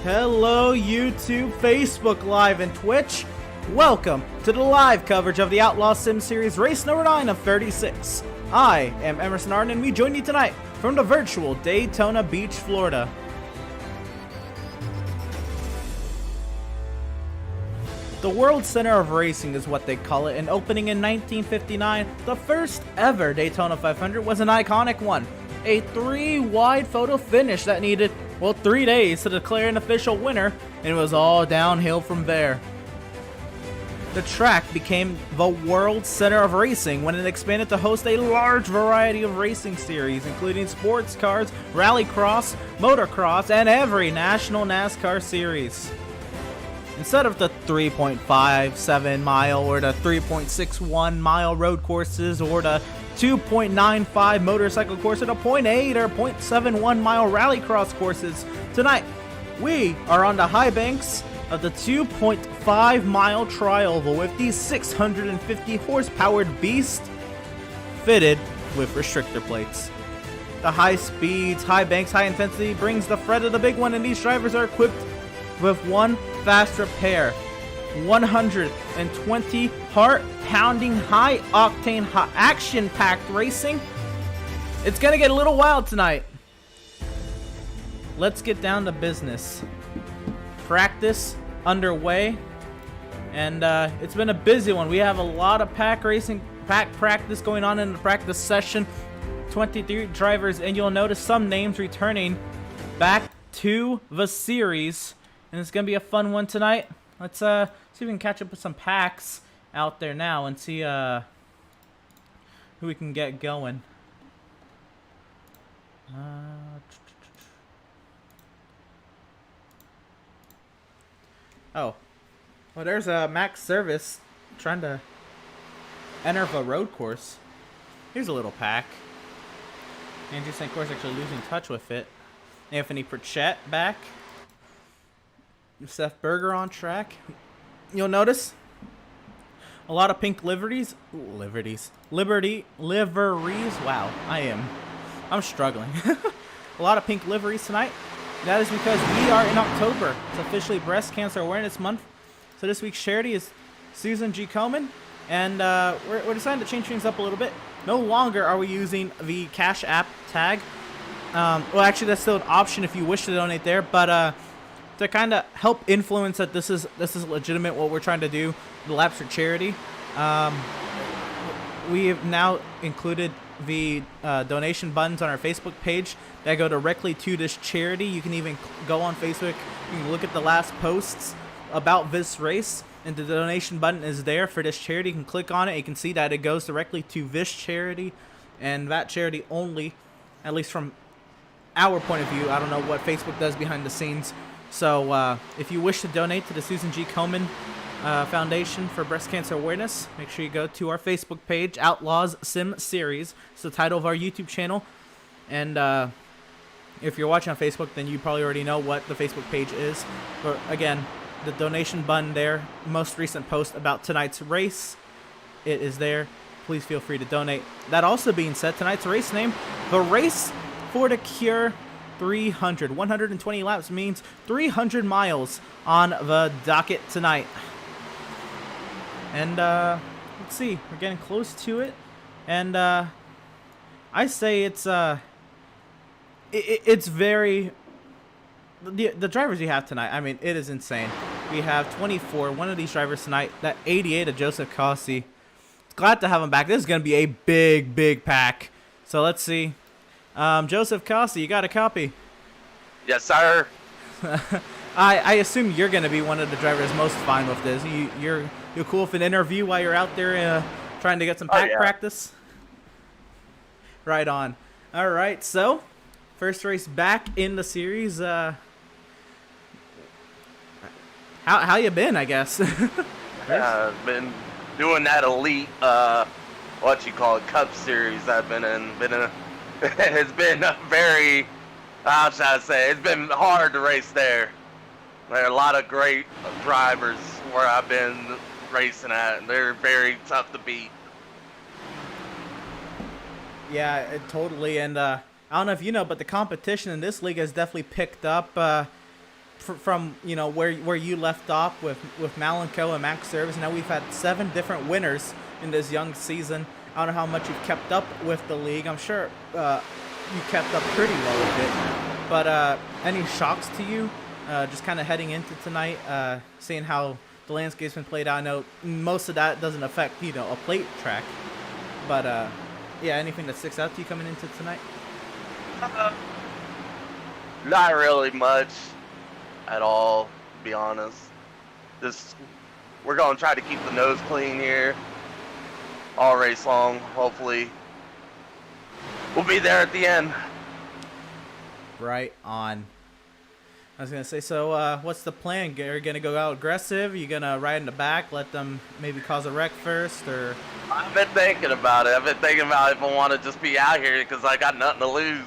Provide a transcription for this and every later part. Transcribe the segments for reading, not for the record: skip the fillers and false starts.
Hello YouTube, Facebook Live, and Twitch. Welcome to the live coverage of the Outlaws Sim Series Race number 9 of 36. I am Emerson Arden, and we join you tonight from the virtual Daytona Beach, Florida. The World Center of Racing is what they call it, and opening in 1959, the first ever Daytona 500 was an iconic one. A 3-wide photo finish that needed, well, 3 days to declare an official winner, and it was all downhill from there. The track became the World Center of Racing when it expanded to host a large variety of racing series, including sports cars, rallycross, motocross, and every national NASCAR series. Instead of the 3.57 mile or the 3.61 mile road courses or the 2.95 motorcycle course or the 0.8 or 0.71 mile rallycross courses, tonight we are on the high banks of the 2.5 mile tri-oval with the 650 horsepower beast fitted with restrictor plates. The high speeds, high banks, high intensity brings the threat of the big one, and these drivers are equipped with one fast repair, 120 heart-pounding, high-octane, action-packed racing. It's gonna get a little wild tonight. Let's get down to business. Practice underway, and it's been a busy one. We have a lot of pack practice going on in the practice session. 23 drivers, and you'll notice some names returning back to the series. And it's going to be a fun one tonight. Let's see if we can catch up with some packs out there now and see who we can get going. Oh. Well, there's a Max Service trying to enter the road course. Here's a little pack. Andrew St. Course actually losing touch with it. Anthony Pritchett back. Seth Berger on track. You'll notice a lot of pink liveries. Liveries. Wow, I'm struggling. A lot of pink liveries tonight. That is because we are in October. It's officially Breast Cancer Awareness Month. So this week's charity is Susan G. Komen, and we're deciding to change things up a little bit. No longer are we using the Cash App tag. Well, actually, that's still an option if you wish to donate there, but to kind of help influence that this is legitimate what we're trying to do, the Laps for Charity. We have now included the donation buttons on our Facebook page that go directly to this charity. You can even go on Facebook, you can look at the last posts about this race, and the donation button is there for this charity. You can click on it, you can see that it goes directly to this charity and that charity only, at least from our point of view. I don't know what Facebook does behind the scenes. So if you wish to donate to the Susan G. Komen Foundation for Breast Cancer Awareness, make sure you go to our Facebook page, Outlaws Sim Series. It's the title of our YouTube channel. And if you're watching on Facebook, then you probably already know what the Facebook page is. But again, the donation button there, most recent post about tonight's race, it is there. Please feel free to donate. That also being said, tonight's race name, the Race for the Cure 300. 120 laps means 300 miles on the docket tonight. And let's see, we're getting close to it. And I say it's very, the drivers you have tonight, I mean, it is insane. We have 24, one of these drivers tonight, that 88 of Joseph Cossie. Glad to have him back. This is going to be a big pack. So let's see. Joseph Cossie, you got a copy? Yes, sir. I assume you're going to be one of the drivers most fine with this. You're cool with an interview while you're out there trying to get some pack practice? Right on. All right, so first race back in the series. How you been, I guess? I've been doing that elite, what you call it, Cup Series I've been in. It's been a very, how should I say, it's been hard to race there. There are a lot of great drivers where I've been racing at, and they're very tough to beat. Yeah, totally, and I don't know if you know, but the competition in this league has definitely picked up. from where you left off with Malenko and Max Service. Now we've had 7 different winners in this young season. I don't know how much you've kept up with the league. I'm sure you kept up pretty well with it. But any shocks to you, just kind of heading into tonight, seeing how the landscape's been played out? I know most of that doesn't affect a plate track, but yeah, anything that sticks out to you coming into tonight? Not really much at all, to be honest. Just we're gonna try to keep the nose clean here all race long. Hopefully, we'll be there at the end. Right on. I was gonna say, so what's the plan? Are you gonna go out aggressive? Are you gonna ride in the back, let them maybe cause a wreck first, or? I've been thinking about it. I've been thinking about if I want to just be out here because I got nothing to lose.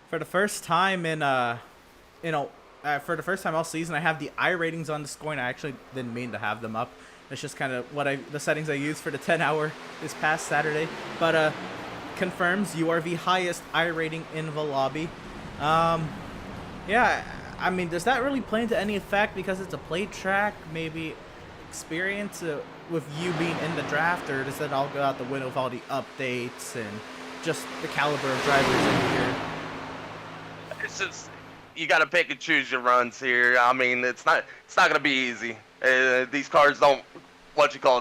For the first time for the first time all season, I have the I ratings on the score, and I actually didn't mean to have them up. That's just kind of the settings I used for the 10-hour this past Saturday. But confirms you are the highest I rating in the lobby. Yeah, I mean, does that really play into any effect because it's a plate track? Maybe experience with you being in the draft, or does that all go out the window with all the updates and just the caliber of drivers in here? It's just you got to pick and choose your runs here. I mean, it's not gonna be easy. These cars don't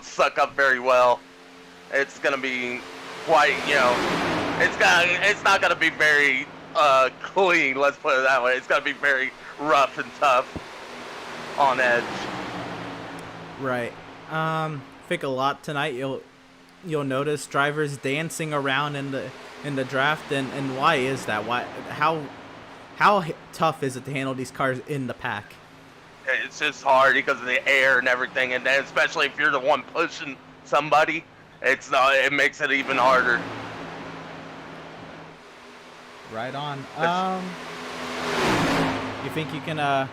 suck up very well. It's gonna be quite it's not gonna be very clean. Let's put it that way. It's gonna be very rough and tough on edge. Right. I think a lot tonight you'll notice drivers dancing around in the draft, and why is that? How tough is it to handle these cars in the pack? It's just hard because of the air and everything, and then especially if you're the one pushing somebody, it makes it even harder. Right on. You think you can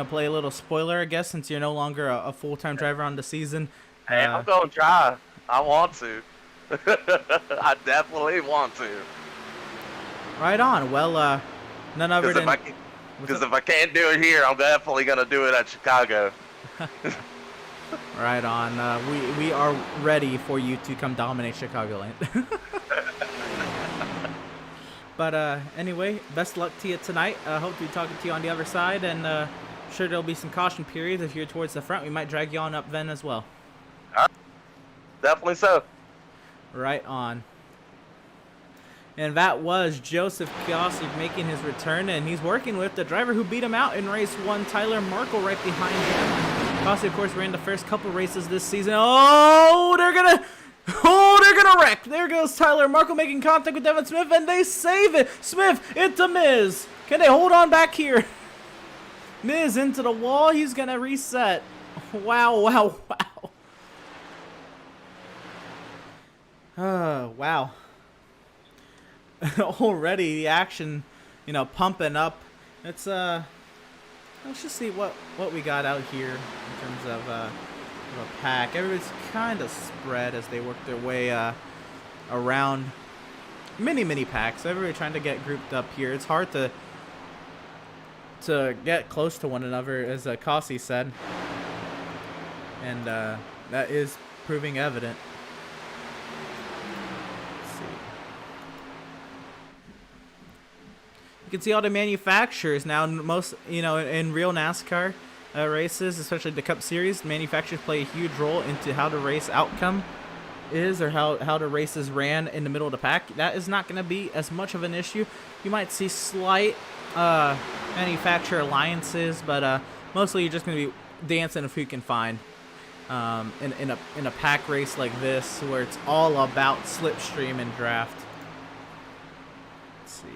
play a little spoiler, I guess, since you're no longer a full-time driver on the season? Hey, I'm gonna try. I want to. I definitely want to. Right on. Well, none other than... Because if I can't do it here, I'm definitely gonna do it at Chicago. Right on. We are ready for you to come dominate Chicagoland. But anyway, best luck to you tonight. Hope to be talking to you on the other side, and sure there'll be some caution periods. If you're towards the front, we might drag you on up then as well. All right. Definitely so. Right on. And that was Joseph Kiosi making his return, and he's working with the driver who beat him out in race 1, Tyler Markle, right behind him. Kiosi, of course, ran the first couple races this season. Oh, they're gonna wreck. There goes Tyler Markle making contact with Devin Smith, and they save it. Smith into Miz. Can they hold on back here? Miz into the wall. He's gonna reset. Wow. Wow. Already the action, pumping up. It's let's just see what we got out here in terms of a pack. Everybody's kind of spread as they work their way around mini packs. Everybody trying to get grouped up here. It's hard to get close to one another, as Kossi said, and that is proving evident. You can see all the manufacturers now. Most, in real NASCAR races, especially the Cup Series, manufacturers play a huge role into how the race outcome is, or how the race is ran in the middle of the pack. That is not going to be as much of an issue. You might see slight manufacturer alliances, but mostly you're just going to be dancing of who you can find in a pack race like this, where it's all about slipstream and draft. Let's see.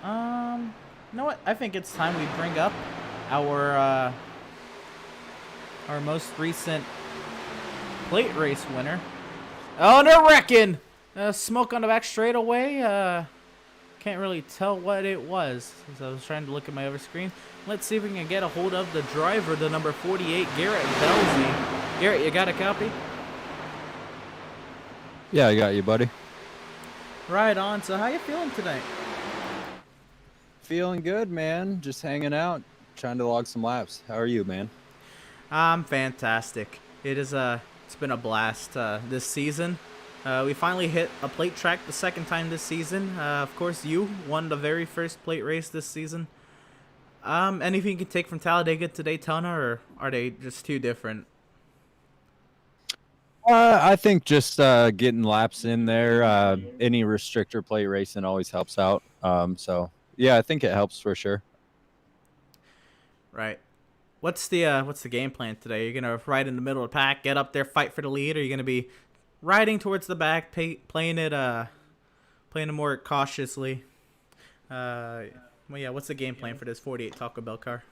You know what? I think it's time we bring up our most recent plate race winner. Oh, and they're wrecking! Smoke on the back straightaway. Can't really tell what it was, as I was trying to look at my other screen. Let's see if we can get a hold of the driver, the number 48, Garrett Belzy. Garrett, you got a copy? Yeah, I got you, buddy. Right on. So how you feeling tonight? Feeling good, man. Just hanging out, trying to log some laps. How are you, man? I'm fantastic. It's been a blast this season. We finally hit a plate track the second time this season. Of course, you won the very first plate race this season. Anything you can take from Talladega to Daytona, or are they just too different? I think just getting laps in there. Any restrictor plate racing always helps out. So yeah, I think it helps for sure. Right. What's the game plan today? You're gonna ride in the middle of the pack, get up there, fight for the lead, or are you gonna be riding towards the back, playing it more cautiously? Uh, well, yeah. What's the game plan for this 48 Taco Bell car?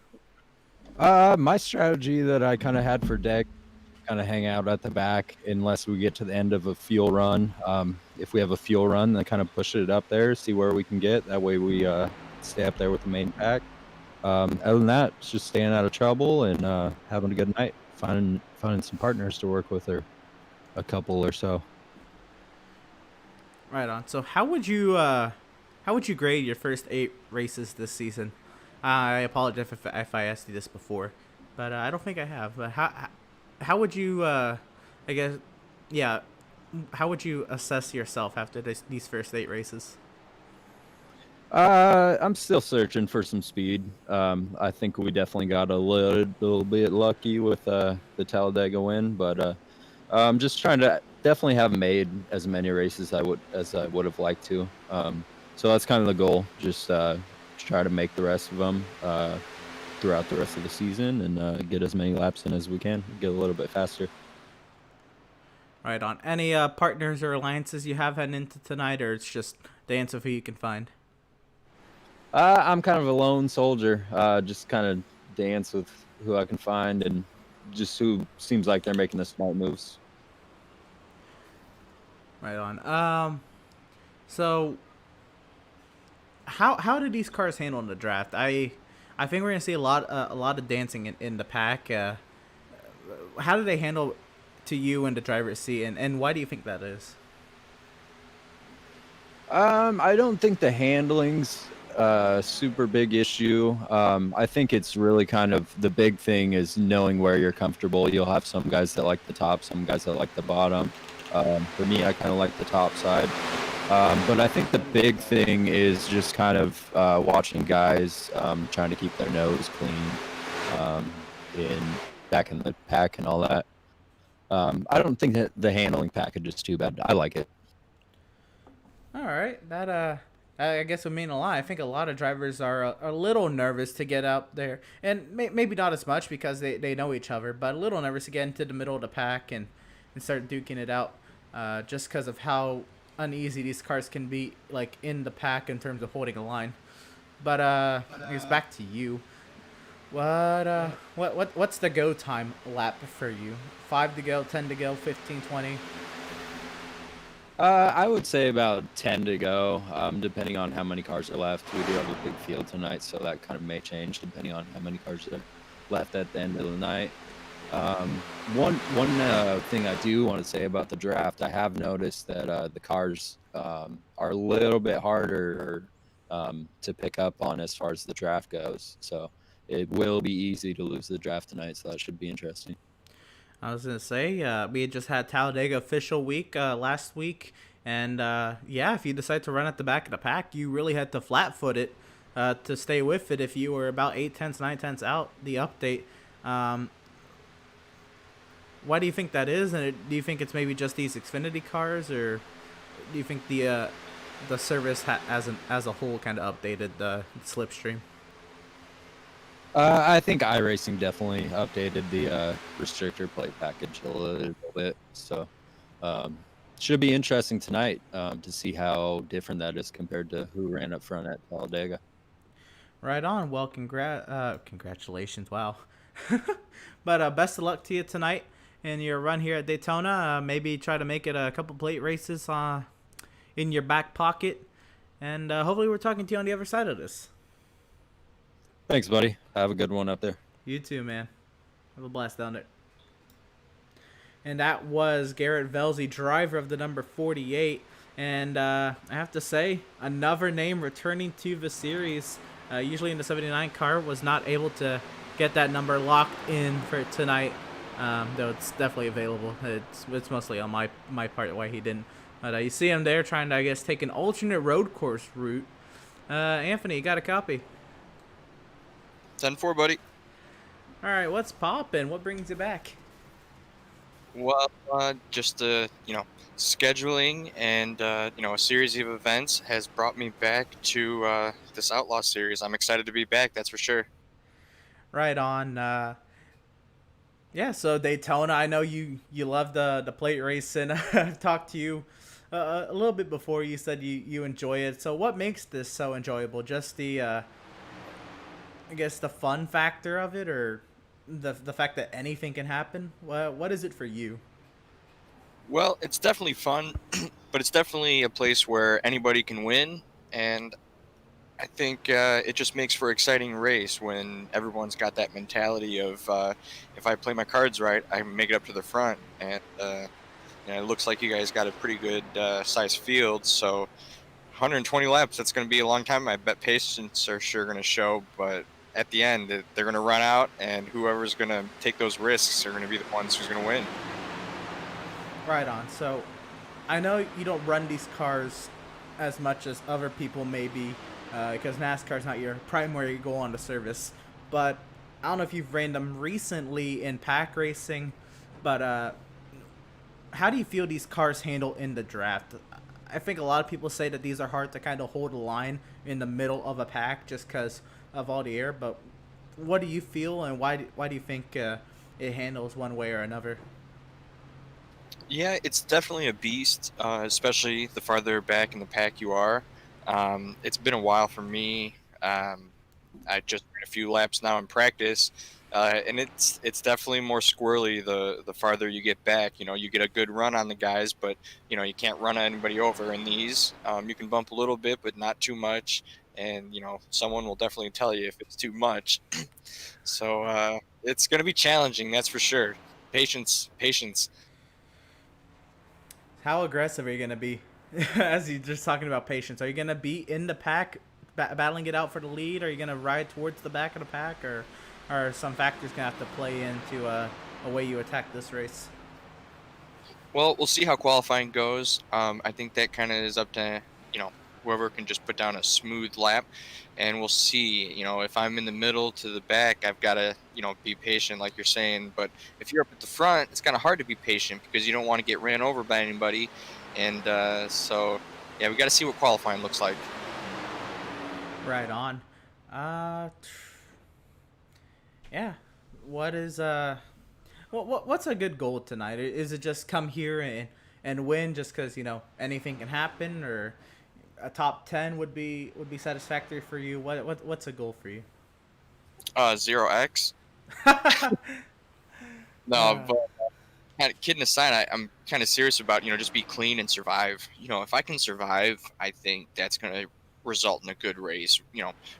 My strategy that I kind of had for deck, kind of hang out at the back unless we get to the end of a fuel run. If we have a fuel run, then kind of push it up there, see where we can get. That way we stay up there with the main pack. Other than that, it's just staying out of trouble and having a good night, finding some partners to work with, or a couple or so. Right on. So how would you grade your first 8 races this season? I apologize if I asked you this before, but I don't think I have. But how would you I guess yeah, how would you assess yourself after these first 8 races? I'm still searching for some speed. I think we definitely got a little bit lucky with the Talladega win, but I'm just trying to definitely have made as many races as I would have liked to. So that's kind of the goal. Just try to make the rest of them throughout the rest of the season and get as many laps in as we can. Get a little bit faster. Right on. Any partners or alliances you have heading into tonight, or it's just dance with who you can find? I'm kind of a lone soldier. Just kind of dance with who I can find and just who seems like they're making the smart moves. Right on. So how did these cars handle in the draft? I think we're gonna see a lot of dancing in the pack. How did they handle to you in the driver's seat, and why do you think that is? I don't think the handling's a super big issue. I think it's really kind of the big thing is knowing where you're comfortable. You'll have some guys that like the top, some guys that like the bottom. For me, I kind of like the top side. But I think the big thing is just kind of watching guys trying to keep their nose clean um, in back in the pack and all that. I don't think that the handling package is too bad. I like it. All right, that I guess would mean a lot. I think a lot of drivers are a little nervous to get out there, and maybe not as much because they know each other, but a little nervous to get into the middle of the pack and start duking it out, just because of how uneasy these cars can be, like in the pack in terms of holding a line. But I guess back to you. What's the go time lap for you? 5 to go, 10 to go, 15, 20. I would say about 10 to go, depending on how many cars are left. We do have a big field tonight, so that kind of may change depending on how many cars are left at the end of the night. Um, one thing I do want to say about the draft, I have noticed that the cars are a little bit harder to pick up on as far as the draft goes. So it will be easy to lose the draft tonight, so that should be interesting. I was gonna say, we had just had Talladega official week last week, and yeah, if you decide to run at the back of the pack, you really had to flat foot it to stay with it. If you were about 8 tenths, 9 tenths out the update, um, why do you think that is? And do you think it's maybe just these Xfinity cars, or do you think the service as a whole kind of updated the slipstream? I think iRacing definitely updated the restrictor plate package a little bit. So um, should be interesting tonight to see how different that is compared to who ran up front at Talladega. Right on. Well, congratulations. Wow. But best of luck to you tonight in your run here at Daytona. Maybe try to make it a couple plate races in your back pocket. And hopefully, we're talking to you on the other side of this. Thanks, buddy. Have a good one up there. You too, man. Have a blast down there. and that was Garrett Velzy, driver of the number 48. And I have to say, another name returning to the series. Usually in the 79 car, was not able to get that number locked in for tonight. Though it's definitely available. It's mostly on my part why he didn't. But you see him there trying to, I guess, take an alternate road course route. Anthony, you got a copy? 10-4, buddy. All right, what's poppin'? What brings you back? Well, just scheduling and a series of events has brought me back to this Outlaw series. I'm excited to be back. That's for sure. Right on. Yeah, so Daytona. I know you love the plate racing. I've talked to you a little bit before. You said you enjoy it. So what makes this so enjoyable? Just the I guess the fun factor of it, or the fact that anything can happen. What is it for you? Well, it's definitely fun, but it's definitely a place where anybody can win, and I think it just makes for an exciting race when everyone's got that mentality of if I play my cards right, I can make it up to the front. And it looks like you guys got a pretty good size field, so 120 laps, that's going to be a long time. I bet patience are sure going to show, but at the end, they're going to run out, and whoever's going to take those risks are going to be the ones who's going to win. Right on. So I know you don't run these cars as much as other people maybe, because NASCAR's not your primary goal on the service. But I don't know if you've ran them recently in pack racing, but how do you feel these cars handle in the draft? I think a lot of people say that these are hard to kind of hold a line in the middle of a pack just because of all the air. But what do you feel, and why do you think it handles one way or another? Yeah, it's definitely a beast, especially the farther back in the pack you are. It's been a while for me. I just ran a few laps now in practice, and it's definitely more squirrely the farther you get back. You get a good run on the guys, but you can't run anybody over in these. You can bump a little bit, but not too much. And someone will definitely tell you if it's too much. So it's going to be challenging, that's for sure. Patience, patience. How aggressive are you going to be? As you're just talking about patience, are you going to be in the pack battling it out for the lead? Are you going to ride towards the back of the pack, or are some factors going to have to play into a way you attack this race? Well, we'll see how qualifying goes. I think that kind of is up to, whoever can just put down a smooth lap. And we'll see, if I'm in the middle to the back, I've got to, be patient like you're saying. But if you're up at the front, it's kind of hard to be patient because you don't want to get ran over by anybody. And so, yeah, we got to see what qualifying looks like. Right on. Yeah. What is what's a good goal tonight? Is it just come here and win just because anything can happen, or a top 10 would be satisfactory for you? What's a goal for you? 0x. No, but kind of kidding aside, I'm kind of serious about just be clean and survive. If I can survive, I think that's gonna result in a good race.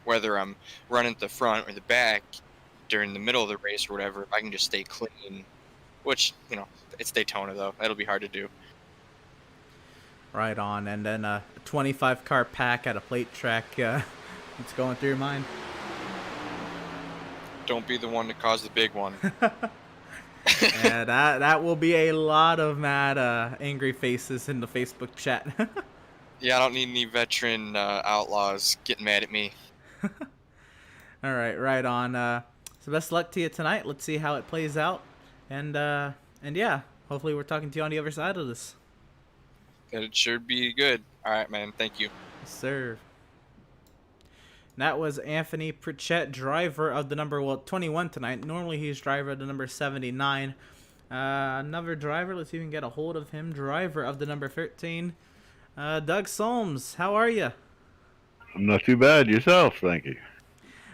Whether I'm running at the front or the back during the middle of the race or whatever, if I can just stay clean, which it's Daytona though, that'll be hard to do. Right on. And then a 25 car pack at a plate track. What's going through your mind? Don't be the one to cause the big one. Yeah, that will be a lot of mad, angry faces in the Facebook chat. Yeah, I don't need any veteran outlaws getting mad at me. All right on. So best luck to you tonight. Let's see how it plays out, and yeah, hopefully we're talking to you on the other side of this. It should be good. All right, man. Thank you. Yes, sir. That was Anthony Pritchett, driver of the number 21 tonight. Normally he's driver of the number 79. Another driver, let's see if we can get a hold of him. Driver of the number 13, Doug Solms. How are you? I'm not too bad. Yourself, thank you.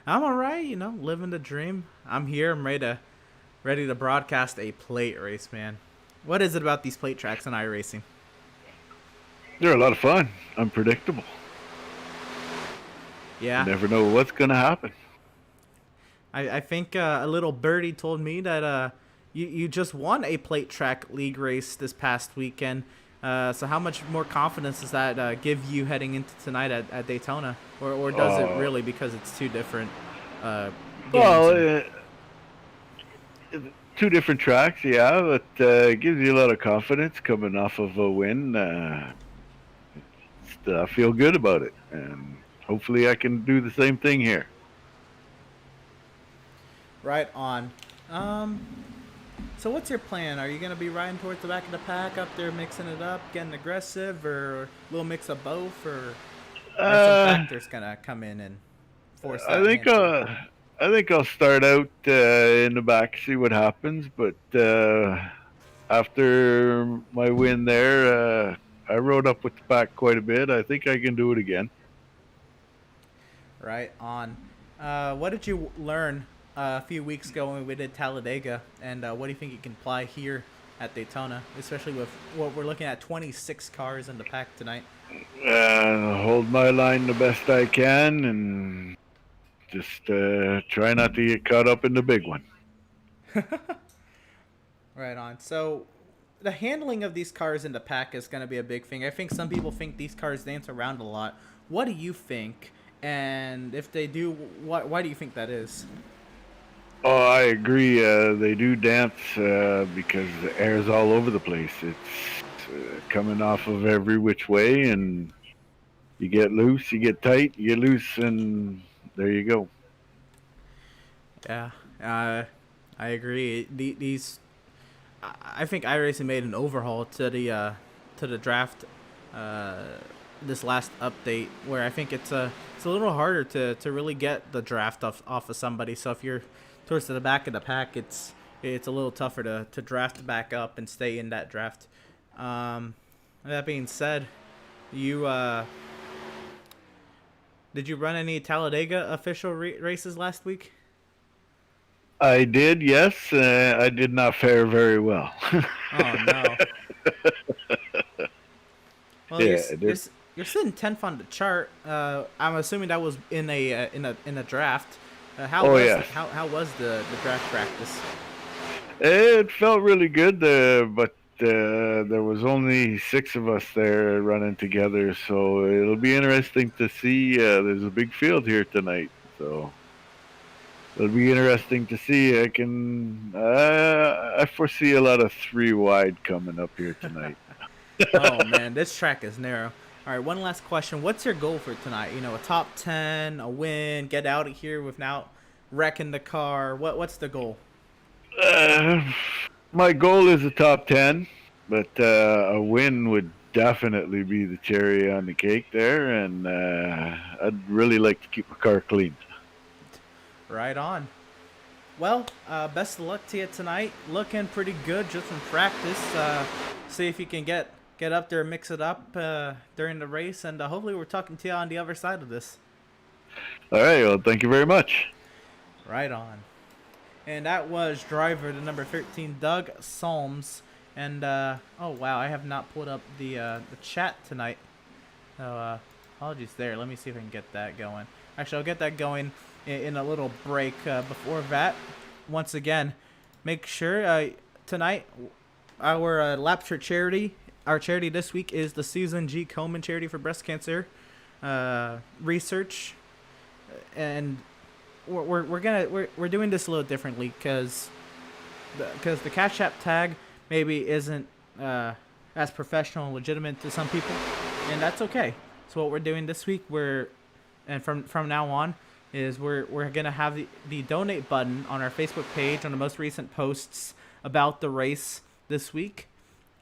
I'm all right, living the dream. I'm here. I'm ready to broadcast a plate race, man. What is it about these plate tracks and iRacing? They're a lot of fun. Unpredictable. Yeah. You never know what's going to happen. I think a little birdie told me that, you just won a plate track league race this past weekend. So how much more confidence does that give you heading into tonight at Daytona, or does it really, because it's two different games? Well, two different tracks, yeah, but it gives you a lot of confidence coming off of a win. I feel good about it, and hopefully I can do the same thing here. Right on. So what's your plan? Are you going to be riding towards the back of the pack up there, mixing it up, getting aggressive, or a little mix of both, or are some factors going to come in and force that? I think I'll start out in the back, see what happens. But after my win there, I rode up with the pack quite a bit. I think I can do it again. Right on. What did you learn a few weeks ago when we did Talladega, and what do you think you can apply here at Daytona, especially with what we're looking at, 26 cars in the pack tonight? Hold my line the best I can, and just try not to get caught up in the big one. Right on. So the handling of these cars in the pack is going to be a big thing. I think some people think these cars dance around a lot. What do you think? And if they do, why do you think that is? Oh, I agree. They do dance because the air's all over the place. It's coming off of every which way, and you get loose, you get tight, you get loose, and there you go. Yeah, I agree. I think iRacing made an overhaul to the draft this last update, where I think it's a little harder to really get the draft off of somebody. So if you're towards the back of the pack, it's a little tougher to draft back up and stay in that draft. That being said, you did you run any Talladega official races last week? I did, yes. I did not fare very well. Oh no. Well, Yeah, you're sitting 10th on the chart. I'm assuming that was in a draft. How was the draft practice? It felt really good, but there was only 6 of us there running together, so it'll be interesting to see. There's a big field here tonight, so it'll be interesting to see. I foresee a lot of 3 wide coming up here tonight. Oh man, this track is narrow. All right, one last question. What's your goal for tonight? You know, a top 10, a win, get out of here without wrecking the car. What's the goal? My goal is a top 10, but a win would definitely be the cherry on the cake there, and I'd really like to keep my car clean. Right on. Well, best of luck to you tonight. Looking pretty good just in practice. See if you can get up there and mix it up during the race, and hopefully we're talking to you on the other side of this. All right, well, thank you very much. Right on. And that was driver the number 13, Doug Solms. And oh wow, I have not pulled up the chat tonight. So apologies there. Let me see if I can get that going. Actually, I'll get that going in a little break. Before that, once again, make sure tonight our Lapture charity. Our charity this week is the Susan G. Komen Charity for Breast Cancer Research, and we're doing this a little differently because the Cash App tag maybe isn't as professional and legitimate to some people, and that's okay. So what we're doing this week, from now on, is we're gonna have the donate button on our Facebook page on the most recent posts about the race this week.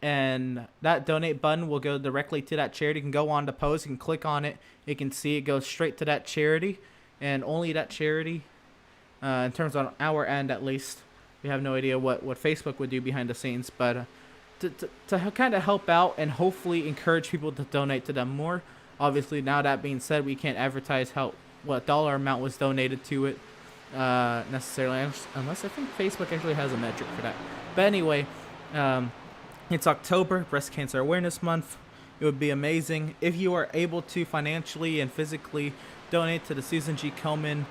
And that donate button will go directly to that charity. You can go on the post, you can click on it, you can see it goes straight to that charity, and only that charity. In terms on our end, at least, we have no idea what Facebook would do behind the scenes, but to kind of help out and hopefully encourage people to donate to them more. Obviously, now that being said, we can't advertise what dollar amount was donated to it necessarily, unless I think Facebook actually has a metric for that. But anyway. It's October, Breast Cancer Awareness Month. It would be amazing if you are able to financially and physically donate to the Susan G. Komen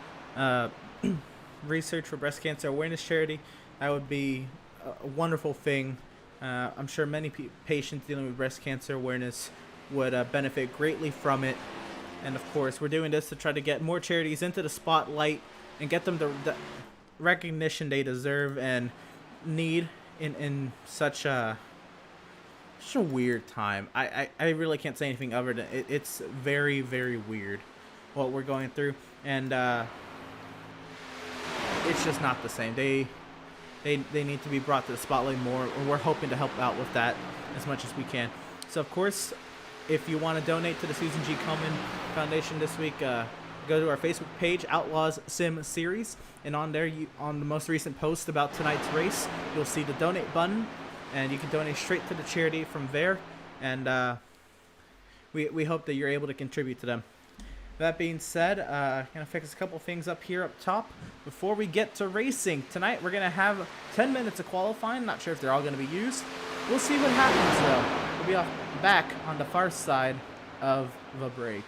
Research for Breast Cancer Awareness Charity. That would be a wonderful thing. I'm sure many patients dealing with breast cancer awareness would benefit greatly from it. And of course, we're doing this to try to get more charities into the spotlight and get them the recognition they deserve and need in such a weird time. I really can't say anything other than it's very, very weird what we're going through, and it's just not the same. They need to be brought to the spotlight more, and we're hoping to help out with that as much as we can. So of course, if you want to donate to the Susan G. Komen Foundation this week, go to our Facebook page, Outlaws Sim Series, and on there, on the most recent post about tonight's race, you'll see the donate button, and you can donate straight to the charity from there, and we hope that you're able to contribute to them. That being said, gonna fix a couple things up here up top before we get to racing. Tonight we're gonna have 10 minutes of qualifying. Not sure if they're all gonna be used. We'll see what happens though. We'll be back on the far side of the break.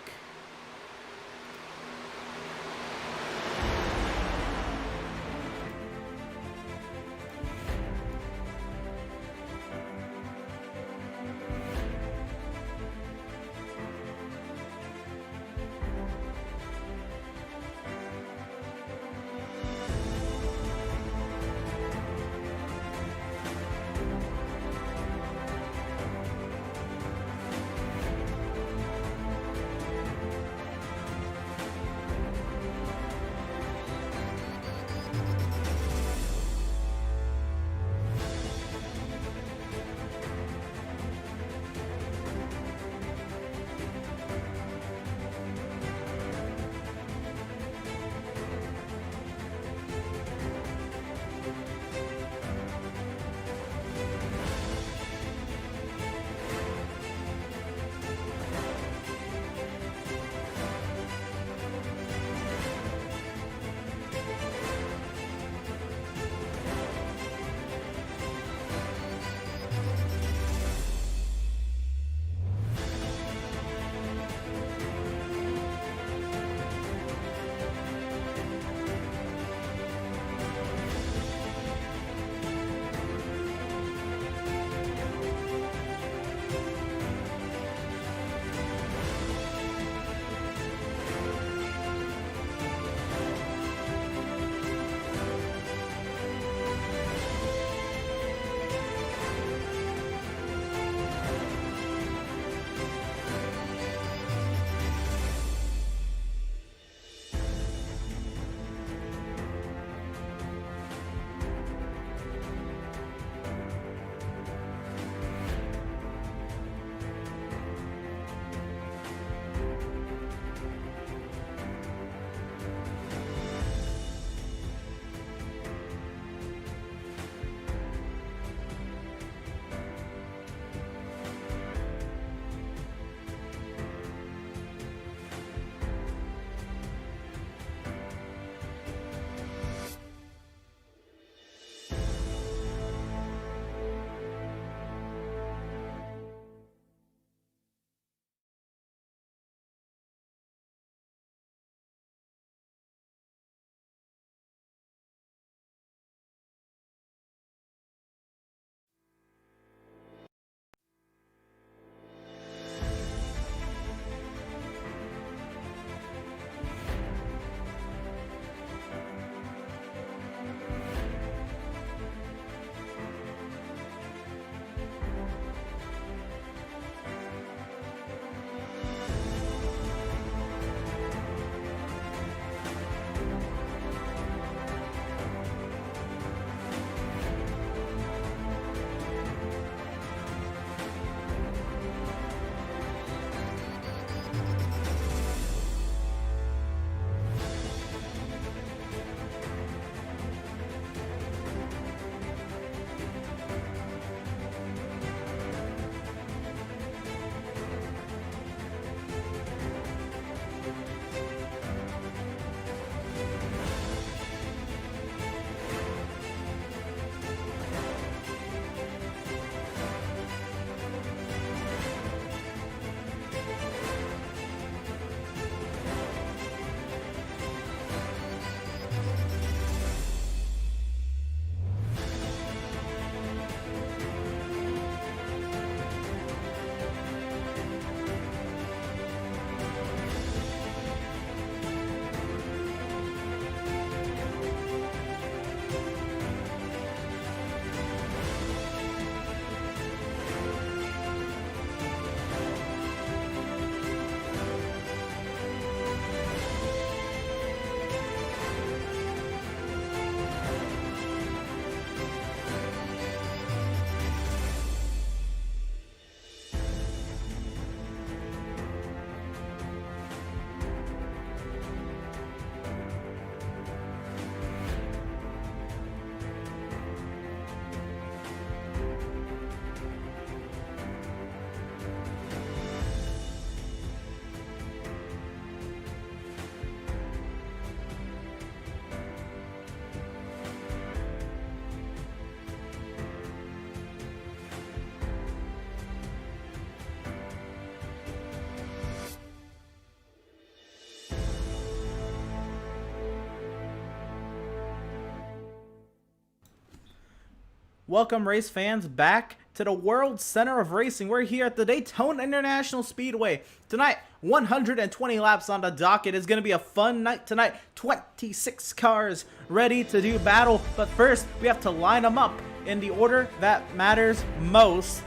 welcome race fans back to the World Center of Racing. We're here at the Daytona International Speedway. Tonight, 120 laps on the docket. It's going to be a fun night tonight. 26 cars ready to do battle. But first, we have to line them up in the order that matters most.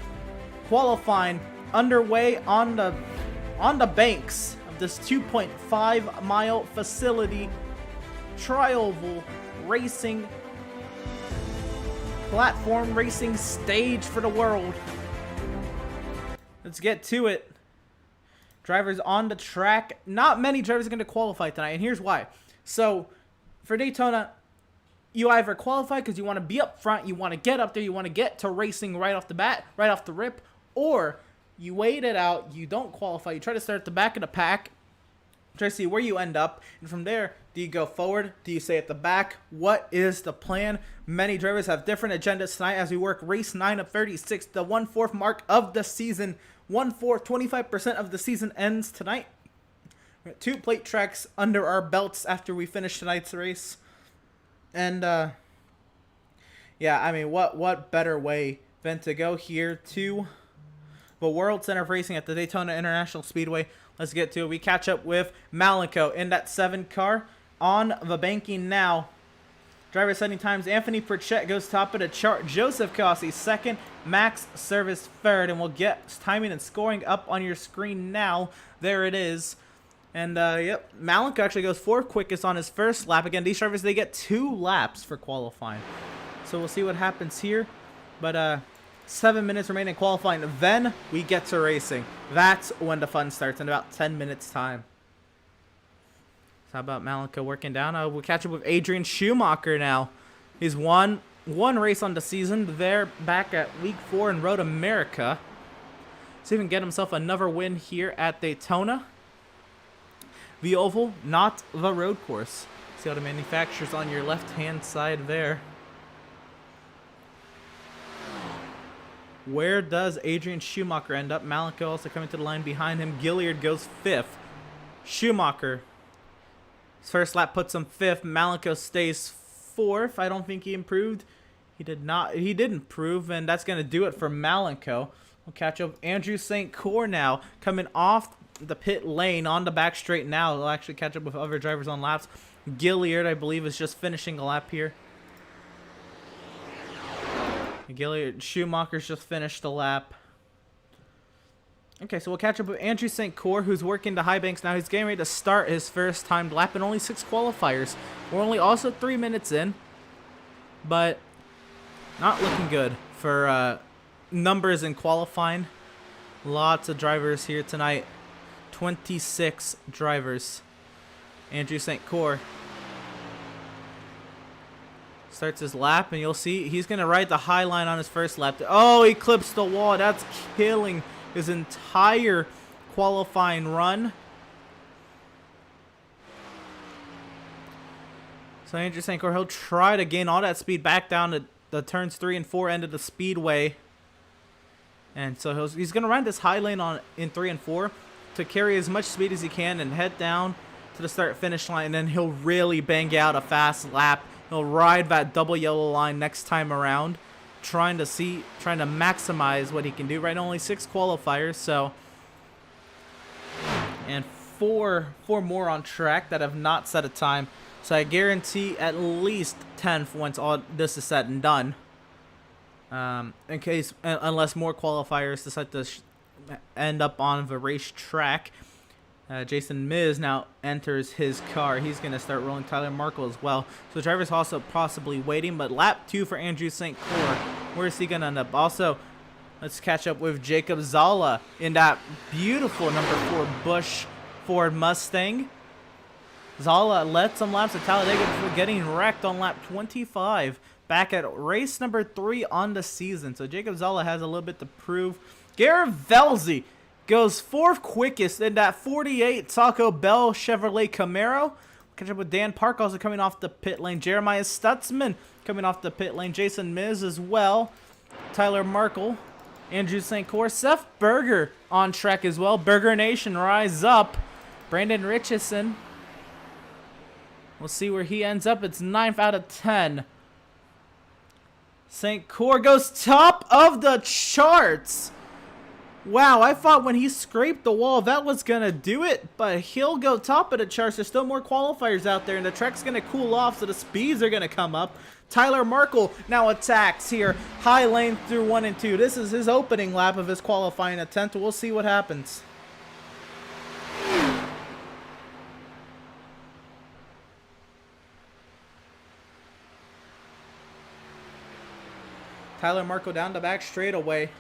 Qualifying underway on the banks of this 2.5 mile facility. Trioval Racing platform racing stage for the world. Let's get to it. Drivers on the track. Not many drivers are going to qualify tonight, and here's why. So, for Daytona, you either qualify because you want to be up front, you want to get up there, you want to get to racing right off the bat, right off the rip, or you wait it out, you don't qualify, you try to start at the back of the pack, try to see where you end up, and from there, do you go forward? Do you stay at the back? What is the plan? Many drivers have different agendas tonight as we work race 9 of 36, the 1/4 mark of the season. 1/4, 25% of the season ends tonight. We got 2 plate tracks under our belts after we finish tonight's race. And, yeah, I mean, what better way than to go here to the World Center of Racing at the Daytona International Speedway. Let's get to it. We catch up with Malenko in that 7 car on the banking now. Driver setting times. Anthony Pritchett goes top of the chart. Joseph Cossi second. Max Service third. And we'll get timing and scoring up on your screen now. There it is. And, yep, Malenko actually goes 4th quickest on his first lap. Again, these drivers, they get 2 laps for qualifying. So we'll see what happens here. But, 7 minutes remaining in qualifying. Then we get to racing. That's when the fun starts in about 10 minutes time. So how about Malenko working down? We'll catch up with Adrian Schumacher now. He's won one race on the season. They're back at week 4 in Road America. So he can get himself another win here at Daytona. The oval, not the road course. See how the manufacturer's on your left-hand side there. Where does Adrian Schumacher end up? Malenko also coming to the line behind him. Gilliard goes 5th. Schumacher, his first lap puts him 5th. Malenko stays 4th. I don't think he improved. He did not. He did improve, and that's going to do it for Malenko. We'll catch up with Andrew St. Cyr now, coming off the pit lane on the back straight now. We'll actually catch up with other drivers on laps. Gilliard, I believe, is just finishing a lap here. Gilliard, Schumacher's just finished the lap. Okay, so we'll catch up with Andrew St. Cyr, who's working the high banks now. He's getting ready to start his first timed lap in only 6 qualifiers. We're only also 3 minutes in, but not looking good for numbers in qualifying. Lots of drivers here tonight. 26 drivers. Andrew St. Cyr starts his lap, and you'll see he's going to ride the high line on his first lap. Oh, he clips the wall. That's killing his entire qualifying run. So Andrew St. Cyr, he'll try to gain all that speed back down to the turns 3 and 4 end of the speedway. And so he's going to ride this high lane in 3 and 4 to carry as much speed as he can and head down to the start-finish line. And then he'll really bang out a fast lap. He'll ride that double yellow line next time around, trying to maximize what he can do. Right now, only 6 qualifiers, so, and four more on track that have not set a time. So I guarantee at least 10th once all this is said and done. Unless more qualifiers decide to end up on the racetrack. Jason Miz now enters his car. He's going to start rolling Tyler Markle as well. So drivers also possibly waiting, but lap 2 for Andrew St. Cyr. Where is he going to end up? Also, let's catch up with Jacob Zala in that beautiful number 4 Busch Ford Mustang. Zala led some laps at Talladega before getting wrecked on lap 25. Back at race number 3 on the season. So Jacob Zala has a little bit to prove. Garrett Velzy goes 4th quickest in that 48 Taco Bell Chevrolet Camaro. Catch up with Dan Park also coming off the pit lane. Jeremiah Stutzman coming off the pit lane. Jason Miz as well. Tyler Markle. Andrew St. Cyr. Seth Berger on track as well. Berger Nation rise up. Brandon Richardson. We'll see where he ends up. It's 9th out of 10. St. Cyr goes top of the charts. Wow, I thought when he scraped the wall that was going to do it, but he'll go top of the charts. There's still more qualifiers out there, and the track's going to cool off, so the speeds are going to come up. Tyler Markle now attacks here. High lane through 1 and 2. This is his opening lap of his qualifying attempt. We'll see what happens. Tyler Markle down the back straightaway.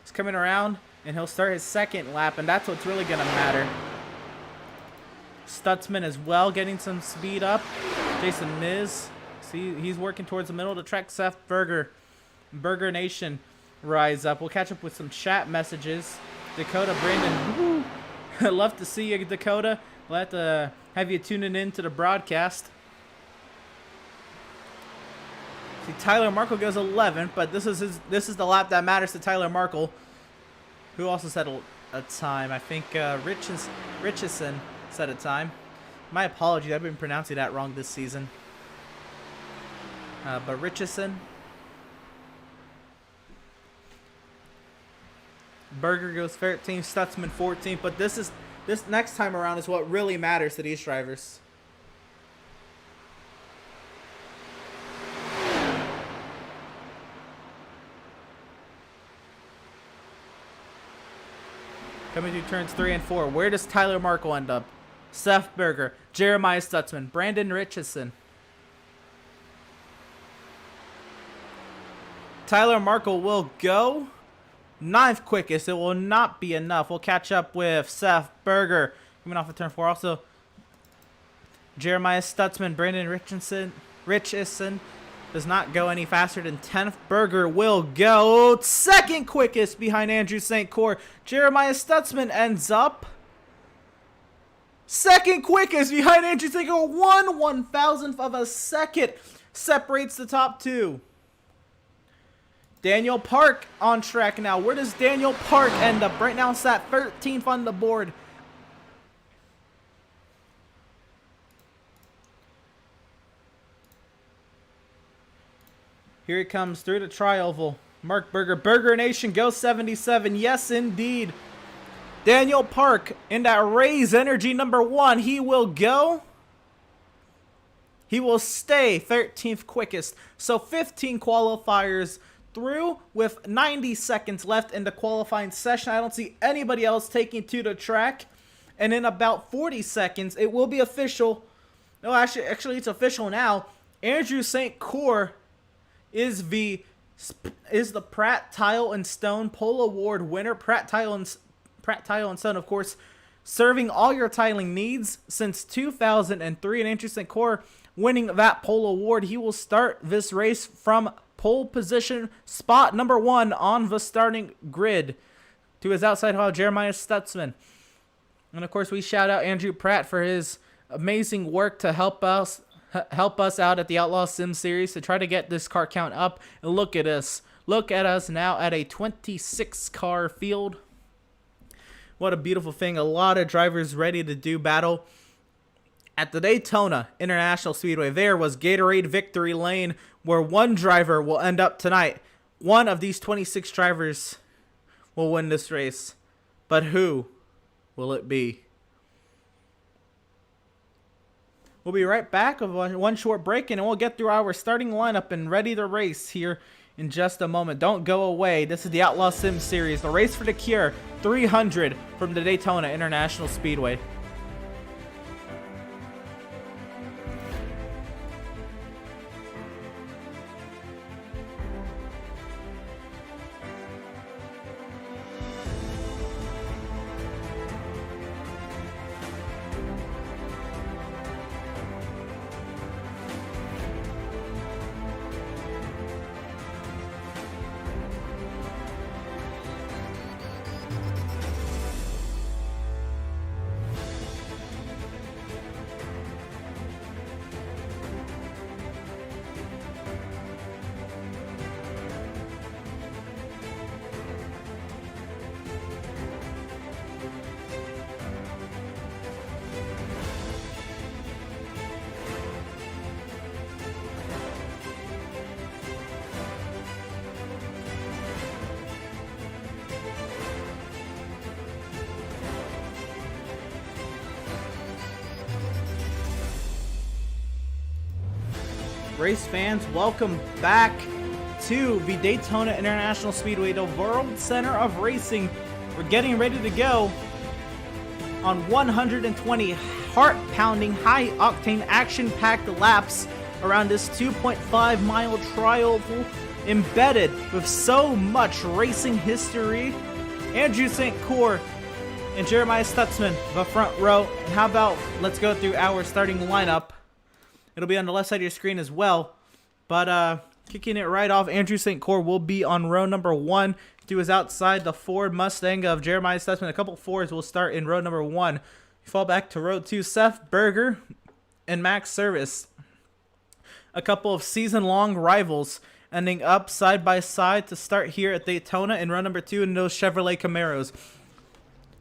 He's coming around, and he'll start his second lap, and that's what's really going to matter. Stutzman as well, getting some speed up. Jason Miz, see, he's working towards the middle of the track. Seth Berger, Burger Nation, rise up. We'll catch up with some chat messages. Dakota Brandon, woo. Love to see you, Dakota. We'll have to have you tuning in to the broadcast. See, Tyler Markle goes 11th, but this is the lap that matters to Tyler Markle. Who also set a time? I think Richardson set a time. My apologies, I've been pronouncing that wrong this season. But Richardson. Berger goes 13th, Stutzman 14th, but this next time around is what really matters to these drivers. Coming through turns 3 and 4. Where does Tyler Markle end up? Seth Berger, Jeremiah Stutzman, Brandon Richardson. Tyler Markle will go 9th quickest. It will not be enough. We'll catch up with Seth Berger coming off of turn 4. Also, Jeremiah Stutzman, Brandon Richardson does not go any faster than 10th. Berger will go 2nd quickest behind Andrew St. Cyr. Jeremiah Stutzman ends up 2nd quickest behind Andrew St. Cyr. 1/1000th of a second separates the top two. Daniel Park on track now. Where does Daniel Park end up? Right now it's at 13th on the board. Here he comes through the tri-oval. Mark Berger. Burger Nation goes 77. Yes, indeed. Daniel Park in that Raise Energy number 1. He will go. He will stay 13th quickest. So 15 qualifiers through with 90 seconds left in the qualifying session. I don't see anybody else taking to the track. And in about 40 seconds, it will be official. No, actually it's official now. Andrew St. Cyr is the Pratt Tile and Stone Pole Award winner. Pratt Tile and Stone, of course, serving all your tiling needs since 2003. And Andrew St. Cyr winning that pole award. He will start this race from pole position, spot number 1 on the starting grid. To his outside half, Jeremiah Stutzman. And of course, we shout out Andrew Pratt for his amazing work to help us out at the Outlaws Sim Series to try to get this car count up. And look at us. Look at us now at a 26 car field. What a beautiful thing. A lot of drivers ready to do battle. At the Daytona International Speedway, there was Gatorade Victory Lane, where one driver will end up tonight. One of these 26 drivers will win this race. But who will it be? We'll be right back with one short break, and we'll get through our starting lineup and ready to race here in just a moment. Don't go away. This is the Outlaw Sim Series, the Race for the Cure 300 from the Daytona International Speedway. Race fans, welcome back to the Daytona International Speedway, the World Center of Racing. We're getting ready to go on 120 heart-pounding, high-octane, action-packed laps around this 2.5-mile trial embedded with so much racing history. Andrew St. Cyr and Jeremiah Stutzman, the front row. And how about let's go through our starting lineup. It'll be on the left side of your screen as well. But kicking it right off, Andrew St. Cyr will be on row number 1. He was outside the Ford Mustang of Jeremiah Stutzman. A couple Fords will start in row number 1. You fall back to row 2, Seth Berger and Max Service. A couple of season-long rivals ending up side by side to start here at Daytona in row number 2 in those Chevrolet Camaros.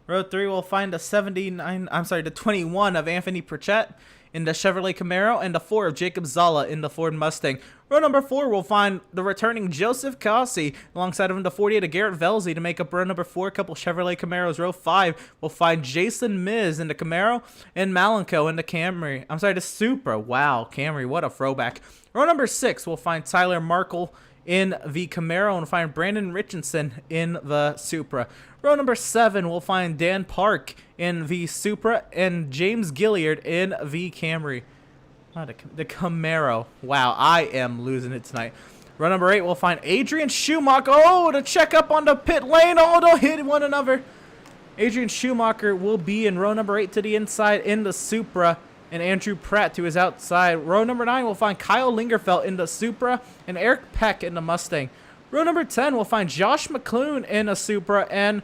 Row 3 will find the 21 of Anthony Pritchett in the Chevrolet Camaro and the 4 of Jacob Zala in the Ford Mustang. Row number 4 will find the returning Joseph Cossi alongside of him the 48 of Garrett Velzy to make up row number 4. A couple Chevrolet Camaros. Row 5 will find Jason Miz in the Camaro and Malenko in the Camry. I'm sorry, the Supra. Wow, Camry, what a throwback. Row number 6 will find Tyler Markle in the Camaro and find Brandon Richardson in the Supra. Row number 7 will find Dan Park in the Supra and James Gilliard in the Camry. The Camaro. Wow, I am losing it tonight. Row number 8 will find Adrian Schumacher. Oh, to check up on the pit lane. Oh, don't hit one another. Adrian Schumacher will be in row number 8 to the inside in the Supra, and Andrew Pratt to his outside. Row number 9 will find Kyle Lingerfeld in the Supra and Eric Peck in the Mustang. Row number 10 will find Josh McClune in a Supra and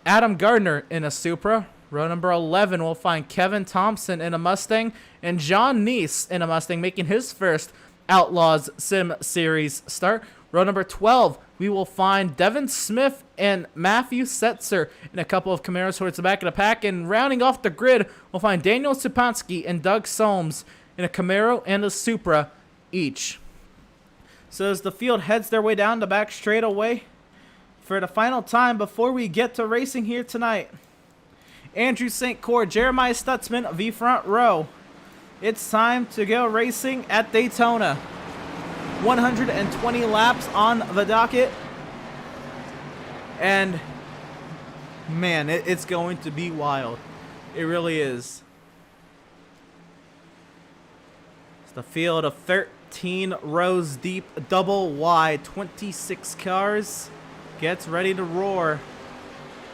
Adam Gardner in a Supra. Row number 11 will find Kevin Thompson in a Mustang and John Neese in a Mustang, making his first Outlaws Sim Series start. Row number 12, we will find Devin Smith and Matthew Setzer in a couple of Camaros towards the back of the pack. And rounding off the grid, we'll find Daniel Supansky and Doug Solms in a Camaro and a Supra each. So as the field heads their way down the back straightaway for the final time before we get to racing here tonight, Andrew St. Cyr, Jeremiah Stutzman, the front row. It's time to go racing at Daytona. 120 laps on the docket. And, man, it's going to be wild. It really is. It's the field of 13 rows deep, double wide, 26 cars. Gets ready to roar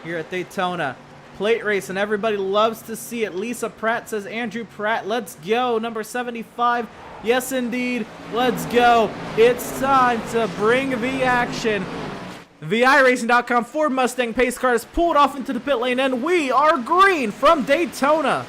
here at Daytona. Plate race, and everybody loves to see it. Lisa Pratt says, Andrew Pratt, let's go. Number 75. Yes, indeed. Let's go. It's time to bring the action. The iRacing.com Ford Mustang pace car is pulled off into the pit lane, and we are green from Daytona.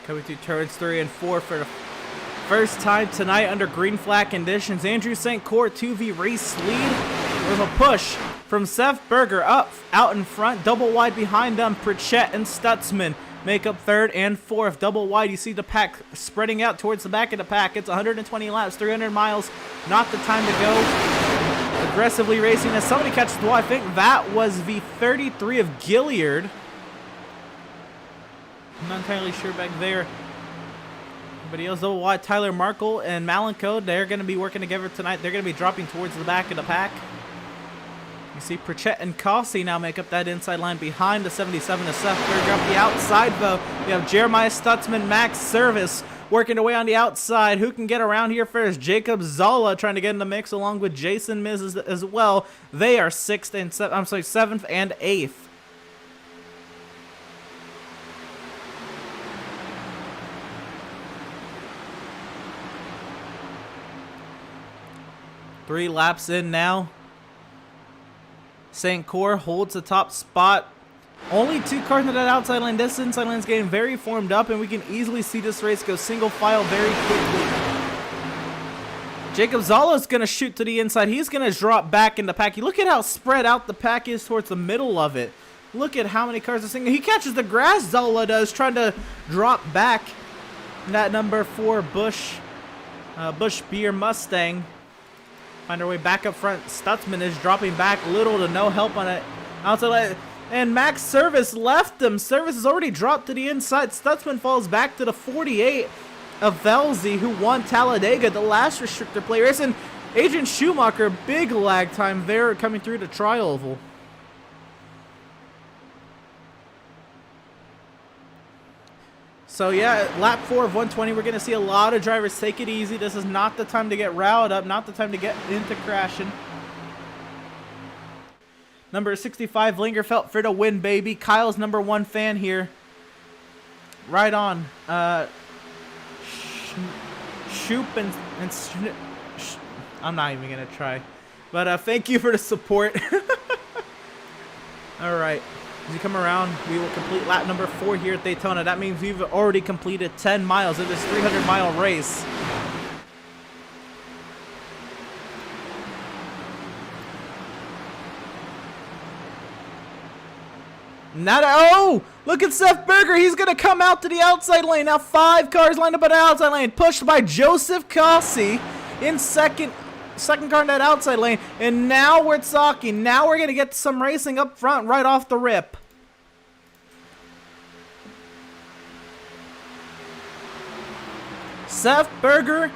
Coming through turns 3 and 4 for the first time tonight under green flag conditions. Andrew St. Cyr to the race lead with a push from Seth Berger up out in front. Double wide behind them, Pritchett and Stutzman make up 3rd and 4th. Double wide, you see the pack spreading out towards the back of the pack. It's 120 laps, 300 miles. Not the time to go aggressively racing as somebody catches the wall. I think that was the 33 of Gilliard. I'm not entirely sure back there. Everybody else, though, wide. Tyler Markle and Malenko, they're going to be working together tonight. They're going to be dropping towards the back of the pack. You see Pritchett and Cossi now make up that inside line behind the 77 of Seth Berger. Up the outside, though, we have Jeremiah Stutzman, Max Service working away on the outside. Who can get around here first? Jacob Zala trying to get in the mix along with Jason Miz as well. They are 7th and 8th. Three laps in now. St. Cyr holds the top spot. Only 2 cars in that outside lane. This inside lane is getting very formed up, and we can easily see this race go single file very quickly. Jacob Zala is going to shoot to the inside. He's going to drop back in the pack. Look at how spread out the pack is towards the middle of it. Look at how many cars are single. He catches the grass, Zola does, trying to drop back that number 4 Bush Beer Mustang. Find our way back up front. Stutzman is dropping back, little to no help on it. Outside, and Max Service left him. Service has already dropped to the inside. Stutzman falls back to the 48 of Velzy, who won Talladega, the last restrictor play race. And Agent Schumacher, big lag time there coming through the tri-oval. So yeah, lap 4 of 120, we're going to see a lot of drivers take it easy. This is not the time to get riled up, not the time to get into crashing. Number 65, Lingerfeld for the win, baby. Kyle's #1 fan here. Right on. Shoop and I'm not even going to try. But thank you for the support. All right. As you come around, we will complete lap number 4 here at Daytona. That means we've already completed 10 miles of this 300-mile race. Oh! Look at Seth Berger. He's going to come out to the outside lane. Now 5 cars lined up on the outside lane. Pushed by Joseph Cossi in second car in that outside lane. And now we're talking. Now we're going to get some racing up front right off the rip. Seth Berger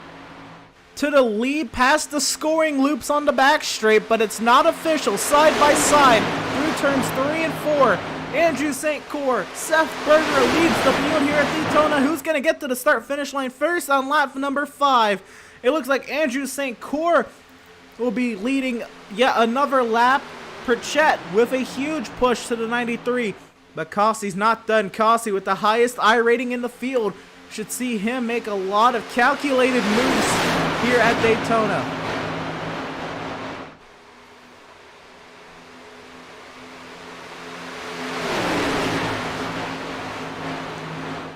to the lead past the scoring loops on the back straight, but it's not official. Side by side through turns 3 and 4. Andrew St. Cyr, Seth Berger leads the field here at Daytona. Who's going to get to the start-finish line first on lap number 5? It looks like Andrew St. Cyr will be leading yet another lap. Pritchett with a huge push to the 93. But Cossi's not done. Cossi with the highest I rating in the field. Should see him make a lot of calculated moves here at Daytona.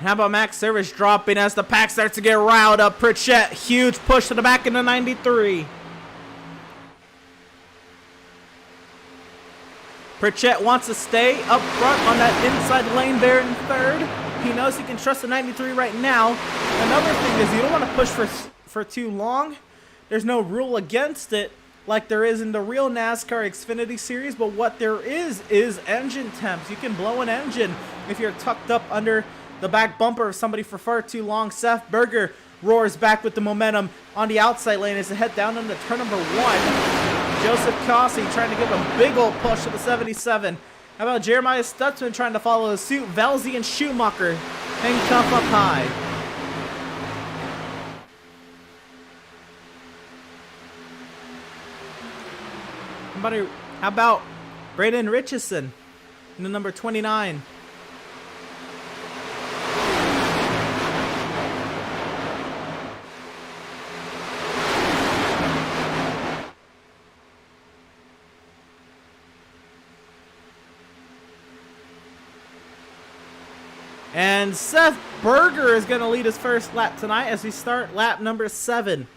How about Max Service dropping as the pack starts to get riled up? Pritchett, huge push to the back in the 93. Pritchett wants to stay up front on that inside lane there in 3rd. He knows he can trust the 93 right now. Another thing is you don't want to push for too long. There's no rule against it like there is in the real NASCAR Xfinity Series, but what there is engine temps. You can blow an engine if you're tucked up under the back bumper of somebody for far too long. Seth Berger roars back with the momentum on the outside lane as they head down into turn number 1. Joseph Cossi trying to give a big old push to the 77. How about Jeremiah Stutzman trying to follow suit? Velzy and Schumacher handcuff up high. How about Braden Richardson in the number 29? And Seth Berger is going to lead his first lap tonight as we start lap number 7.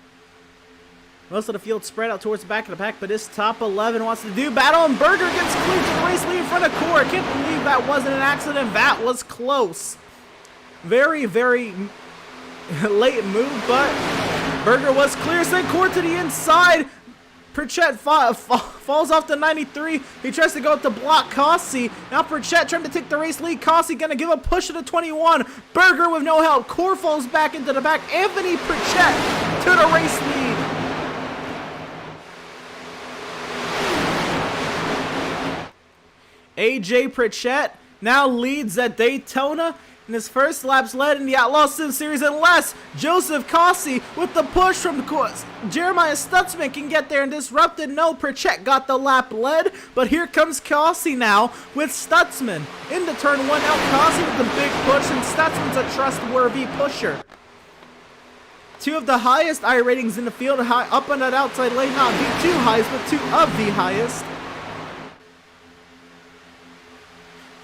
Most of the field spread out towards the back of the pack, but his top 11 wants to do battle, and Berger gets clear to the race lead in front of Cyr. I can't believe that wasn't an accident. That was close. Very, very late move, but Berger was clear. St. Cyr to the inside. Pritchett falls off the 93. He tries to go up to block Cossi. Now Pritchett trying to take the race lead. Cossi going to give a push to the 21. Berger with no help. Cyr falls back into the back. Anthony Pritchett to the race lead. AJ Pritchett now leads at Daytona. In his first laps led in the Outlaws Sim Series, unless Joseph Cossi with the push from Jeremiah Stutzman can get there and disrupt it. No, Pritchett got the lap led, but here comes Cossi now with Stutzman into turn 1. Now Cossi with the big push, and Stutzman's a trustworthy pusher. 2 of the highest I ratings in the field, up on that outside lane. Not the 2 highest, but 2 of the highest.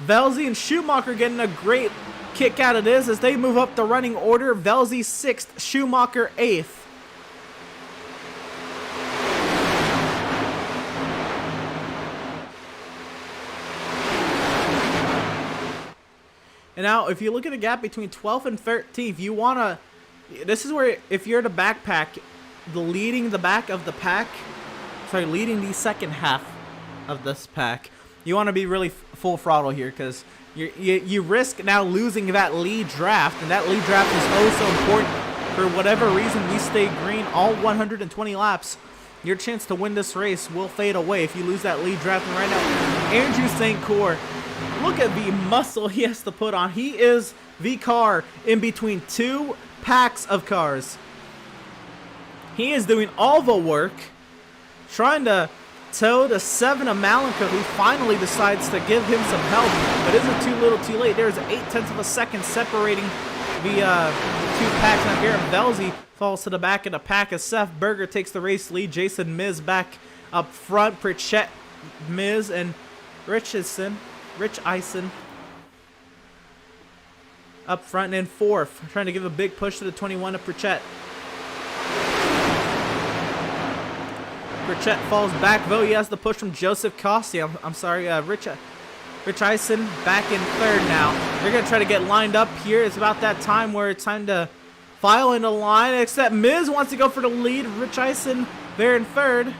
Velzy and Schumacher getting a great kick out of this as they move up the running order. Velzy 6th, Schumacher 8th. And now, if you look at the gap between 12th and 13th, you want to... This is where, if you're the backpack, leading the back of the pack, leading the second half of this pack, you want to be really full throttle here, because you risk now losing that lead draft, and that lead draft is oh so important. For whatever reason, we stay green all 120 laps. Your chance to win this race will fade away if you lose that lead draft. And right now, Andrew St. Cyr, look at the muscle he has to put on. He is the car in between two packs of cars. He is doing all the work, trying to tow the 7 of Malenko, who finally decides to give him some help, but isn't too little too late. There's 8/10 of a second separating the two packs. Now Garrett Velzy falls to the back of the pack as Seth Berger takes the race lead. Jason Miz back up front. Pritchett, Miz, and Rich Eisen up front and in 4th, trying to give a big push to the 21 of Pritchett. Pritchett falls back, though. He has the push from Joseph Costi. I'm sorry, Rich Eisen back in 3rd now. They're going to try to get lined up here. It's about that time where it's time to file into line, except Miz wants to go for the lead. Rich Eisen there in 3rd.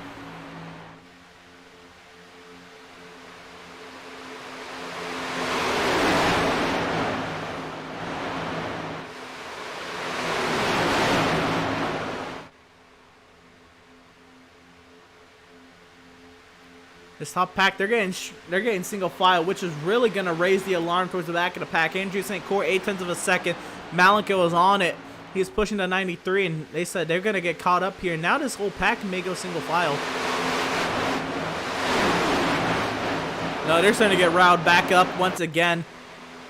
This top pack, they're getting single file, which is really going to raise the alarm towards the back of the pack. Andrew St. Cyr, 8/10 of a second. Malenko is on it. He's pushing to 93, and they said they're going to get caught up here. Now this whole pack may go single file. No, they're starting to get riled back up once again.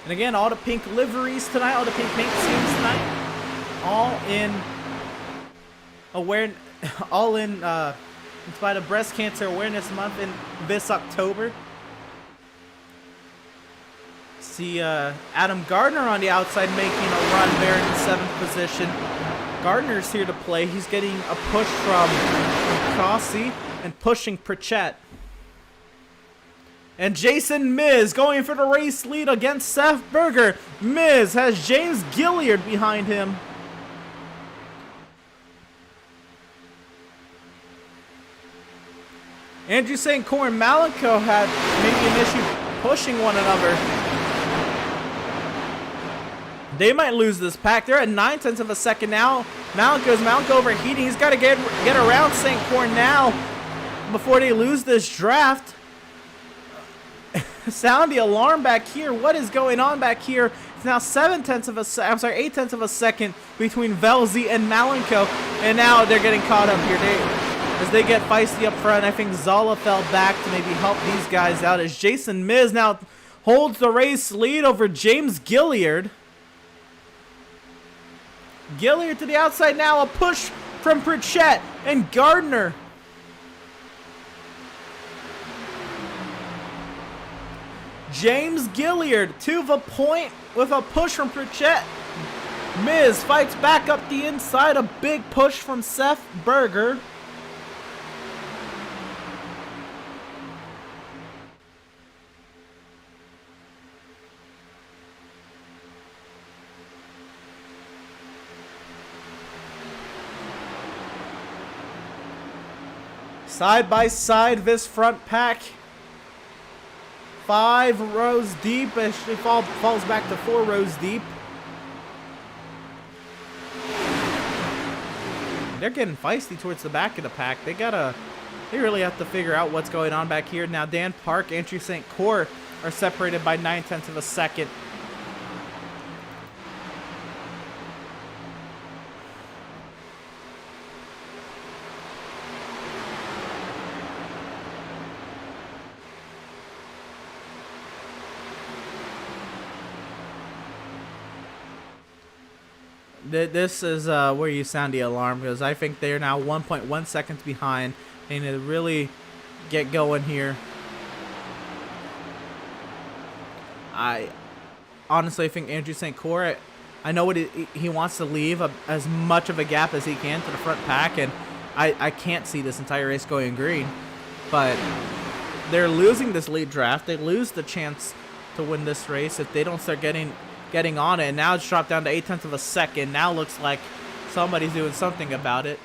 And again, all the pink liveries tonight, all the pink paint schemes tonight, all in spite of Breast Cancer Awareness Month in this October. See Adam Gardner on the outside making a run there in 7th position. Gardner's here to play. He's getting a push from Cossey and pushing Pritchett. And Jason Miz going for the race lead against Seth Berger. Miz has James Gilliard behind him. Andrew St. Cyr and Malenko had maybe an issue pushing one another. They might lose this pack. They're at 9/10 of a second now. Malenko overheating. He's got to get around St. Cyr now before they lose this draft. Sound the alarm back here. What is going on back here? It's now 8/10 of a second between Velzy and Malenko, and now they're getting caught up here. As they get feisty up front, I think Zala fell back to maybe help these guys out as Jason Miz now holds the race lead over James Gilliard. Gilliard to the outside now, a push from Pritchett and Gardner. James Gilliard to the point with a push from Pritchett. Miz fights back up the inside, a big push from Seth Berger. Side by side, this front pack. 5 rows deep. Actually falls back to 4 rows deep. They're getting feisty towards the back of the pack. They really have to figure out what's going on back here. Now Dan Park, Andrew St. Cyr are separated by 9/10 of a second. This is where you sound the alarm, because I think they're now 1.1 seconds behind. They need to really get going here. I honestly think Andrew St. Cyr, I know what he wants to leave as much of a gap as he can to the front pack, and I can't see this entire race going green. But they're losing this lead draft. They lose the chance to win this race if they don't start getting on it. And now it's dropped down to 0.8 of a second. Now looks like somebody's doing something about it.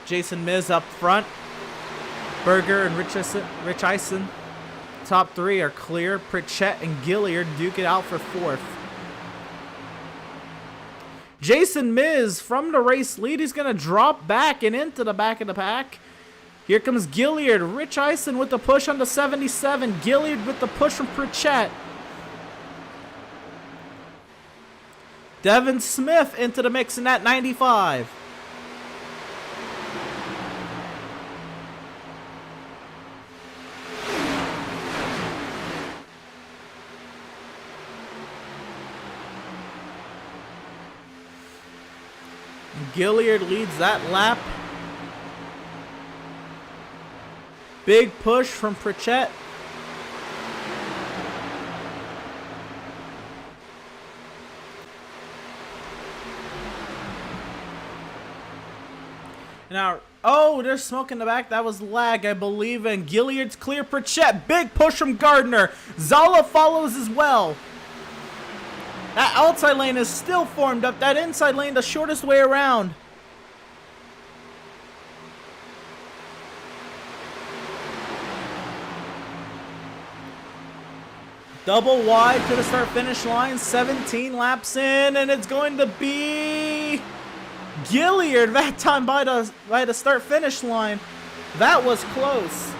Jason Miz up front. Berger and Rich Eisen. Top three are clear. Pritchett and Gilliard duke it out for fourth. Jason Miz from the race lead. He's going to drop back and into the back of the pack. Here comes Gilliard. Rich Eisen with the push on the 77. Gilliard with the push from Pritchett. Devin Smith into the mix in that 95. Gilliard leads that lap. Big push from Pritchett. Now, oh, there's smoke in the back. That was lag, I believe. And Gilliard's clear. Pritchett, big push from Gardner. Zala follows as well. That outside lane is still formed up. That inside lane, the shortest way around. Double wide to the start-finish line. 17 laps in, and it's going to be Gilliard that time by the start-finish line. That was close.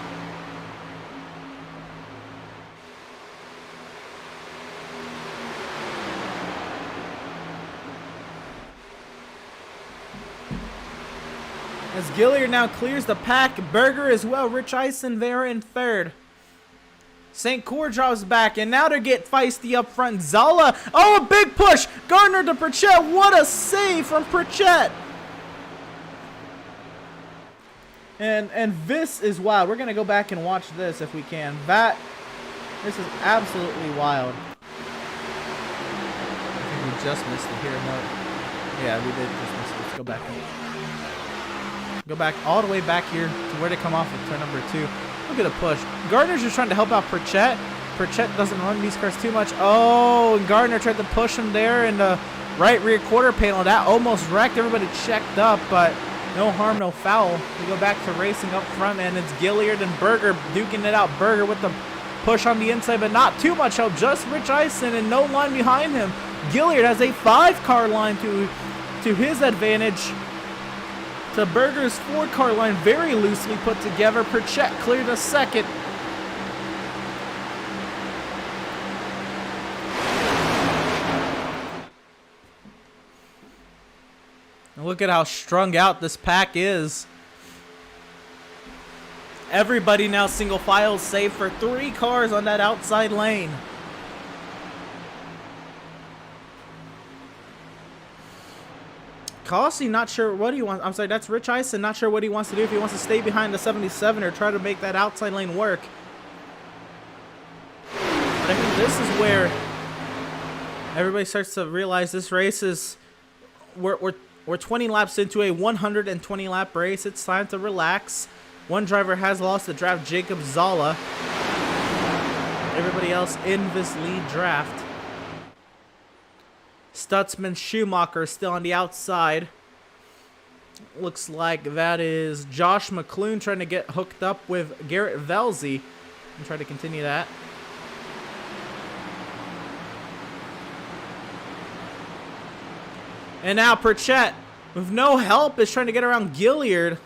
As Gilliard now clears the pack, Berger as well. Rich Eisen there in third. St. Cyr drops back, and now they get feisty up front. Zala, oh, a big push. Gardner to Pritchett. What a save from Pritchett. And this is wild. We're going to go back and watch this if we can. This is absolutely wild. I think we just missed it here. No. Yeah, we did just miss it. Let's go back. Go back all the way back here to where they come off of turn number 2. Look at the push. Gardner's just trying to help out Pritchett. Pritchett doesn't run these cars too much. Oh, and Gardner tried to push him there in the right rear quarter panel. That almost wrecked. Everybody checked up, but no harm, no foul. We go back to racing up front, and it's Gilliard and Berger duking it out. Berger with the push on the inside, but not too much help. Just Rich Eisen and no line behind him. Gilliard has a 5-car line to his advantage. To Berger's 4-car line, very loosely put together. Pritchett cleared a second. And look at how strung out this pack is. Everybody now single file, save for 3 cars on that outside lane. Cossi, not sure what he wants. I'm sorry, that's Rich Eisen. Not sure what he wants to do. If he wants to stay behind the 77 or try to make that outside lane work. But I think this is where everybody starts to realize this race is we're 20 laps into a 120 lap race. It's time to relax. One driver has lost the draft, Jacob Zala. Everybody else in this lead draft. Stutzman Schumacher still on the outside. Looks like that is Josh McClune trying to get hooked up with Garrett Velzy and try to continue that. And now Pritchett, with no help, is trying to get around Gilliard.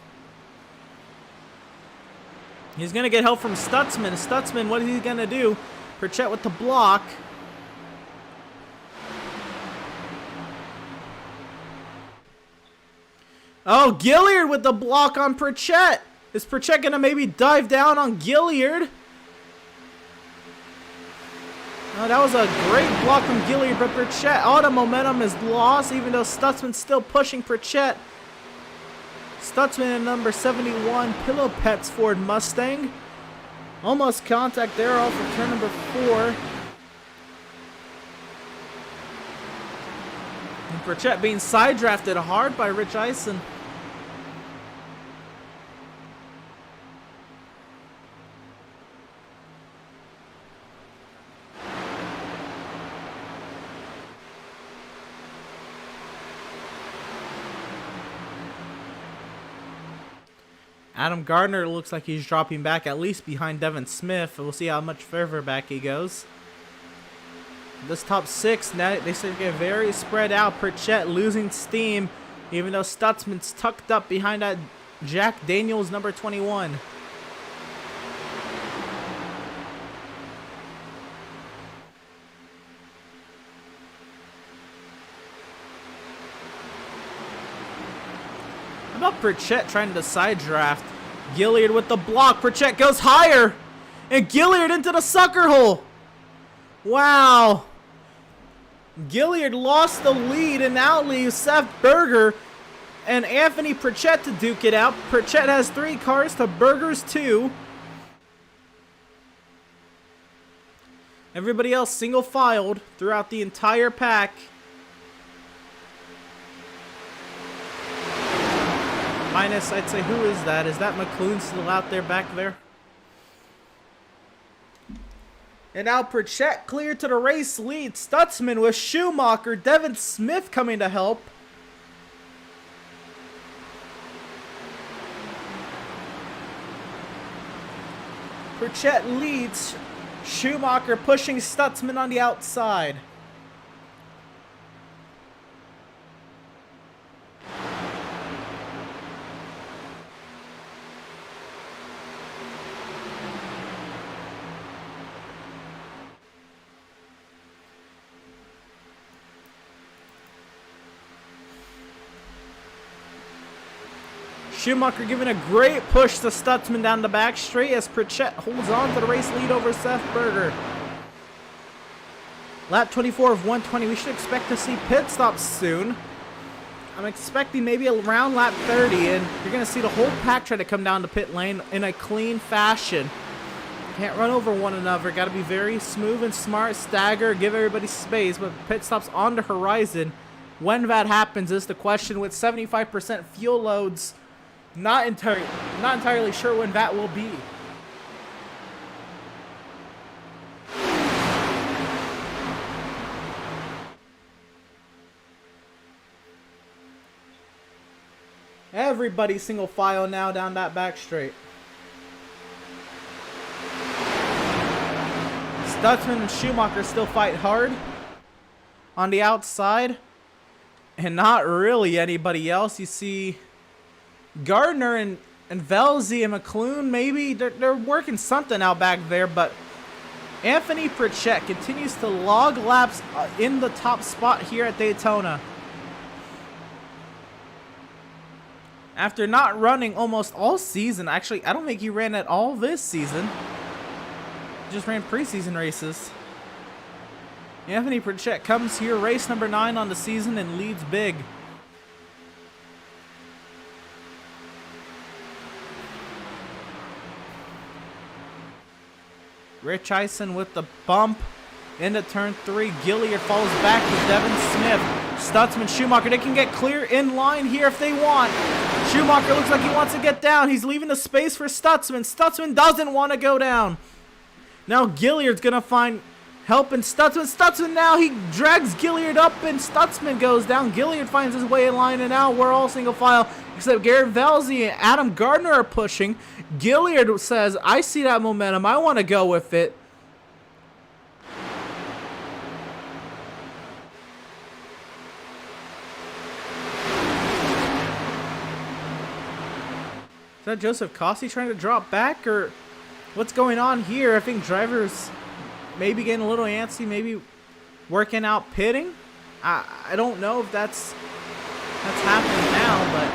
He's going to get help from Stutzman. Stutzman, what is he going to do? Pritchett with the block. Oh, Gilliard with the block on Pritchett. Is Pritchett going to maybe dive down on Gilliard? Oh, that was a great block from Gilliard, but Pritchett, all the momentum is lost, even though Stutzman's still pushing Pritchett. Stutzman in number 71, Pillow Pets Ford Mustang. Almost contact there off of turn number 4. Pritchett being side drafted hard by Rich Eisen. Adam Gardner looks like he's dropping back at least behind Devin Smith. We'll see how much further back he goes. This top 6, now they seem to get very spread out. Pritchett losing steam, even though Stutzman's tucked up behind that Jack Daniels number 21. How about Pritchett trying to side draft? Gilliard with the block. Pritchett goes higher. And Gilliard into the sucker hole. Wow. Gilliard lost the lead and now leaves Seth Berger and Anthony Pritchett to duke it out. Pritchett has 3 cars to Berger's 2. Everybody else single filed throughout the entire pack. Minus, I'd say, who is that? Is that McClune still out there back there? And now Pritchett cleared to the race lead. Stutzman with Schumacher. Devin Smith coming to help. Pritchett leads. Schumacher pushing Stutzman on the outside. Schumacher giving a great push to Stutzman down the back straight as Pritchett holds on to the race lead over Seth Berger. Lap 24 of 120. We should expect to see pit stops soon. I'm expecting maybe around lap 30, and you're going to see the whole pack try to come down to pit lane in a clean fashion. Can't run over one another. Got to be very smooth and smart, stagger, give everybody space, but pit stops on the horizon. When that happens is the question. With 75% fuel loads, not entirely sure when that will be. Everybody single file now down that back straight. Stutzman and Schumacher still fight hard on the outside. And not really anybody else. You see Gardner and Velzy and McClune, maybe they're working something out back there, but Anthony Pritchett continues to log laps in the top spot here at Daytona. After not running almost all season, actually, I don't think he ran at all this season. He just ran preseason races. Anthony Pritchett comes here, race number 9 on the season, and leads big. Rich Eisen with the bump into turn 3. Gilliard falls back with Devin Smith. Stutzman, Schumacher, they can get clear in line here if they want. Schumacher looks like he wants to get down. He's leaving the space for Stutzman. Stutzman doesn't want to go down. Now Gilliard's going to find help in Stutzman. Stutzman now, he drags Gilliard up and Stutzman goes down. Gilliard finds his way in line, and now we're all single file except Garrett Velzy and Adam Gardner are pushing. Gilliard says, I see that momentum. I want to go with it. Is that Joseph Cossey trying to drop back, or what's going on here? I think drivers maybe getting a little antsy, maybe working out pitting. I don't know if that's happening now, but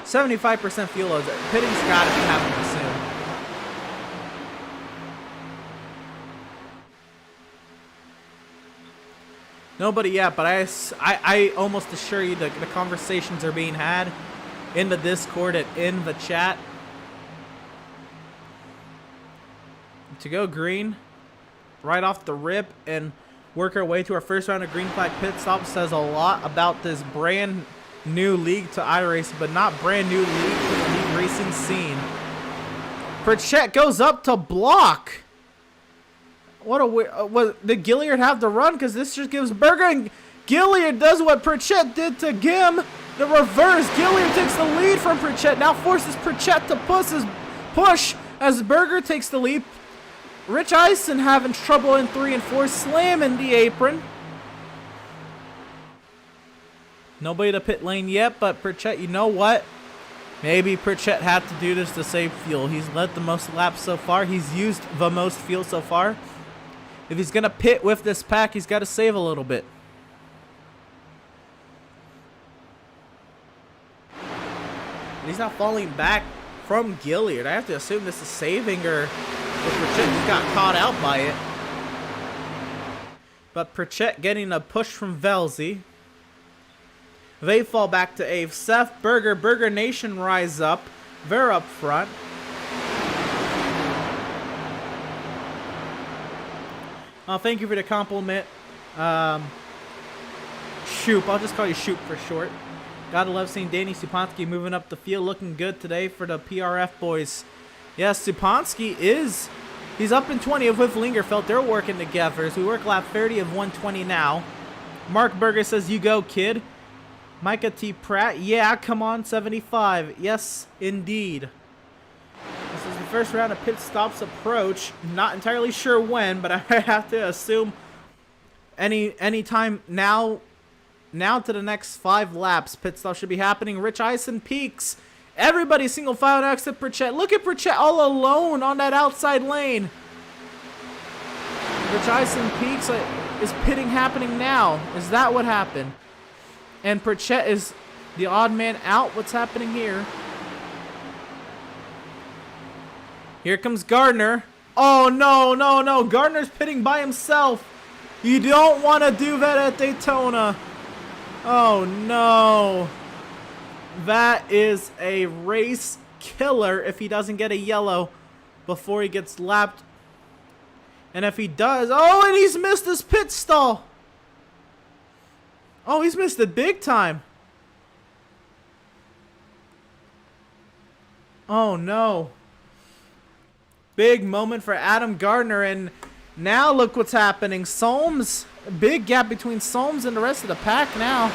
75% fuel loads. Pitting's got to be happening soon. Nobody yet, but I almost assure you the conversations are being had in the Discord and in the chat. To go green right off the rip, and work our way to our first round of green flag pit stop. Says a lot about this brand new league to iRacing, but not brand new league to the league racing scene. Pritchett goes up to block. What a did Gilliard have to run? Because this just gives Berger, and Gilliard does what Pritchett did to Gim. The reverse. Gilliard takes the lead from Pritchett. Now forces Pritchett to push as Berger takes the lead. Rich Eisen having trouble in 3 and 4, slamming the apron. Nobody to pit lane yet, but Pritchett, you know what? Maybe Pritchett had to do this to save fuel. He's led the most laps so far. He's used the most fuel so far. If he's going to pit with this pack, he's got to save a little bit. He's not falling back from Gilliard. I have to assume this is saving, or Pritchett just got caught out by it. But Pritchett getting a push from Velzy. They fall back to Ave. Seth, Burger Nation rise up. They're up front. Thank you for the compliment. Shoop. I'll just call you Shoop for short. Gotta love seeing Danny Supansky moving up the field. Looking good today for the PRF boys. Yes, Supansky he's up in 20 with Lingerfeld. They're working together as we work lap 30 of 120 now. Mark Berger says, you go, kid. Micah T. Pratt, yeah, come on, 75. Yes, indeed. This is the first round of pit stops approach. Not entirely sure when, but I have to assume any time now to the next 5 laps. Pit stop should be happening. Rich Eisen peaks. Everybody single file next to Pritchett. Look at Pritchett all alone on that outside lane. Rich Eisen peaks. Is pitting happening now? Is that what happened? And Pritchett is the odd man out. What's happening here? Here comes Gardner. Oh, no. Gardner's pitting by himself. You don't want to do that at Daytona. Oh, no. That is a race killer if he doesn't get a yellow before he gets lapped. And if he does... Oh, and he's missed his pit stall. Oh, he's missed it big time. Oh, no. Big moment for Adam Gardner. And now look what's happening. Solms, big gap between Solms and the rest of the pack now.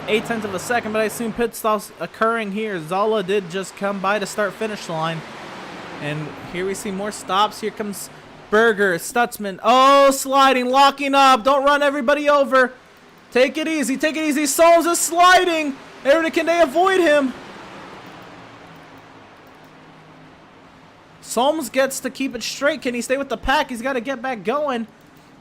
0.8 of a second, but I assume pit stops occurring here. Zola did just come by the start-finish line. And here we see more stops. Here comes Berger, Stutzman. Oh, sliding, locking up. Don't run everybody over. Take it easy, take it easy. Solms is sliding. Can they avoid him? Solms gets to keep it straight. Can he stay with the pack? He's got to get back going.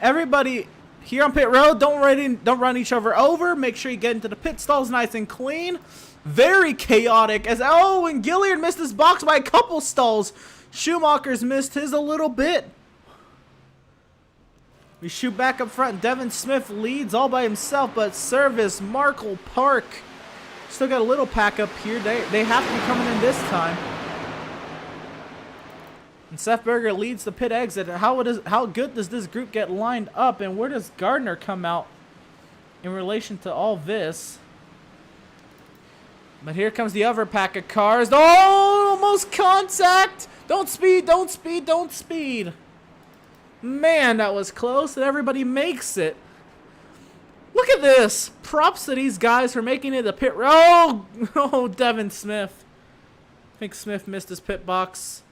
Everybody here on pit road, don't run each other over. Make sure you get into the pit stalls nice and clean. Very chaotic. And Gilliard missed his box by a couple stalls. Schumacher's missed his a little bit. We shoot back up front. Devin Smith leads all by himself, but Service, Markle, Park still got a little pack up here. They have to be coming in this time. And Seth Berger leads the pit exit. How good does this group get lined up, and where does Gardner come out in relation to all this? But here comes the other pack of cars. Oh, almost contact. Don't speed, don't speed, don't speed. Man, that was close, and everybody makes it. Look at this. Props to these guys for making it the pit road. Oh, Devin Smith. I think Smith missed his pit box.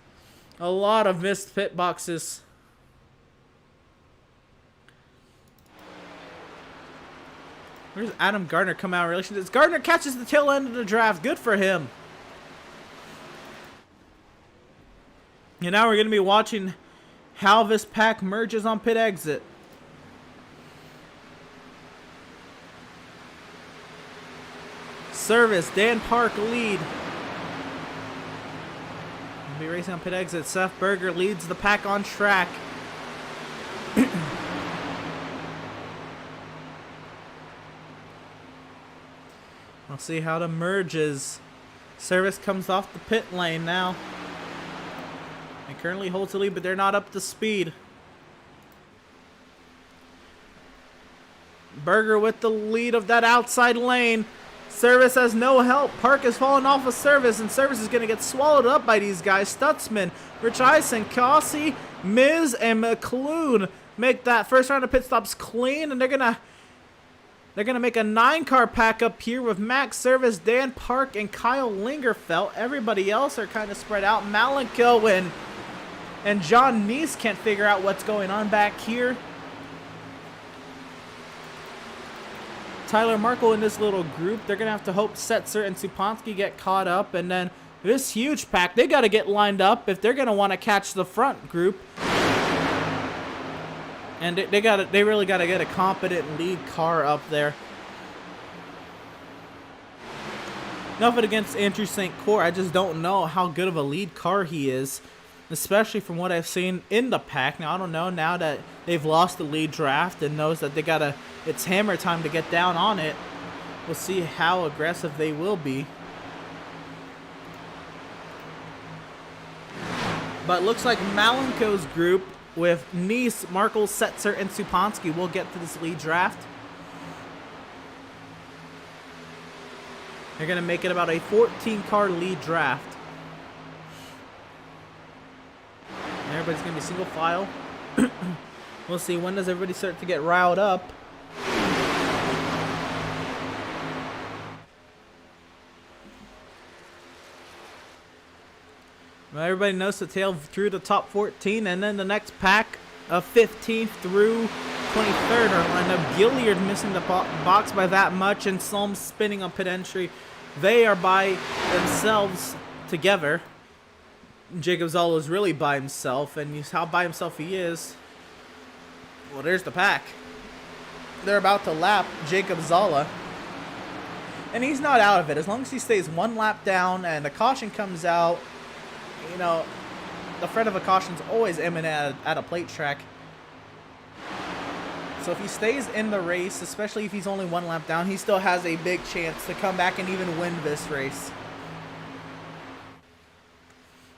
A lot of missed pit boxes. Where's Adam Gardner come out in relation to this? Gardner catches the tail end of the draft. Good for him. And now we're going to be watching how this pack merges on pit exit. Service, Dan Park lead. We'll be racing on pit exit. Seth Berger leads the pack on track. We'll see how the merges. Service comes off the pit lane now. And currently holds the lead, but they're not up to speed. Berger with the lead of that outside lane. Service has no help. Park is falling off of Service, and Service is going to get swallowed up by these guys. Stutzman, Rich Eisen, Kossi, Miz, and McClune make that first round of pit stops clean, and they're gonna make a 9-car pack up here with Max, Service, Dan Park, and Kyle Lingerfeld. Everybody else are kind of spread out. Malenko and John Neese can't figure out what's going on back here. Tyler Markle in this little group, they're going to have to hope Setzer and Supansky get caught up. And then this huge pack, they got to get lined up if they're going to want to catch the front group. And they really got to get a competent lead car up there. Nothing against Andrew St. Clair. I just don't know how good of a lead car he is, especially from what I've seen in the pack. Now, I don't know, now that they've lost the lead draft and knows that it's hammer time to get down on it. We'll see how aggressive they will be. But it looks like Malenko's group with Neese, Markle, Setzer, and Supansky will get to this lead draft. They're going to make it about a 14-car lead draft. Everybody's going to be single file. We'll see, when does everybody start to get riled up? Well, everybody knows the tail through the top 14, and then the next pack of 15th through 23rd are lined up. Gilliard missing the box by that much, and Solm spinning on pit entry. They are by themselves together. Jacob Zolla is really by himself, and how by himself he is. Well, there's the pack. They're about to lap Jacob Zolla, and he's not out of it. As long as he stays one lap down and the caution comes out, you know, the threat of a caution is always imminent at a plate track. So if he stays in the race, especially if he's only one lap down, he still has a big chance to come back and even win this race.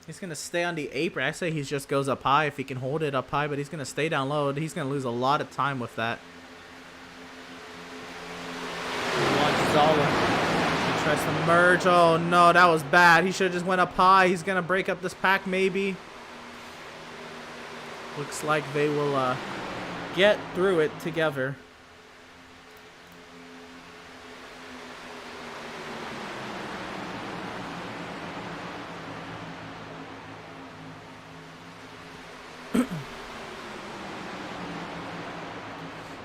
He's going to stay on the apron. I say he just goes up high if he can hold it up high, but he's going to stay down low. He's going to lose a lot of time with that. Watch Zolla. He tries to merge. Oh, no, that was bad. He should have just went up high. He's going to break up this pack maybe. Looks like they will get through it together.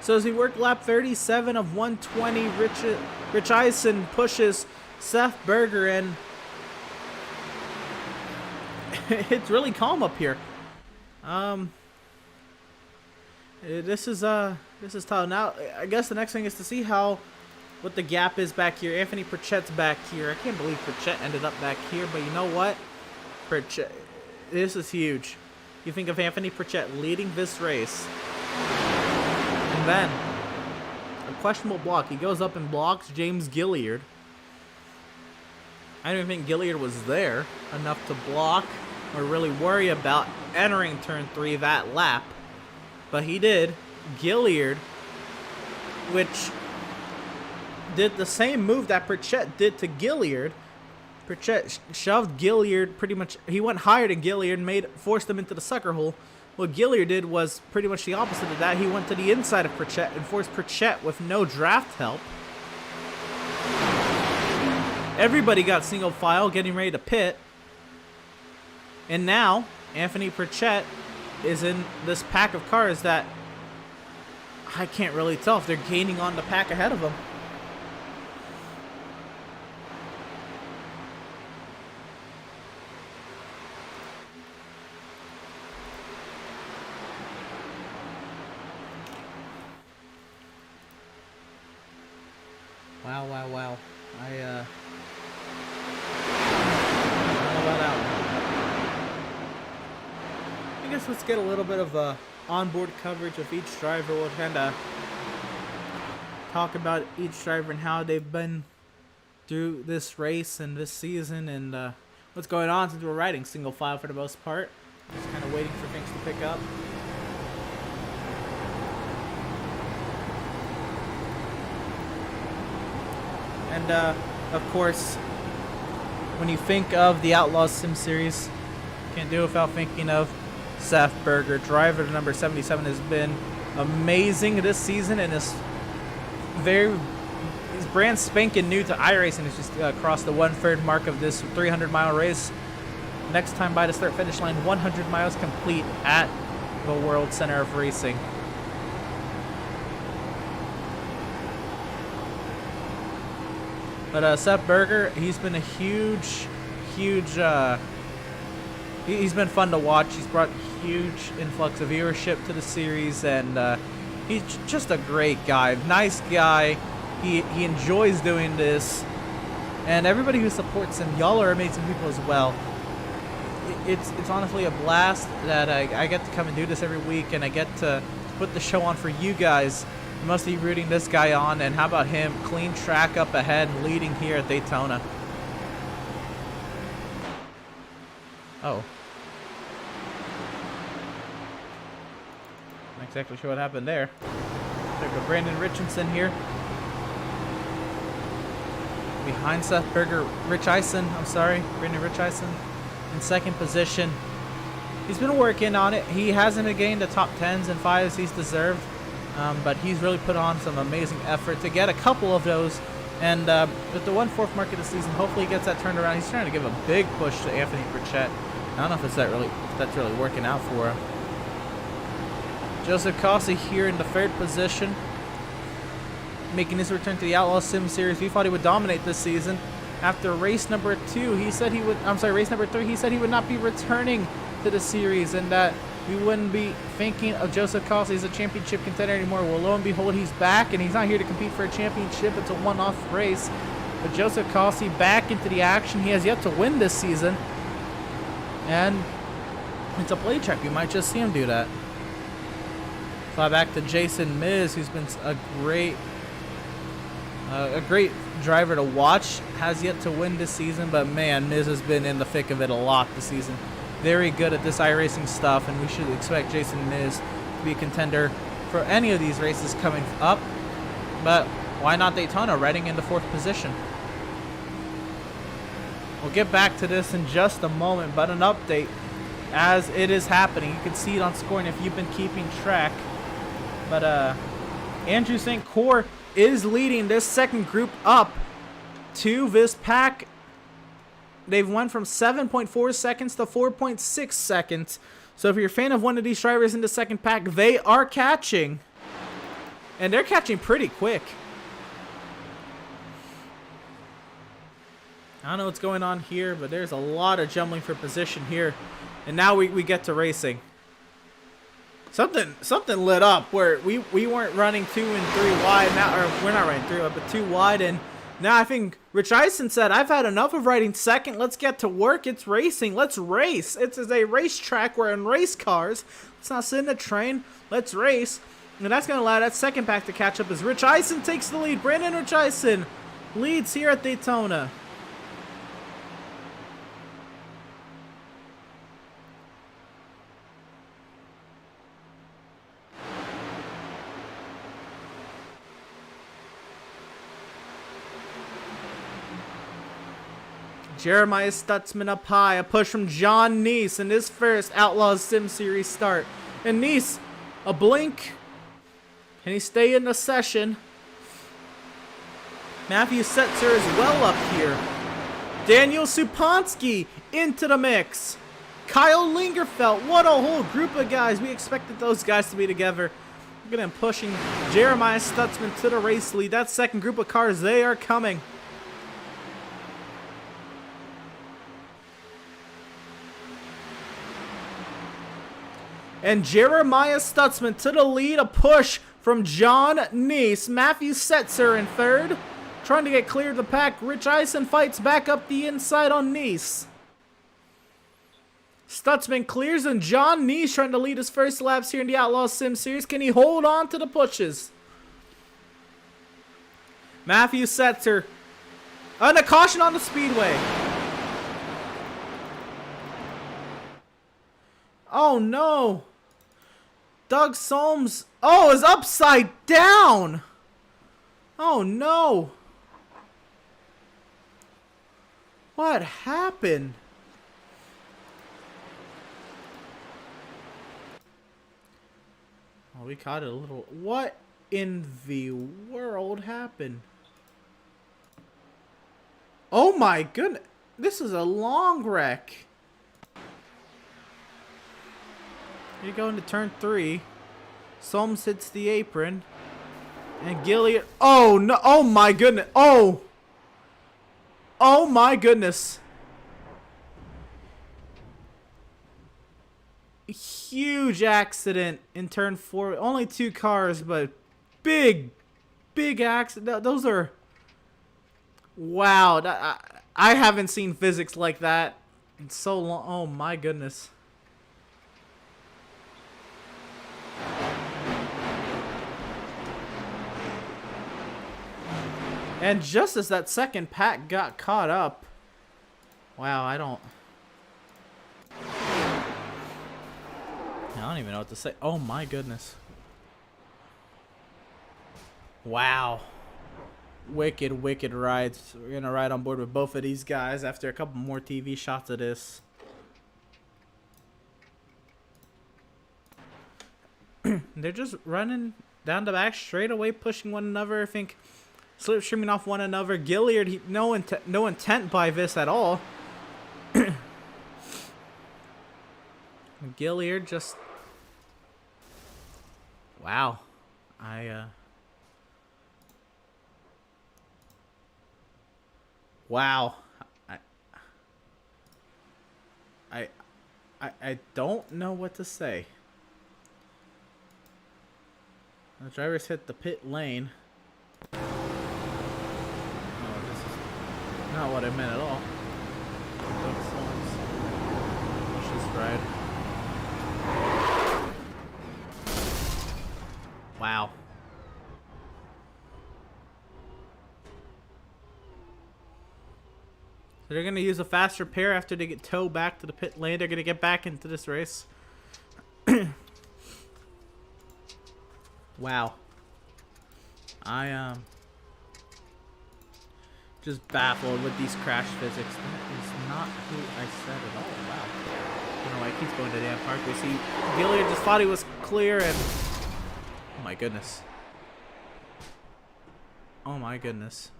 So as he worked lap 37 of 120, Rich Eisen pushes Seth Berger in. It's really calm up here. This is tough. Now I guess the next thing is to see what the gap is back here. Anthony Pritchett's back here. I can't believe Pritchett ended up back here, but you know what? Pritchett, this is huge. You think of Anthony Pritchett leading this race, and then a questionable block. He goes up and blocks James Gilliard. I don't even think Gilliard was there enough to block or really worry about entering turn 3 that lap. But he did. Gilliard, which did the same move that Pritchett did to Gilliard. Pritchett shoved Gilliard pretty much. He went higher than Gilliard, forced him into the sucker hole. What Gilliard did was pretty much the opposite of that. He went to the inside of Pritchett and forced Pritchett with no draft help. Everybody got single file, getting ready to pit. And now, Anthony Pritchett is in this pack of cars that I can't really tell if they're gaining on the pack ahead of him. Wow. I don't know about that one. I guess let's get a little bit of onboard coverage of each driver. We'll kind of talk about each driver and how they've been through this race and this season and what's going on since we're riding single file for the most part. Just kind of waiting for things to pick up. And of course, when you think of the Outlaws Sim Series, can't do it without thinking of Seth Berger. Driver number 77 has been amazing this season, and is brand spanking new to iRacing. It's just crossed the 1/3 mark of this 300-mile race. Next time by the start-finish line, 100 miles complete at the World Center of Racing. But Seth Berger, he's been a huge, he's been fun to watch. He's brought huge influx of viewership to the series, and he's just a great guy, nice guy. He enjoys doing this, and everybody who supports him, y'all are amazing people as well. It's honestly a blast that I get to come and do this every week, and I get to put the show on for you guys. You must be rooting this guy on, and how about him? Clean track up ahead, leading here at Daytona. Oh. Not exactly sure what happened there. There go Brandon Richardson here. Behind Seth Berger, Brandon Rich Eisen in second position. He's been working on it. He hasn't gained the top 10s and 5s he's deserved, but he's really put on some amazing effort to get a couple of those. And with the 1/4 mark of the season, hopefully he gets that turned around. He's trying to give a big push to Anthony Burchett. I don't know if that's really working out for him. Joseph Cossey here in the 3rd position, making his return to the Outlaws Sim Series. We thought he would dominate this season. After race number 2, he said he would. Race number 3, he said he would not be returning to the series, and that we wouldn't be thinking of Joseph Cossey as a championship contender anymore. Well, lo and behold, he's back, and he's not here to compete for a championship. It's a one-off race. But Joseph Cossey back into the action. He has yet to win this season, and it's a play track. You might just see him do that. Fly back to Jason Miz, who's been a great driver to watch. Has yet to win this season, but man, Miz has been in the thick of it a lot this season. Very good at this iRacing stuff, and we should expect Jason Miz to be a contender for any of these races coming up. But why not Daytona, riding in the 4th position? We'll get back to this in just a moment, but an update as it is happening. You can see it on scoring if you've been keeping track. But Andrew St. Cyr is leading this second group up to this pack. They've went from 7.4 seconds to 4.6 seconds. So if you're a fan of one of these drivers in the second pack, they are catching. And they're catching pretty quick. I don't know what's going on here, but there's a lot of jumbling for position here. And now we get to racing. Something lit up where we weren't running 2 and 3 wide now, or we're not running 3 wide, but 2 wide, and now I think Rich Eisen said, "I've had enough of riding second. Let's get to work. It's racing. Let's race. It's a racetrack. We're in race cars. Let's not sit in a train. Let's race." And that's gonna allow that second pack to catch up as Rich Eisen takes the lead. Brandon Rich Eisen leads here at Daytona. Jeremiah Stutzman up high. A push from John Neese in his first Outlaws Sim Series start. And Neese, a blink. Can he stay in the session? Matthew Setzer is well up here. Daniel Supansky into the mix. Kyle Lingerfeld. What a whole group of guys. We expected those guys to be together. Look at him pushing Jeremiah Stutzman to the race lead. That second group of cars, they are coming. And Jeremiah Stutzman to the lead, a push from John Neese. Matthew Setzer in 3rd, trying to get clear of the pack. Rich Eisen fights back up the inside on Neese. Stutzman clears, and John Neese trying to lead his first laps here in the Outlaws Sim Series. Can he hold on to the pushes? Matthew Setzer. And a caution on the speedway. Oh no. Doug Solms, is upside down. Oh no. What happened? Oh, we caught it a little. What in the world happened? Oh my goodness. This is a long wreck. You go into turn 3. Solms hits the apron. And Gilliard. Oh no. Oh my goodness. Oh. Oh my goodness. Huge accident in turn 4. Only 2 cars, but big accident. Those are. Wow. I haven't seen physics like that in so long. Oh my goodness. And just as that second pack got caught up. Wow, I don't even know what to say. Oh my goodness. Wow. Wicked rides. We're gonna ride on board with both of these guys after a couple more TV shots of this. They're just running down the back straight away, pushing one another. I think slipstreaming off one another. Gilliard, no intent by this at all. Gilliard just. Wow. Wow. I don't know what to say. The drivers hit the pit lane. Oh, this is not what I meant at all. Let's just ride. Wow. So they're going to use a fast repair after they get towed back to the pit lane. They're going to get back into this race. Wow. I just baffled with these crash physics. That is not who I said at all. Wow. I don't know why he keeps going to damn parkway. See, Gilliard just thought he was clear and... Oh my goodness. Oh my goodness.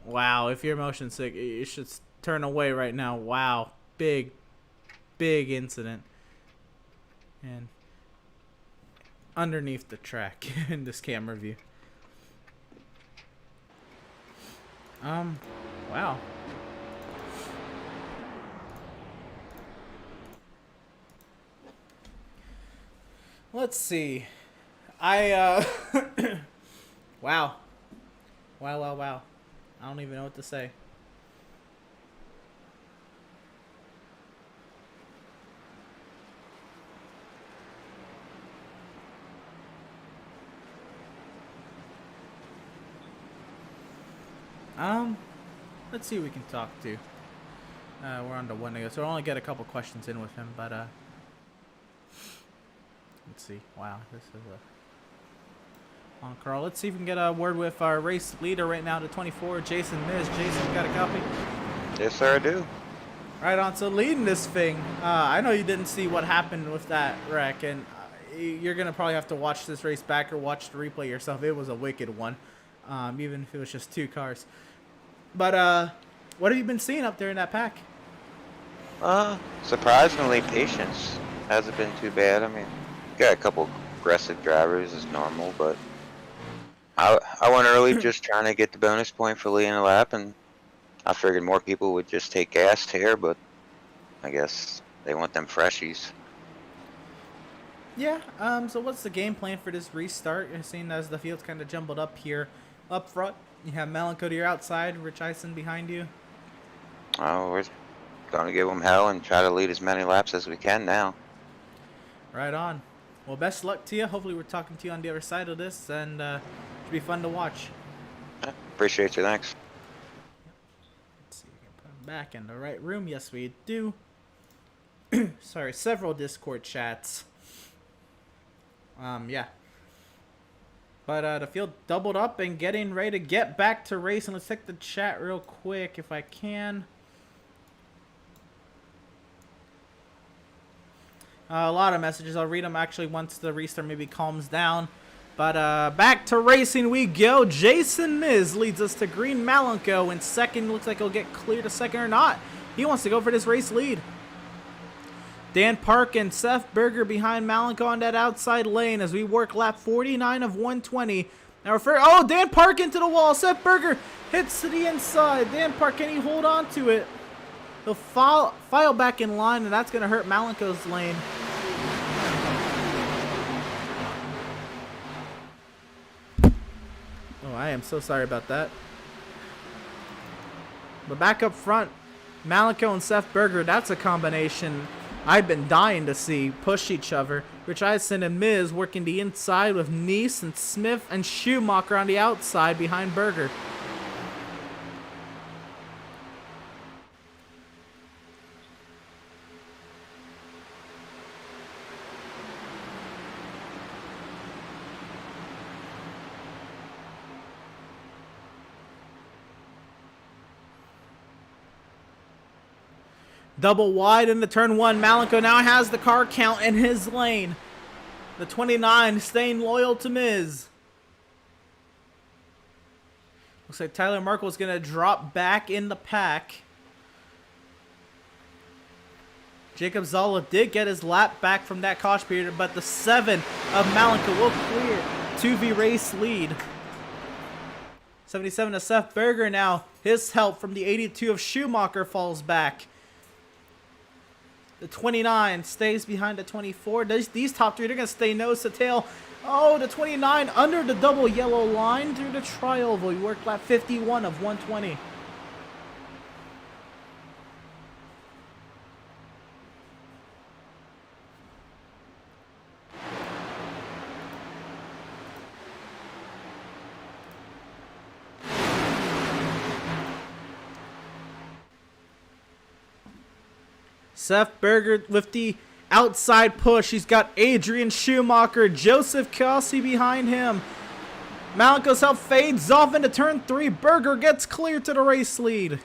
Wow, if you're motion sick, you should turn away right now. Wow. Big incident. And underneath the track in this camera view. Wow. Let's see. Wow. Wow. I don't even know what to say. Let's see who we can talk to. We're on to one to go, so we'll only get a couple questions in with him, but let's see. Wow, this is a long crawl. Let's see if we can get a word with our race leader right now to 24, Jason Miz. Jason, you got a copy? Yes, sir, I do. Right on. So leading this thing, I know you didn't see what happened with that wreck, and you're gonna probably have to watch this race back or watch the replay yourself. It was a wicked one, even if it was just 2 cars. But what have you been seeing up there in that pack? Surprisingly, patience hasn't been too bad. I mean, got a couple aggressive drivers as normal, but I went early just trying to get the bonus point for leading a lap, and I figured more people would just take gas here, but I guess they want them freshies. Yeah. So what's the game plan for this restart? You're seeing as the field's kind of jumbled up here, up front. You have Melanco to your outside, Rich Eisen behind you. Oh, we're going to give them hell and try to lead as many laps as we can now. Right on. Well, best luck to you. Hopefully we're talking to you on the other side of this, and it'll be fun to watch. Yeah, appreciate you, thanks. Let's see if we can put him back in the right room. Yes, we do. Sorry, several Discord chats. Yeah. But the field doubled up and getting ready to get back to racing. Let's check the chat real quick if I can. A lot of messages. I'll read them actually once the restart maybe calms down. But back to racing we go. Jason Miz leads us to green. Malenko in second. Looks like he'll get clear to second or not. He wants to go for this race lead. Dan Park and Seth Berger behind Malenko on that outside lane as we work lap 49 of 120. Now oh, Dan Park into the wall. Seth Berger hits to the inside. Dan Park, can he hold on to it? He'll file back in line, and that's going to hurt Malenko's lane. Oh, I am so sorry about that. But back up front, Malenko and Seth Berger, that's a combination I've been dying to see push each other. Rich Eisen and Miz working the inside with Nice and Smith and Schumacher on the outside behind Berger. Double wide into turn one. Malenko now has the car count in his lane. The 29 staying loyal to Miz. Looks like Tyler Markle's going to drop back in the pack. Jacob Zala did get his lap back from that caution period, but the 7 of Malenko will clear 2v race lead. 77 to Seth Berger now. His help from the 82 of Schumacher falls back. The 29 stays behind the 24. These top three, they're going to stay nose to tail. Oh, the 29 under the double yellow line through the tri-oval. You work lap 51 of 120. Seth Berger with the outside push. He's got Adrian Schumacher, Joseph Kelsey behind him. Malenko's help fades off into turn 3. Berger gets clear to the race lead.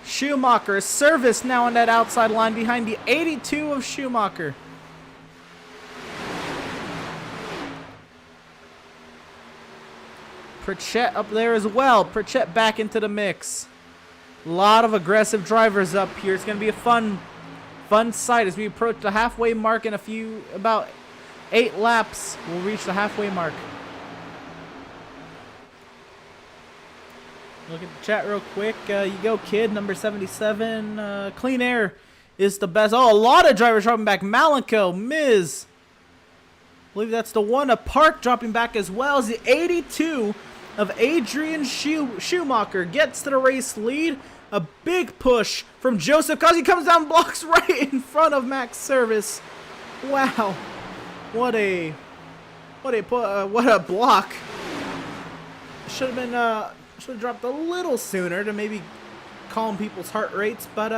Schumacher service now on that outside line behind the 82 of Schumacher. Pritchett up there as well. Pritchett back into the mix. A lot of aggressive drivers up here. It's going to be a fun sight as we approach the halfway mark in about 8 laps. We'll reach the halfway mark. Look at the chat real quick. You go, kid. Number 77. Clean Air is the best. Oh, a lot of drivers dropping back. Malenko, Miz. I believe that's the one. A Park dropping back as well as the 82 of Adrian Schumacher gets to the race lead. A big push from Joseph Kelsey comes down, blocks right in front of Max Service. Wow, what a block. Should have dropped a little sooner to maybe calm people's heart rates, but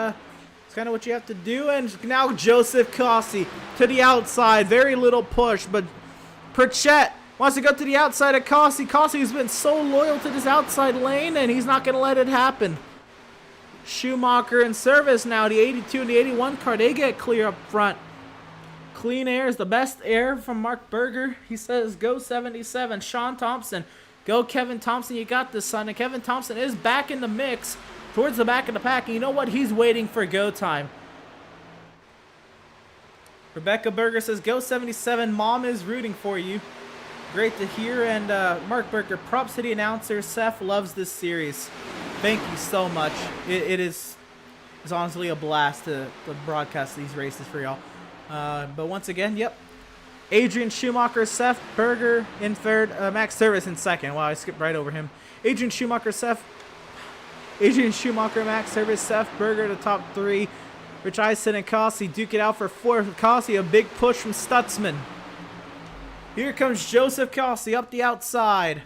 it's kind of what you have to do. And now Joseph Kelsey to the outside, very little push, but Pritchett wants to go to the outside of Kelsey. Kelsey has been so loyal to this outside lane, and he's not going to let it happen. Schumacher in service now. The 82 and the 81 car, they get clear up front. Clean Air is the best air from Mark Berger. He says, go 77. Sean Thompson, go Kevin Thompson. You got this, son. And Kevin Thompson is back in the mix towards the back of the pack. And you know what? He's waiting for go time. Rebecca Berger says, go 77. Mom is rooting for you. Great to hear. And Mark Berger, props to the announcer. Seth loves this series. Thank you so much. It's honestly a blast to broadcast these races for y'all. But once again, yep. Adrian Schumacher, Seth Berger in third, Max Service in second. Wow, I skipped right over him. Adrian Schumacher, Max Service, Seth Berger the top 3. Rich Eisen and Kelsey duke it out for 4th. Kelsey, a big push from Stutzman. Here comes Joseph Kelsey up the outside.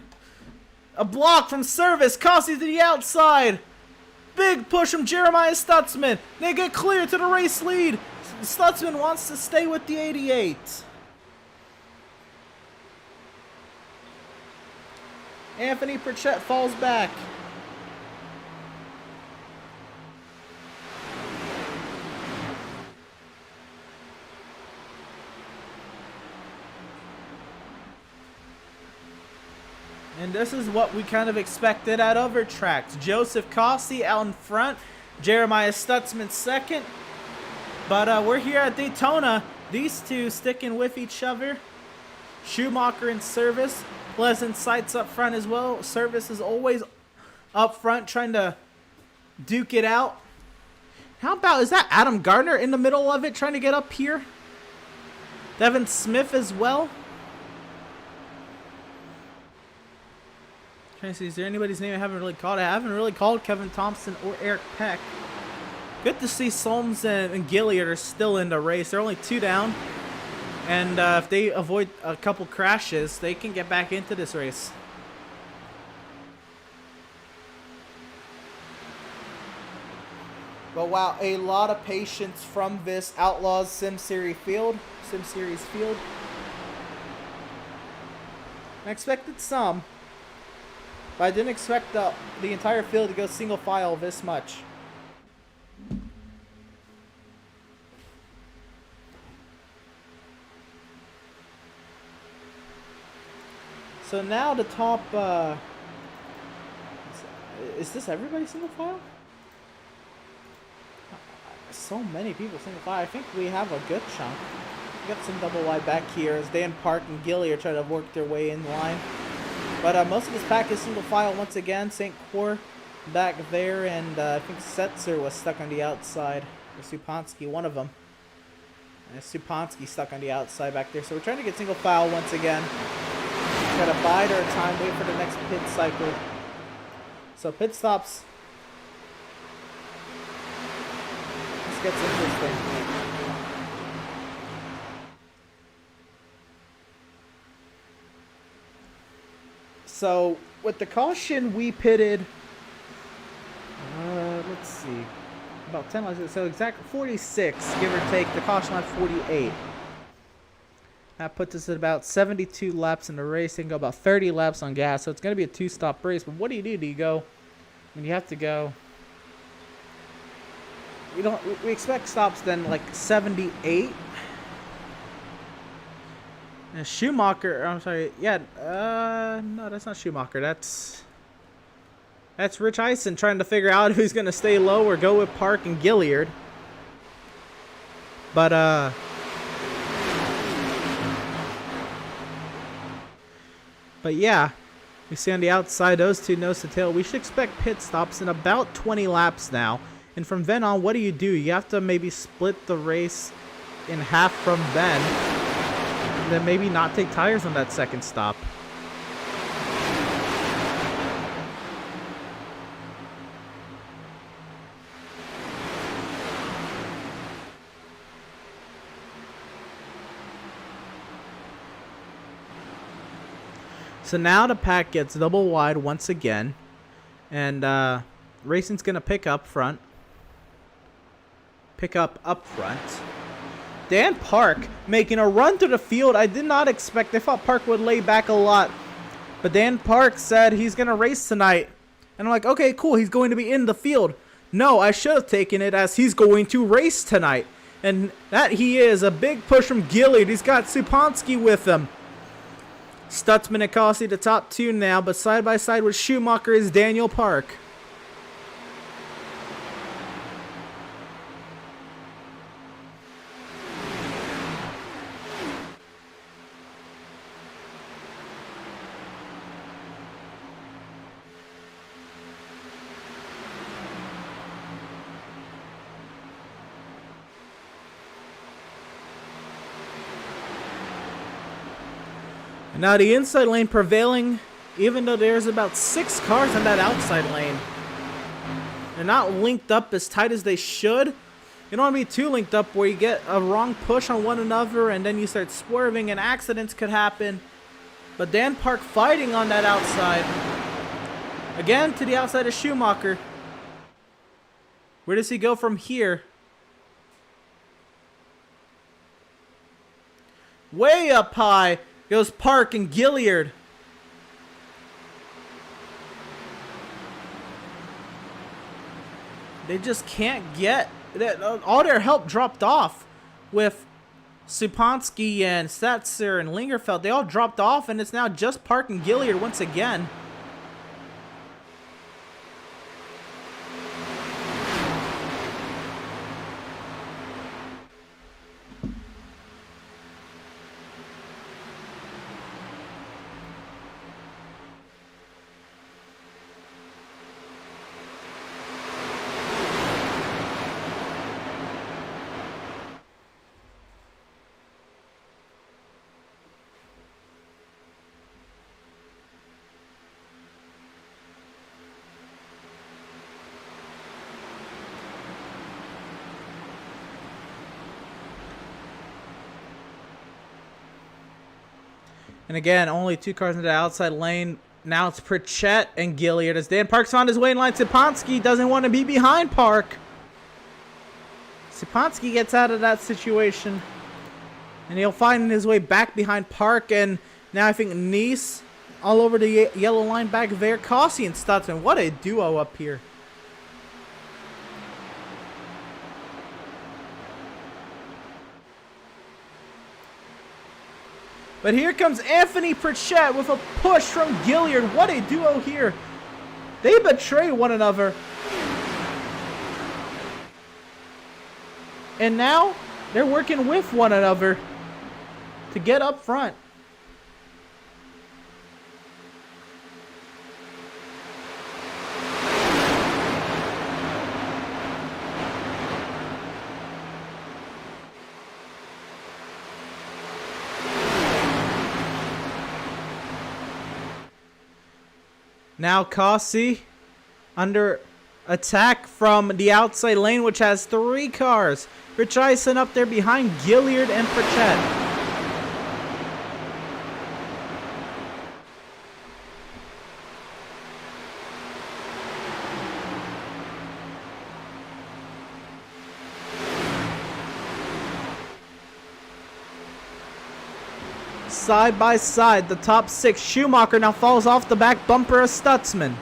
A block from Service. Kelsey to the outside. Big push from Jeremiah Stutzman. They get clear to the race lead. Stutzman wants to stay with the 88. Anthony Pritchett falls back. And this is what we kind of expected at other tracks. Joseph Cossey out in front. Jeremiah Stutzman second. But we're here at Daytona. These two sticking with each other. Schumacher in service. Pleasant Sights up front as well. Service is always up front trying to duke it out. How about, is that Adam Gardner in the middle of it trying to get up here? Devin Smith as well. Trying to see, is there anybody's name I haven't really called? I haven't really called Kevin Thompson or Eric Peck. Good to see Solms and Gilliard are still in the race. They're only 2 down. And if they avoid a couple crashes, they can get back into this race. But wow, a lot of patience from this Outlaws Sim Series field. I expected some. But I didn't expect the entire field to go single file this much. So now the top, is this everybody single file? So many people single file. I think we have a good chunk. We got some double wide back here as Dan Park and Gilly are trying to work their way in line. But most of this pack is single file once again. St. Croix back there, and I think Setzer was stuck on the outside. Or Supansky, one of them. And Supansky stuck on the outside back there. So we're trying to get single file once again. Gotta bide our time, wait for the next pit cycle. So pit stops. This gets interesting. So with the caution we pitted, let's see, about 10 laps, so exactly 46, give or take, the caution line 48. That puts us at about 72 laps in the race. You can go about 30 laps on gas, so it's going to be a 2-stop race. But what do? Do you go, when you have to go, we expect stops then like 78. And Schumacher, I'm sorry, yeah, no, that's not Schumacher. That's Rich Eisen trying to figure out who's going to stay low or go with Park and Gilliard. But, yeah, we see on the outside, those two nose to tail. We should expect pit stops in about 20 laps now. And from then on, what do? You have to maybe split the race in half from then. And then maybe not take tires on that second stop. So now the pack gets double wide once again. And racing's going to pick up front. Dan Park making a run through the field. I did not expect. I thought Park would lay back a lot. But Dan Park said he's going to race tonight. And I'm like, okay, cool. He's going to be in the field. No, I should have taken it as he's going to race tonight. And that he is. A big push from Gilliard. He's got Supansky with him. Stutzman and Cossey the top 2 now. But side by side with Schumacher is Daniel Park. Now the inside lane prevailing, even though there's about 6 cars in that outside lane. They're not linked up as tight as they should. You don't want to be too linked up where you get a wrong push on one another and then you start swerving and accidents could happen. But Dan Park fighting on that outside. Again to the outside of Schumacher. Where does he go from here? Way up high goes Park and Gilliard. They just can't get that. All their help dropped off with Supansky and Setzer and Lingerfeld. They all dropped off, and it's now just Park and Gilliard once again. And again, only 2 cars into the outside lane. Now it's Pritchett and Gilliard as Dan Park's on his way in line. Sipansky doesn't want to be behind Park. Sipansky gets out of that situation. And he'll find his way back behind Park. And now I think Nice all over the yellow line back there. Kossi and Stutzman. What a duo up here. But here comes Anthony Pritchett with a push from Gilliard. What a duo here. They betray one another. And now they're working with one another to get up front. Now Kossi under attack from the outside lane, which has 3 cars. Rich Eisen up there behind Gilliard and Pritchett. Side by side, the top 6. Schumacher now falls off the back bumper of Stutzman.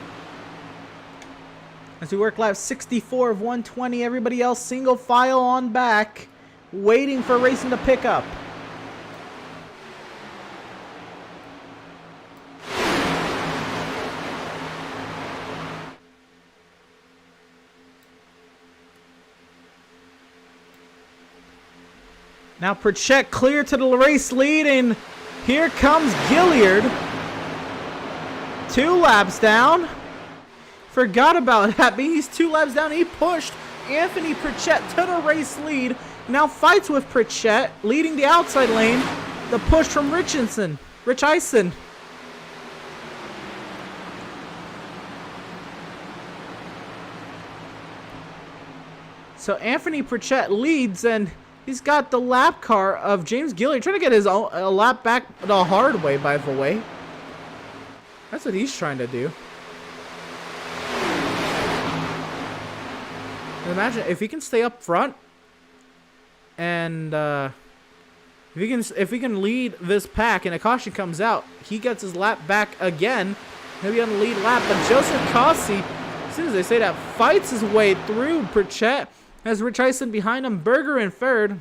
As we work lap 64 of 120, everybody else single file on back, waiting for racing to pick up. Now Pritchett clear to the race lead, and here comes Gilliard. 2 laps down. Forgot about that, but he's 2 laps down. He pushed Anthony Pritchett to the race lead. Now fights with Pritchett, leading the outside lane. The push from Rich Eisen. So Anthony Pritchett leads, and he's got the lap car of James Gilliard, trying to get his own lap back the hard way, by the way. That's what he's trying to do. And imagine if he can stay up front, and if he can lead this pack, and a caution comes out, he gets his lap back again. He'll be on the lead lap, but Joseph Kossi, as soon as they say that, fights his way through Pritchett. Has Rich Eisen behind him, Berger in third.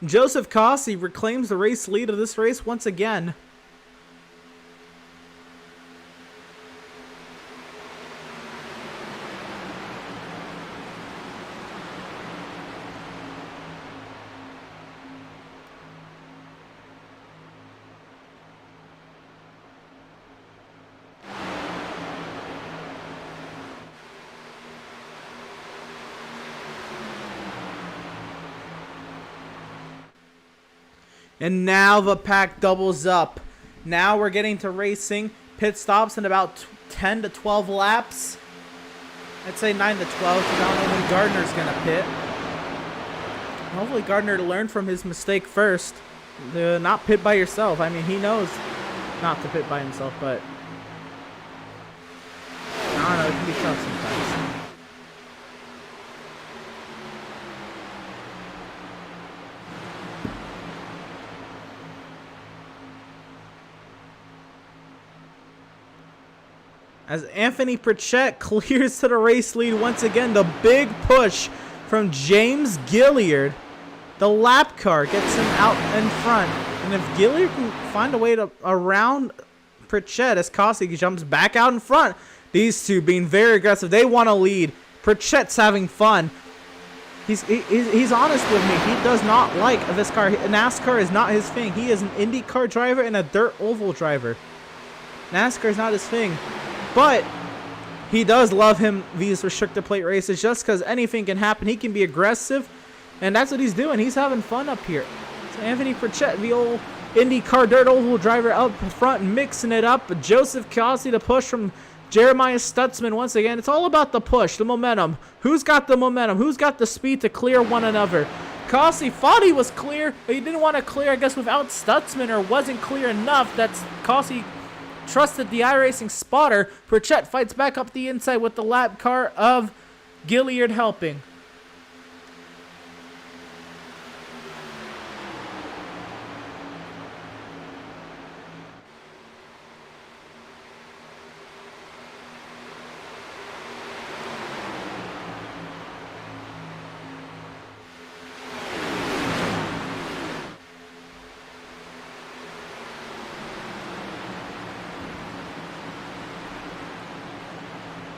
Joseph Kossi reclaims the race lead of this race once again. And now the pack doubles up. Now we're getting to racing. Pit stops in about 10 to 12 laps. I'd say 9 to 12, because I don't know when Gardner's going to pit. Hopefully Gardner learned from his mistake first. Not pit by yourself. I mean, he knows not to pit by himself, but I don't know, it can be tough sometimes. As Anthony Pritchett clears to the race lead once again. The big push from James Gilliard. The lap car gets him out in front. And if Gilliard can find a way to around Pritchett as Kossi jumps back out in front. These two being very aggressive. They want to lead. Pritchett's having fun. He's honest with me. He does not like this car. NASCAR is not his thing. He is an IndyCar driver and a dirt oval driver. NASCAR is not his thing. But he does love these restrictor plate races just because anything can happen. He can be aggressive. And that's what he's doing. He's having fun up here. So Anthony Pritchett, the old IndyCar dirt oval driver up front, mixing it up. But Joseph Kossi, the push from Jeremiah Stutzman once again. It's all about the push, the momentum. Who's got the momentum? Who's got the speed to clear one another? Kossi thought he was clear, but he didn't want to clear, I guess, without Stutzman, or wasn't clear enough. That's Kossi trusted the iRacing spotter. Pritchett fights back up the inside with the lap car of Gilliard helping.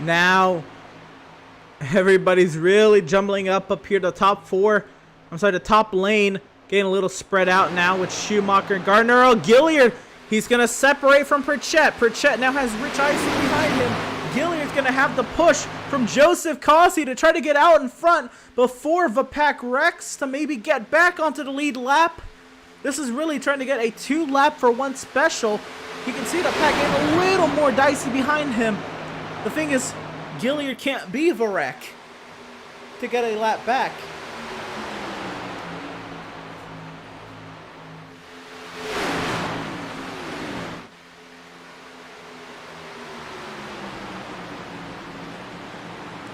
Now, everybody's really jumbling up here. The top four, the top lane, getting a little spread out now with Schumacher and Gardner. Oh, Gilliard, he's going to separate from Pritchett. Pritchett now has Rich Eisen behind him. Gilliard's going to have the push from Joseph Kossi to try to get out in front before Vapak Rex to maybe get back onto the lead lap. This is really trying to get a 2-lap for 1 special. You can see the pack getting a little more dicey behind him. The thing is, Gilliard can't be Varek to get a lap back.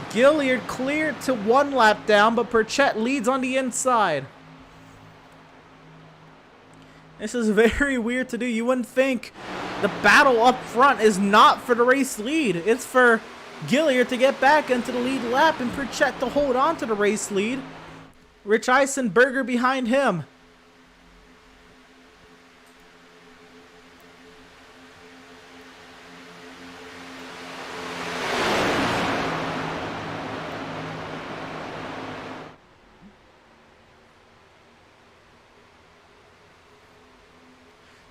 Gilliard cleared to 1 lap down, but Pritchett leads on the inside. This is very weird to do. You wouldn't think the battle up front is not for the race lead. It's for Gilliard to get back into the lead lap and Pritchett to hold on to the race lead. Rich Eisenberger behind him.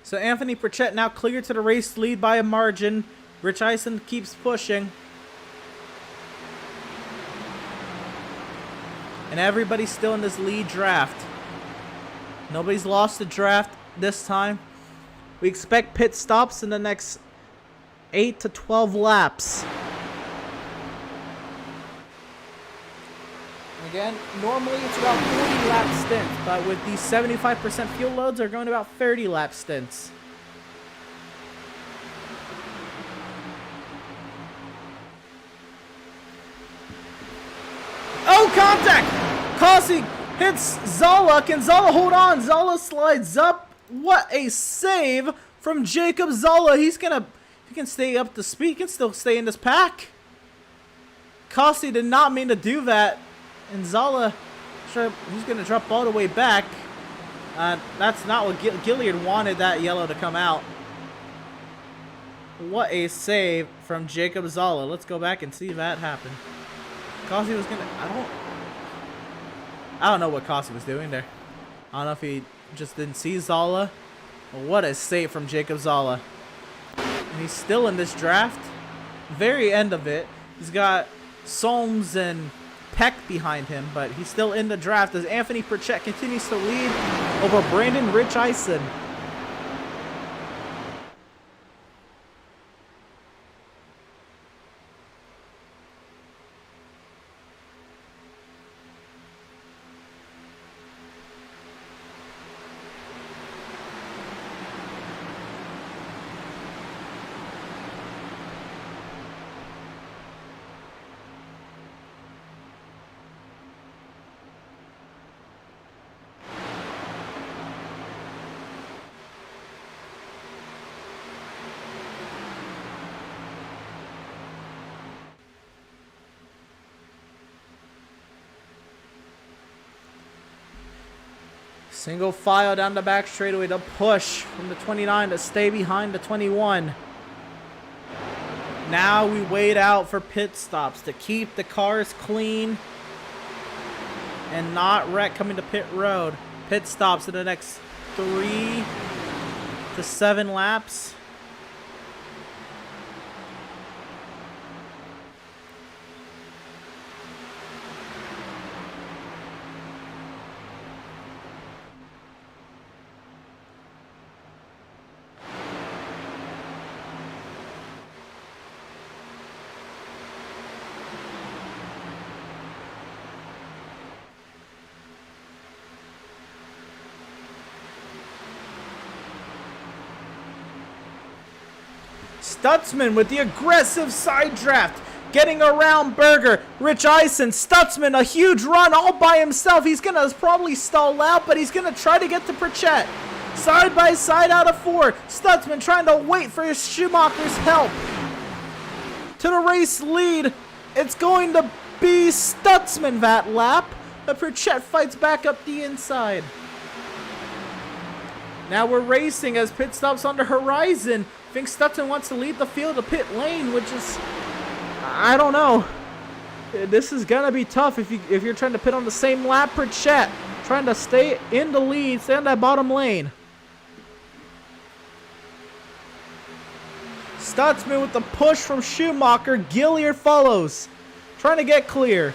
So Anthony Pritchett now clear to the race lead by a margin. Rich Eisen keeps pushing. And everybody's still in this lead draft. Nobody's lost the draft this time. We expect pit stops in the next 8 to 12 laps. Again, normally it's about 40 lap stints, but with these 75% fuel loads, they're going about 30 lap stints. Oh, contact! Kossi hits Zala. Can Zala hold on? Zala slides up. What a save from Jacob Zala. He can stay up to speed. He can still stay in this pack. Kossi did not mean to do that. And Zala, he's going to drop all the way back. That's not what Gilliard wanted that yellow to come out. What a save from Jacob Zala. Let's go back and see that happen. Kossi was going to... I don't know what Kossi was doing there. I don't know if he just didn't see Zala. But what a save from Jacob Zala. And he's still in this draft. Very end of it. He's got Solms and Peck behind him, but he's still in the draft as Anthony Pritchett continues to lead over Brandon Rich Eisen. Single file down the back straightaway to push from the 29 to stay behind the 21. Now we wait out for pit stops to keep the cars clean and not wreck coming to pit road. Pit stops in the next 3 to 7 laps. Stutzman with the aggressive side draft, getting around Berger. Rich Eisen, Stutzman, a huge run all by himself. He's going to probably stall out, but he's going to try to get to Pritchett. Side by side out of 4. Stutzman trying to wait for his Schumacher's help. To the race lead, it's going to be Stutzman that lap, but Pritchett fights back up the inside. Now we're racing as pit stops on the horizon. I think Stutzman wants to lead the field to pit lane, which is, I don't know. This is gonna be tough if you're trying to pit on the same lap. Pritchett trying to stay in the lead, stay on that bottom lane. Stutzman with the push from Schumacher. Gilliard follows, trying to get clear.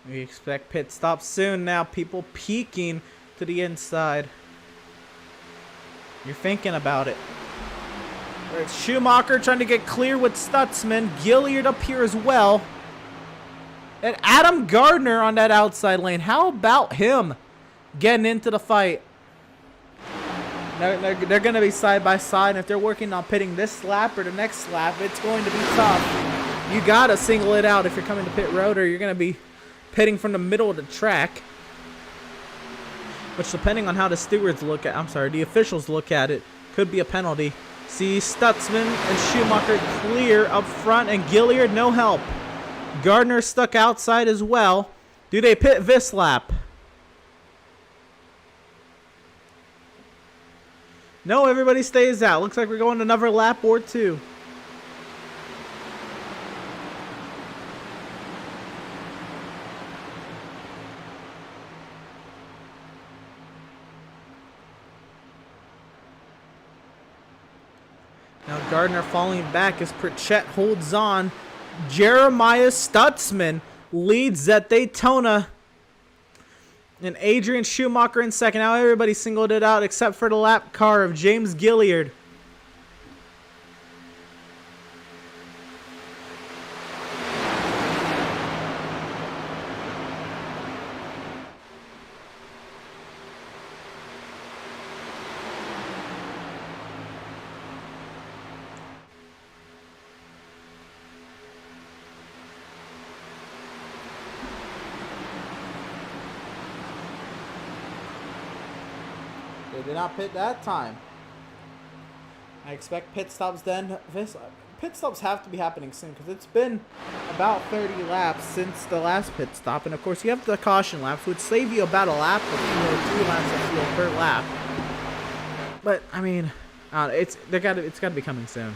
We expect pit stops soon now. People peeking to the inside. You're thinking about it. It's Schumacher trying to get clear with Stutzman. Gilliard up here as well. And Adam Gardner on that outside lane. How about him getting into the fight? They're going to be side by side. And if they're working on pitting this lap or the next lap, it's going to be tough. You got to single it out if you're coming to pit road, or you're going to be pitting from the middle of the track, which, depending on how the stewards look at, the officials look at it, could be a penalty. See Stutzman and Schumacher clear up front, and Gilliard no help. Gardner stuck outside as well. Do they pit this lap? No, everybody stays out. Looks like we're going another lap or 2. Now Gardner falling back as Pritchett holds on. Jeremiah Stutzman leads at Daytona. And Adrian Schumacher in second. Now everybody singled it out except for the lap car of James Gilliard. They did not pit that time. I expect pit stops then. Pit stops have to be happening soon because it's been about 30 laps since the last pit stop. And of course you have the caution laps, which save you about a lap of fuel, 2 laps of fuel per lap. But I mean, it's got to be coming soon.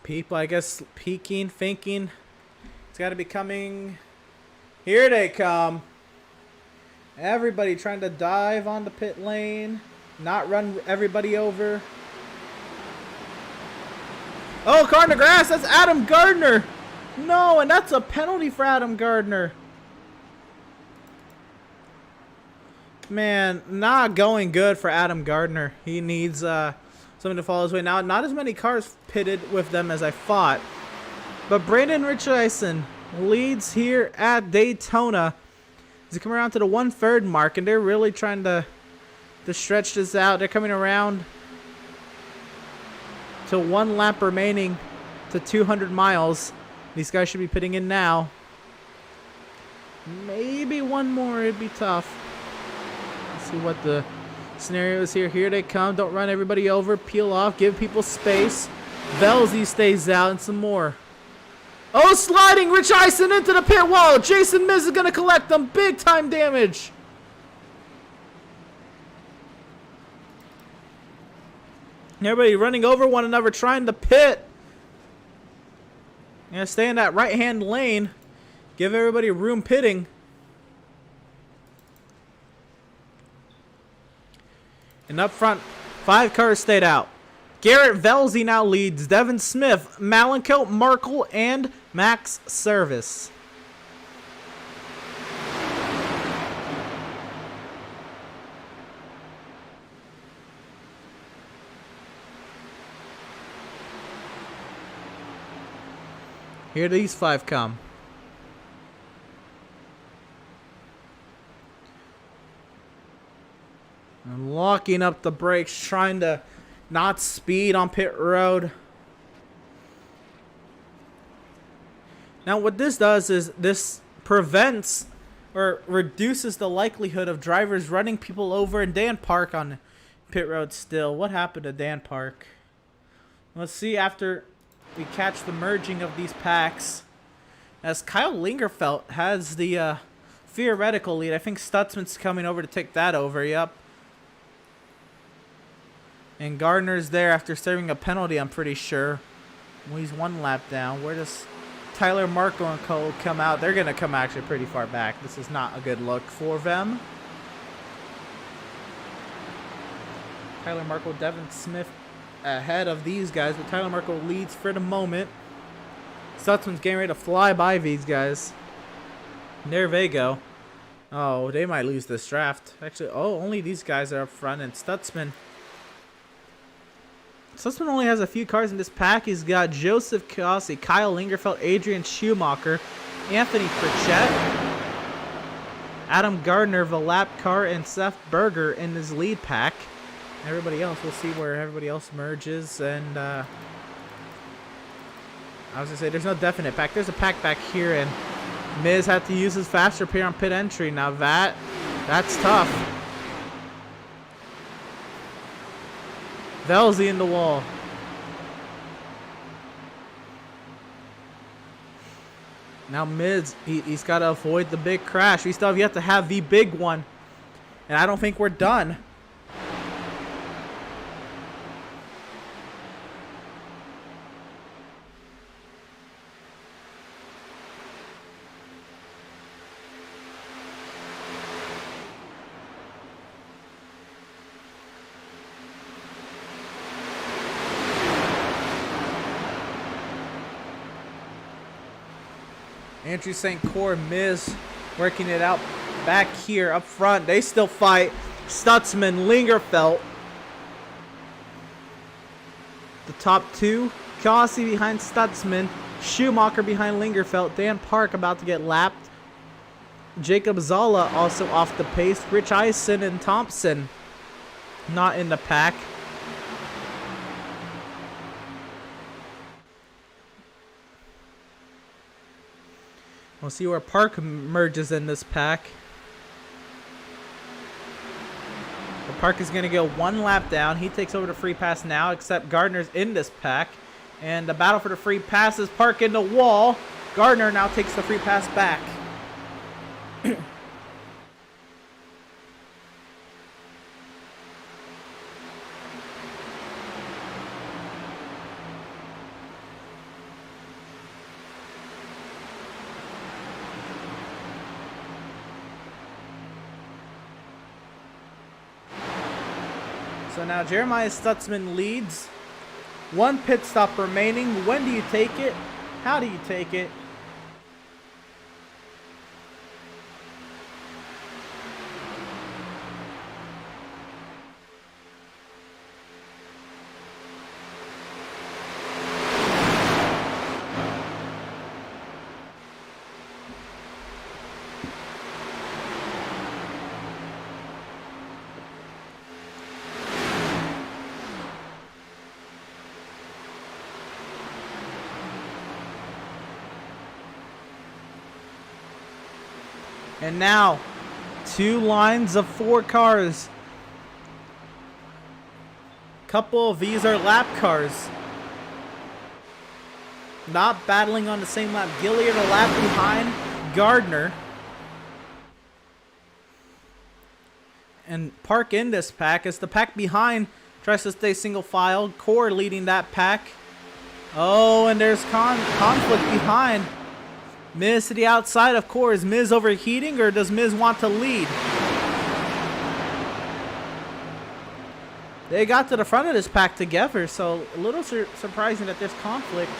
People, I guess, peeking, thinking it's got to be coming. Here they come. Everybody trying to dive on the pit lane, not run everybody over. Oh, car in the grass. That's Adam Gardner. No, and that's a penalty for Adam Gardner. Man, not going good for Adam Gardner. He needs something to follow his way. Now, not as many cars pitted with them as I thought. But Brandon Richardson leads here at Daytona. As they come around to the 1/3 mark, and they're really trying to stretch this out. They're coming around to 1 lap remaining to 200 miles. These guys should be pitting in now. Maybe one more. It'd be tough. Let's see what the scenario is here. Here they come. Don't run everybody over. Peel off. Give people space. Velzy stays out and some more. Oh, sliding Rich Eisen into the pit wall. Jason Miz is going to collect them. Big time damage. Everybody running over one another, trying to pit. Gonna stay in that right-hand lane. Give everybody room pitting. And up front, 5 cars stayed out. Garrett Velzy now leads. Devin Smith, Malenko, Markle, and Max Service. Here these 5 come. And locking up the brakes, trying to not speed on pit road. Now what this does is this prevents or reduces the likelihood of drivers running people over. And Dan Park on pit road still. What happened to Dan Park? Let's see after we catch the merging of these packs. As Kyle Lingerfelt has the theoretical lead. I think Stutzman's coming over to take that over. Yep. And Gardner's there after serving a penalty, I'm pretty sure. Well, he's 1 lap down. Where does Tyler, Marco, and Cole come out? They're going to come actually pretty far back. This is not a good look for them. Tyler, Marco, Devin Smith ahead of these guys, but Tyler Marco leads for the moment. Stutzman's getting ready to fly by these guys. And there they go. Oh, they might lose this draft. Actually, oh, only these guys are up front, and Stutzman only has a few cars in this pack. He's got Joseph Kossi, Kyle Lingerfelt, Adrian Schumacher, Anthony Pritchett, Adam Gardner, Velap Carr, and Seth Berger in his lead pack. Everybody else, we'll see where everybody else merges. And I was going to say, there's no definite pack. There's a pack back here, and Miz had to use his fast repair on pit entry. Now that's tough. Velzy in the wall. Now Miz, he's got to avoid the big crash. We still have yet to have the big one. And I don't think we're done. Andrew St. Cyr, Miz working it out back here up front. They still fight. Stutzman, Lingerfelt. The top 2. Kossi behind Stutzman. Schumacher behind Lingerfelt. Dan Park about to get lapped. Jacob Zala also off the pace. Rich Eisen and Thompson not in the pack. We'll see where Park merges in this pack. The Park is going to go 1 lap down. He takes over the free pass now, except Gardner's in this pack. And the battle for the free passes. Park in the wall. Gardner now takes the free pass back. So now Jeremiah Stutzman leads. 1 pit stop remaining. When do you take it? How do you take it? And now, 2 lines of 4 cars. Couple of these are lap cars. Not battling on the same lap. Gilliard a lap behind Gardner. And Park in this pack as the pack behind tries to stay single file. Core leading that pack. Oh, and there's conflict behind. Miz to the outside of Core. Is Miz overheating or does Miz want to lead? They got to the front of this pack together, so a little surprising that there's conflict.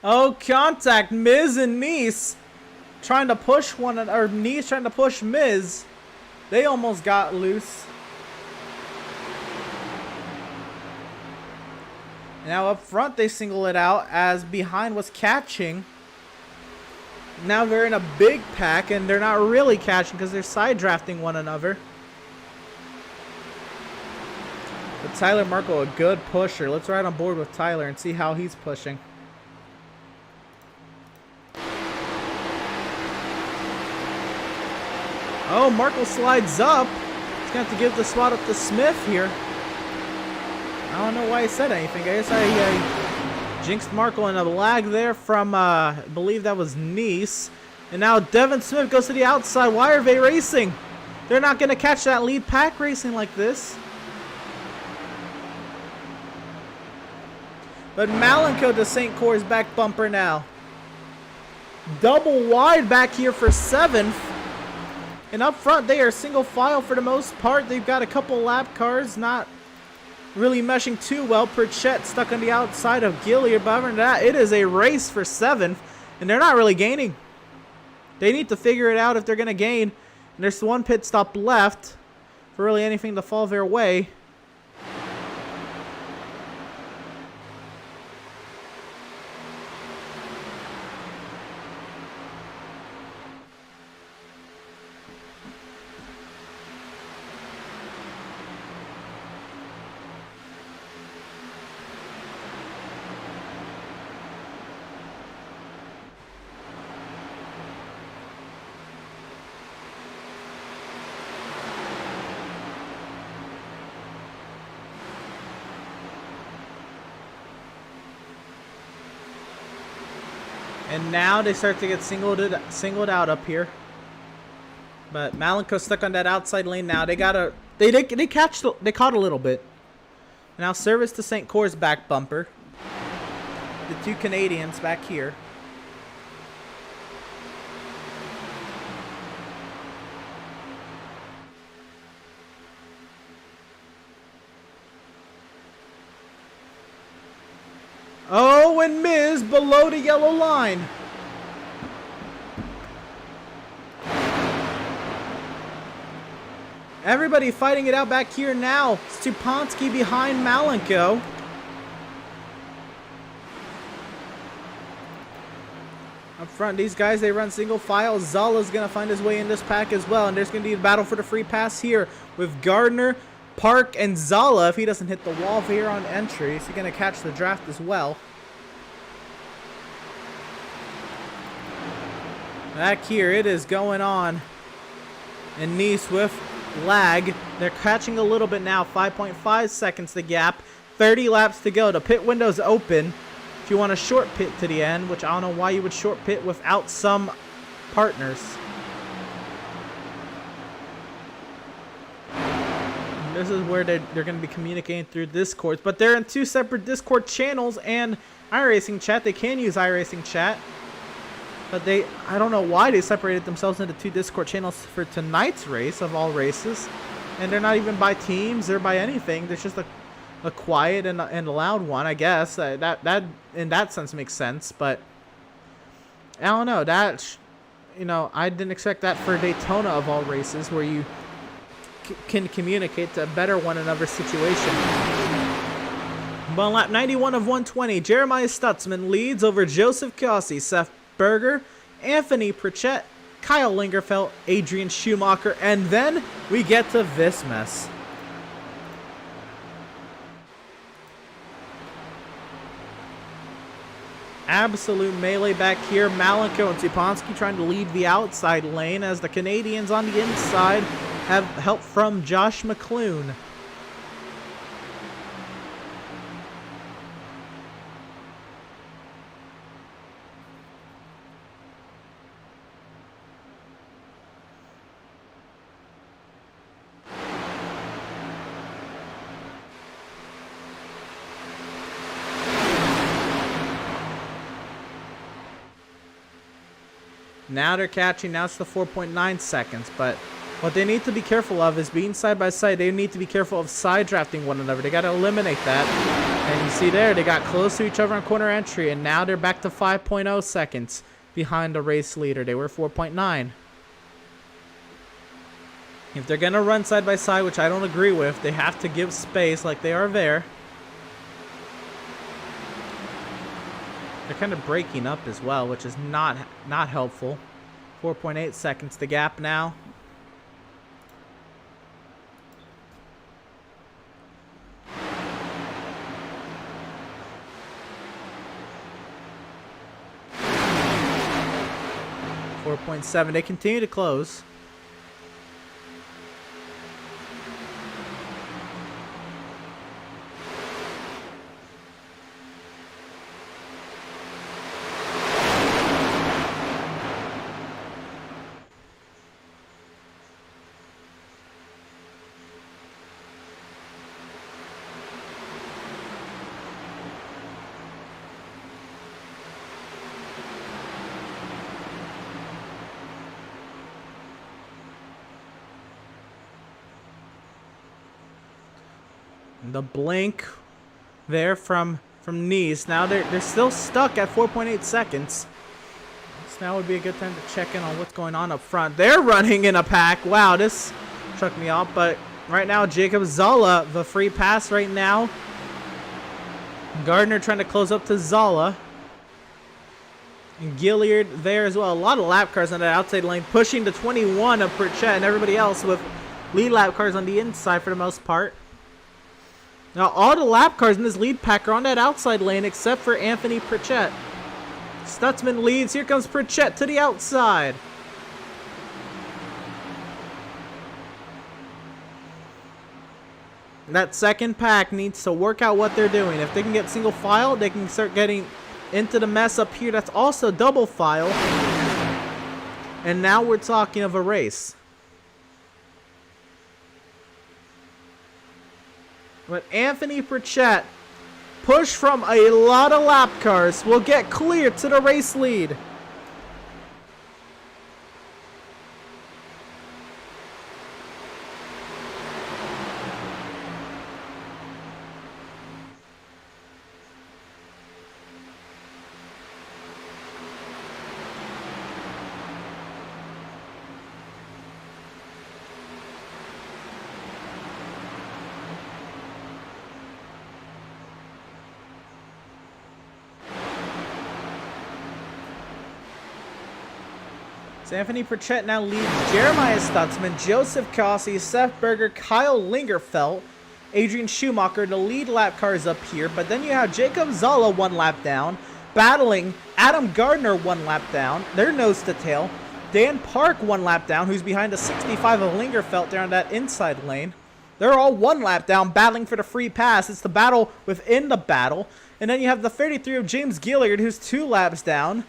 Oh, contact. Miz and Nice trying to push one, or Nice trying to push Miz. They almost got loose. Now up front they single it out as behind was catching. Now they're in a big pack and they're not really catching because they're side drafting one another. But Tyler Markle, a good pusher. Let's ride on board with Tyler and see how he's pushing. Oh, Markle slides up. He's going to have to give the spot up to Smith here. I don't know why he said anything. I guess I jinxed Markle in a lag there from, I believe that was Nice. And now Devin Smith goes to the outside. Why are they racing? They're not going to catch that lead pack racing like this. But Malenko to St. Core's back bumper now. Double wide back here for 7th. And up front, they are single file for the most part. They've got a couple lap cars not really meshing too well. Pritchett stuck on the outside of Gilliard. But other than that, it is a race for 7th. And they're not really gaining. They need to figure it out if they're going to gain. And there's one pit stop left for really anything to fall their way. And now they start to get singled out up here. But Malenko stuck on that outside lane now. They caught a little bit. Now service to St. Core's back bumper. The 2 Canadians back here. Oh, and Miz below the yellow line. Everybody fighting it out back here now. Stupansky behind Malenko. Up front, these guys, they run single file. Zala's going to find his way in this pack as well. And there's going to be a battle for the free pass here with Gardner, Park, and Zala. If he doesn't hit the wall here on entry, is he going to catch the draft as well? Back here, it is going on. And Nice with lag. They're catching a little bit now. 5.5 seconds the gap. 30 laps to go. The pit window's open. If you want a short pit to the end, which I don't know why you would short pit without some partners. And this is where they're going to be communicating through Discord. But they're in 2 separate Discord channels and iRacing chat. They can use iRacing chat. But I don't know why they separated themselves into 2 Discord channels for tonight's race of all races. And they're not even by teams or by anything. There's just a quiet and a loud one, I guess. That in that sense makes sense. But I don't know. you know, I didn't expect that for Daytona of all races, where you can communicate to better one another situation. But on lap 91 of 120, Jeremiah Stutzman leads over Joseph Kossi, Seth Berger, Anthony Pritchett, Kyle Lingerfeld, Adrian Schumacher, and then we get to this mess. Absolute melee back here. Malenko and Tuponski trying to lead the outside lane as the Canadians on the inside have help from Josh McClune. Now they're catching. Now it's the 4.9 seconds. But what they need to be careful of is being side by side. They need to be careful of side drafting one another. They got to eliminate that. And you see there, they got close to each other on corner entry. And now they're back to 5.0 seconds behind the race leader. They were 4.9. If they're going to run side by side, which I don't agree with, they have to give space like they are there. They're kind of breaking up as well, which is not helpful. 4.8 seconds the gap now. .7. They continue to close. The blink there from Nice. Now they're still stuck at 4.8 seconds. So now would be a good time to check in on what's going on up front. They're running in a pack. Wow, this struck me off. But right now, Jacob Zolla, the free pass right now. Gardner trying to close up to Zolla. And Gilliard there as well. A lot of lap cars on that outside lane, pushing to 21 of Pritchett and everybody else with lead lap cars on the inside for the most part. Now, all the lap cars in this lead pack are on that outside lane except for Anthony Pritchett. Stutzman leads. Here comes Pritchett to the outside. That second pack needs to work out what they're doing. If they can get single file, they can start getting into the mess up here. That's also double file. And now we're talking of a race. But Anthony Pritchett, push from a lot of lap cars, will get clear to the race lead. So Anthony Pritchett now leads Jeremiah Stutzman, Joseph Kossi, Seth Berger, Kyle Lingerfeld, Adrian Schumacher, the lead lap cars up here. But then you have Jacob Zolla 1 lap down, battling Adam Gardner 1 lap down. They're nose to tail. Dan Park 1 lap down, who's behind the 65 of Lingerfeld there on that inside lane. They're all 1 lap down, battling for the free pass. It's the battle within the battle. And then you have the 33 of James Gilliard, who's 2 laps down,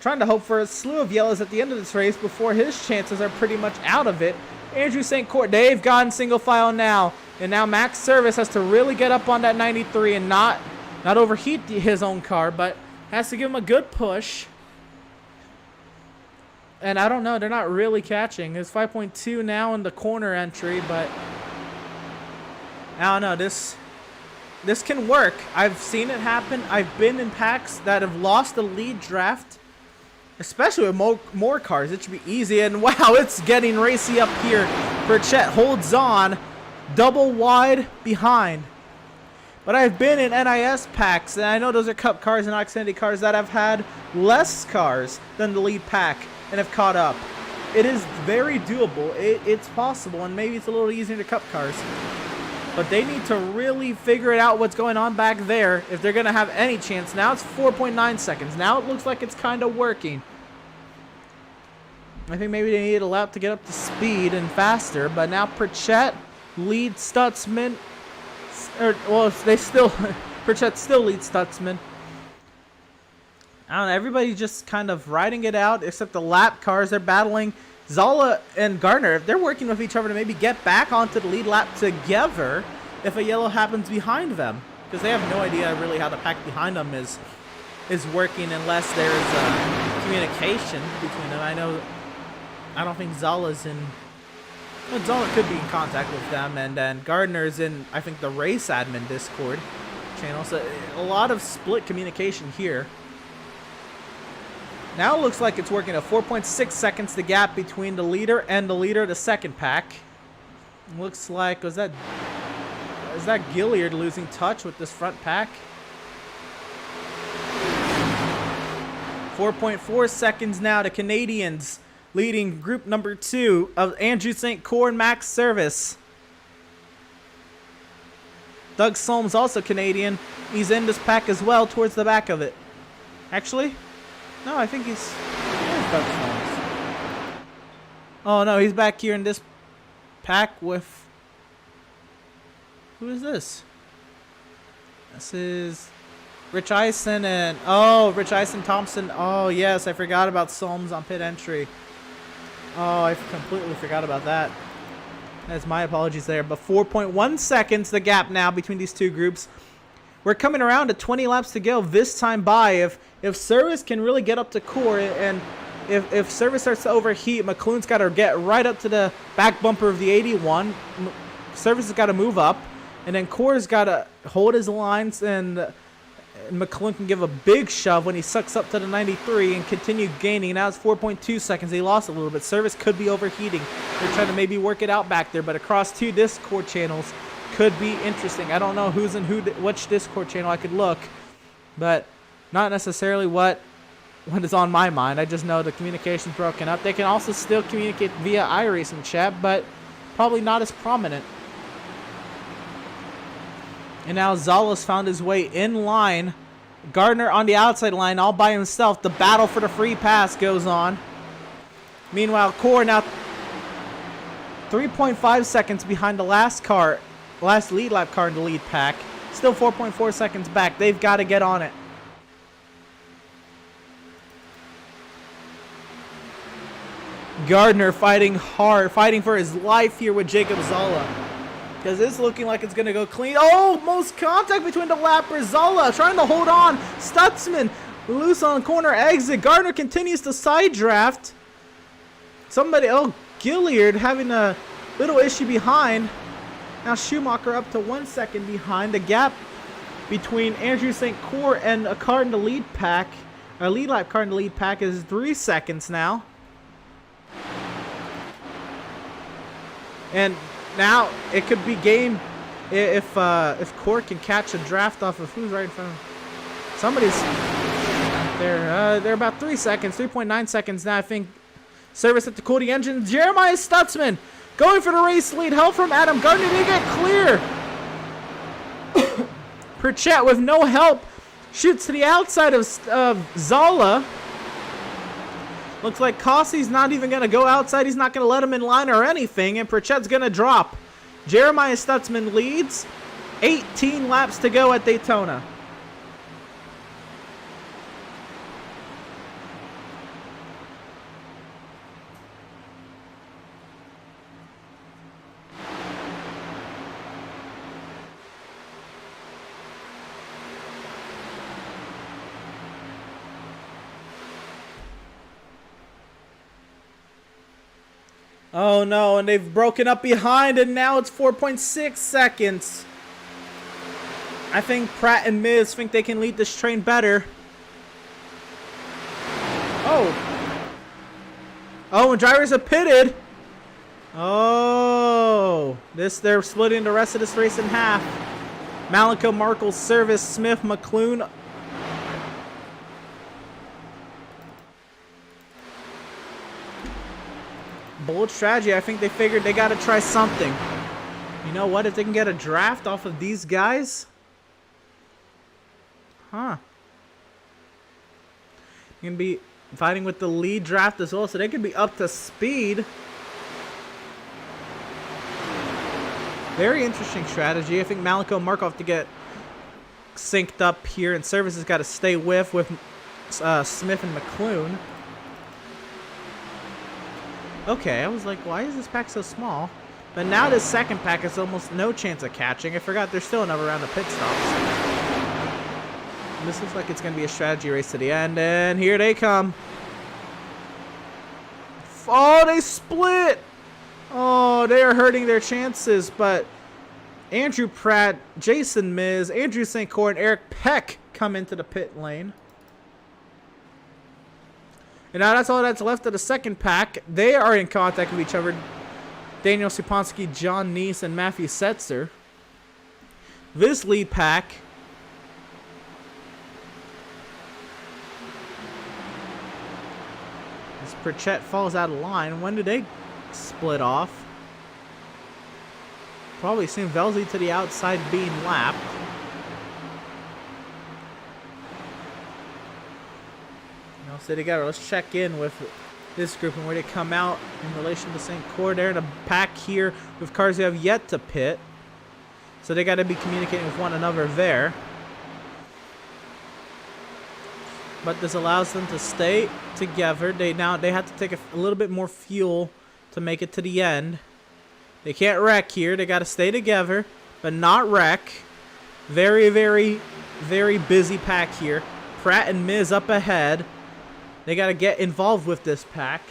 trying to hope for a slew of yellows at the end of this race before his chances are pretty much out of it. Andrew St. Court, they've gotten single file now. And now Max Service has to really get up on that 93 and not overheat his own car, but has to give him a good push. And I don't know, they're not really catching. It's 5.2 now in the corner entry, but I don't know, this can work. I've seen it happen. I've been in packs that have lost the lead draft Especially with more cars, it should be easy. And wow, it's getting racy up here. Pritchett holds on, double wide behind. But I've been in NIS packs, and I know those are Cup cars and Xfinity cars that have had less cars than the lead pack and have caught up. It is very doable. It's possible, and maybe it's a little easier to Cup cars. But they need to really figure it out what's going on back there if they're going to have any chance. Now it's 4.9 seconds. Now it looks like it's kind of working. I think maybe they needed a lap to get up to speed and faster. But now Pritchett leads Stutzman. Well, they still... Pritchett still leads Stutzman. I don't know. Everybody's just kind of riding it out except the lap cars. They're battling. Zola and Gardner, if they're working with each other to maybe get back onto the lead lap together if a yellow happens behind them. Because they have no idea really how the pack behind them is working unless there's communication between them. I don't think Zola's in... Well, Zola could be in contact with them, and then Gardner's in, I think, the race admin Discord channel. So a lot of split communication here. Now it looks like it's working at 4.6 seconds, the gap between the leader and the leader of the second pack. Looks like, is that Gilliard losing touch with this front pack? 4.4 seconds now to Canadians leading group number 2 of Andrew St. Cyr and Max Service. Doug Solms also Canadian. He's in this pack as well towards the back of it. Actually... No, I think he's... Where's Doug Solms? Oh, no, he's back here in this pack with... Who is this? This is... Rich Eisen and... Oh, Rich Eisen Thompson. Oh, yes, I forgot about Solms on pit entry. Oh, I completely forgot about that. That's my apologies there. But 4.1 seconds, the gap now between these two groups. We're coming around to 20 laps to go this time by. If Service can really get up to Core, and if Service starts to overheat, McLuhan's got to get right up to the back bumper of the 81. Service has got to move up, and then Core's got to hold his lines, and McLuhan can give a big shove when he sucks up to the 93 and continue gaining. Now it's 4.2 seconds. They lost a little bit. Service could be overheating. They're trying to maybe work it out back there, but across two Discord channels could be interesting. I don't know who's in which Discord channel I could look, but not necessarily what is on my mind. I just know the communication's broken up. They can also still communicate via iRacing chat, but probably not as prominent. And now Zala's found his way in line. Gardner on the outside line all by himself. The battle for the free pass goes on. Meanwhile, Core now 3.5 seconds behind the last lead lap car in the lead pack. Still 4.4 seconds back. They've got to get on it. Gardner fighting hard, fighting for his life here with Jacob Zala. Because it's looking like it's going to go clean. Oh, most contact between the lappers. Zala trying to hold on. Stutzman loose on corner exit. Gardner continues to side draft. Gilliard having a little issue behind. Now Schumacher up to 1 second behind. The gap between Andrew St. Cyr and a car in the lead pack, a lead lap car in the lead pack, is 3 seconds now. And now it could be game if Cyr can catch a draft off of who's right in front of him. Somebody's there. They're about 3 seconds, 3.9 seconds now. I think Service at the cool the engine. Jeremiah Stutzman going for the race lead. Help from Adam Gardner to get clear. Pritchett with no help shoots to the outside of Zala. Looks like Cossey's not even going to go outside. He's not going to let him in line or anything. And Pritchett's going to drop. Jeremiah Stutzman leads. 18 laps to go at Daytona. Oh no, and they've broken up behind, and now it's 4.6 seconds. I think Pratt and Miz think they can lead this train better. Oh, no. Oh, and drivers are pitted. Oh, they're splitting the rest of this race in half. Malico, Markle, Service, Smith, McClune. Bold strategy. I think they figured they got to try something. You know what? If they can get a draft off of these guys. Huh. You're going to be fighting with the lead draft as well, so they could be up to speed. Very interesting strategy. I think Malico and Markov to get synced up here, and Service has got to stay with Smith and McClune. Okay, I was like, why is this pack so small? But now this second pack has almost no chance of catching. I forgot there's still another round of pit stops. And this looks like it's going to be a strategy race to the end, and here they come. Oh, they split! Oh, they are hurting their chances, but Andrew Pratt, Jason Miz, Andrew St. Cyr, and Eric Peck come into the pit lane. And now that's all that's left of the second pack. They are in contact with each other. Daniel Supansky, John Neese, and Matthew Setzer. This lead pack. As Pritchett falls out of line. When did they split off? Probably soon. Velzy to the outside being lapped. Now stay together. Let's check in with this group and where they come out in relation to St. Cyr. They're in a pack here with cars who have yet to pit. So they got to be communicating with one another there. But this allows them to stay together. They have to take a little bit more fuel to make it to the end. They can't wreck here. They got to stay together, but not wreck. Very, very, very busy pack here. Pratt and Miz up ahead. They got to get involved with this pack.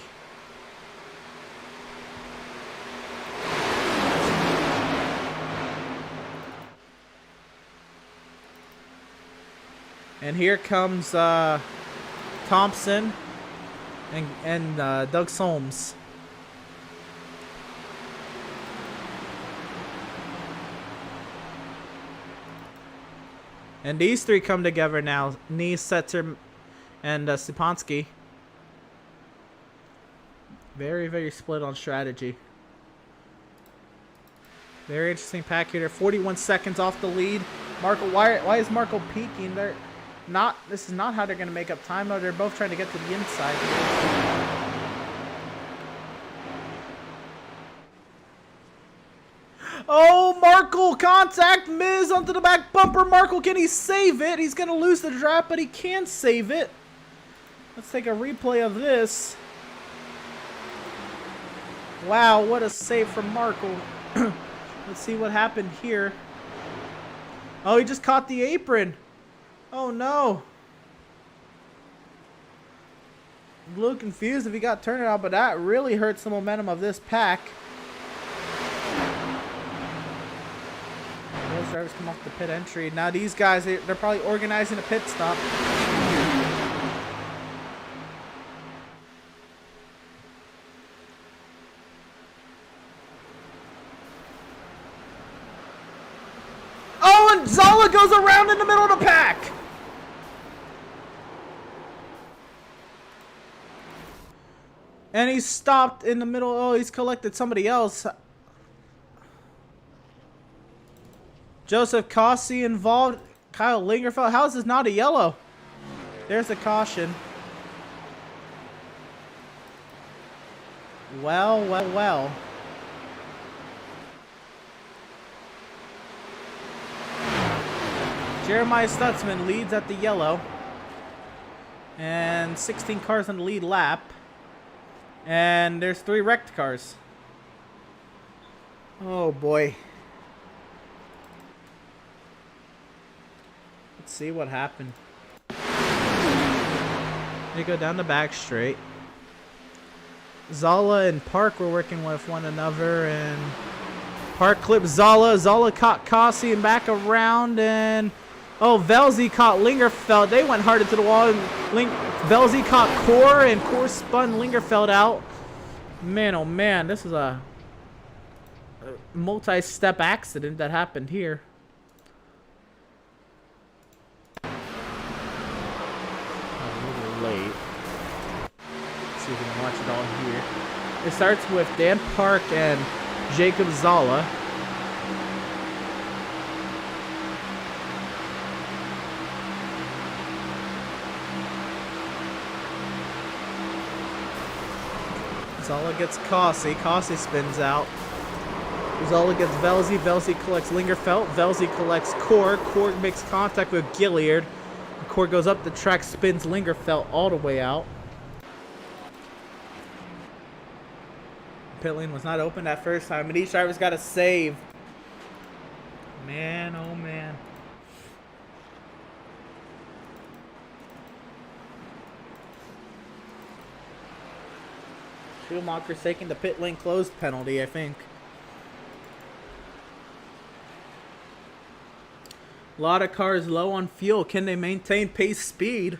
And here comes Thompson and Doug Solms. And these three come together now. Neese, Setzer, and Supansky. Very, very split on strategy. Very interesting pack here. They're 41 seconds off the lead. Marco, why is Marco peaking? This is not how they're going to make up time. No, they're both trying to get to the inside. Oh, Markle, contact, Miz onto the back bumper. Markle, can he save it? He's going to lose the draft, but he can save it. Let's take a replay of this. Wow, what a save from Markle. Let's see what happened here. Oh, he just caught the apron. Oh, no. I'm a little confused if he got turned out, but that really hurts the momentum of this pack. Those drivers come off the pit entry. Now these guys, they're probably organizing a pit stop. Oh, and Zala goes around in the middle of the pack. And he's stopped in the middle. Oh, he's collected somebody else. Joseph Cossi involved. Kyle Lingerfeld. How is this not a yellow? There's a caution. Well, well, well. Jeremiah Stutzman leads at the yellow. And 16 cars on the lead lap. And there's 3 wrecked cars. Oh boy. Let's see what happened. They go down the back straight. Zala and Park were working with one another, and Park clipped Zala. Zala caught Cossi and back around, and Oh, Velzy caught Lingerfeld. They went hard into the wall. And Velzy caught Core, and Core spun Lingerfeld out. Man, oh man, this is a multi-step accident that happened here. A little late. Let's see if we can watch it all here. It starts with Dan Park and Jacob Zala. Zala gets Kossi. Kossi spins out. Zala gets Velzy. Velzy collects Lingerfeld. Velzy collects Core. Core makes contact with Gilliard. Core goes up the track, spins Lingerfeld all the way out. Pit lane was not open that first time, and each driver's got to save. Man, oh man. Schumacher's taking the pit lane closed penalty, I think. A lot of cars low on fuel. Can they maintain pace speed?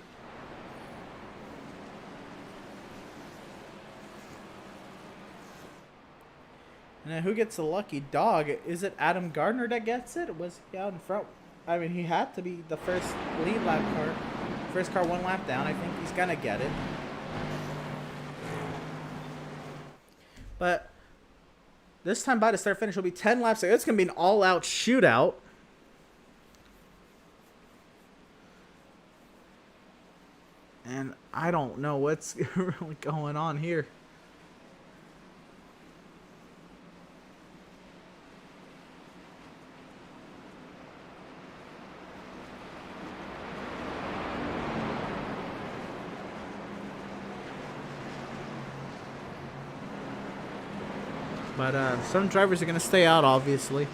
And then who gets the lucky dog? Is it Adam Gardner that gets it? Was he out in front? I mean, he had to be the first lead lap car. First car 1 lap down. I think he's going to get it. But this time by the start finish will be 10 laps. It's going to be an all-out shootout. And I don't know what's really going on here. But some drivers are going to stay out, obviously.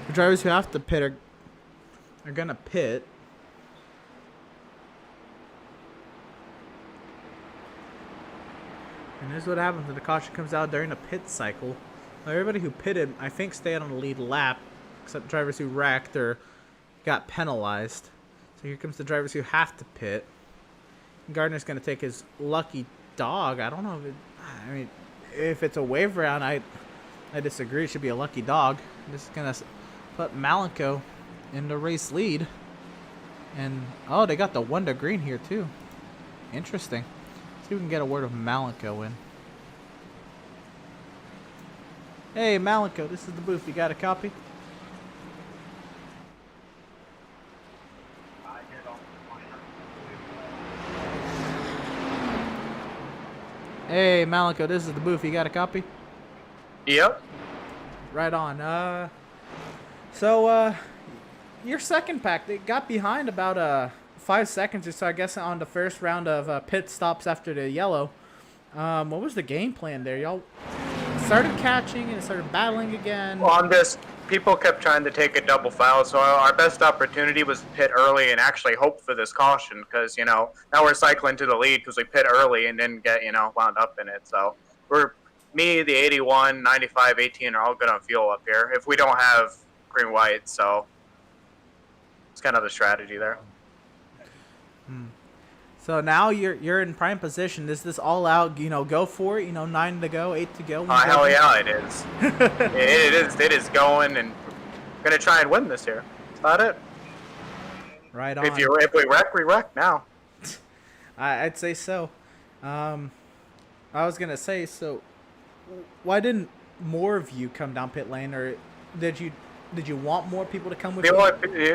The drivers who have to pit are going to pit. And this is what happens when the caution comes out during the pit cycle. Now, everybody who pitted, I think, stayed on the lead lap, except drivers who wrecked or got penalized. So here comes the drivers who have to pit. Gardner's going to take his lucky dog. I don't know if it... I mean, if it's a wave round, I disagree. It should be a lucky dog. This is going to put Malenko in the race lead. And, oh, they got the 1 to green here, too. Interesting. See if we can get a word of Malenko in. Hey, Malenko, this is the booth. You got a copy? Hey, Malenko, this is the booth. You got a copy? Yep. Right on. So, your second pack, they got behind about 5 seconds or so, I guess, on the first round of pit stops after the yellow. What was the game plan there? Y'all started catching and started battling again? Well, people kept trying to take a double foul, so our best opportunity was to pit early and actually hope for this caution because, now we're cycling to the lead because we pit early and didn't get, wound up in it. So me, the 81, 95, 18 are all good on fuel up here if we don't have green white, so it's kind of the strategy there. So now you're in prime position. Is this all out, go for it, 9 to go, 8 to go? Hell yeah, it is. It is going, and we're going to try and win this here. That's about it. Right on. If we wreck, we wreck now. I'd say so. I was going to say, so why didn't more of you come down pit lane, or did you want more people to come with you?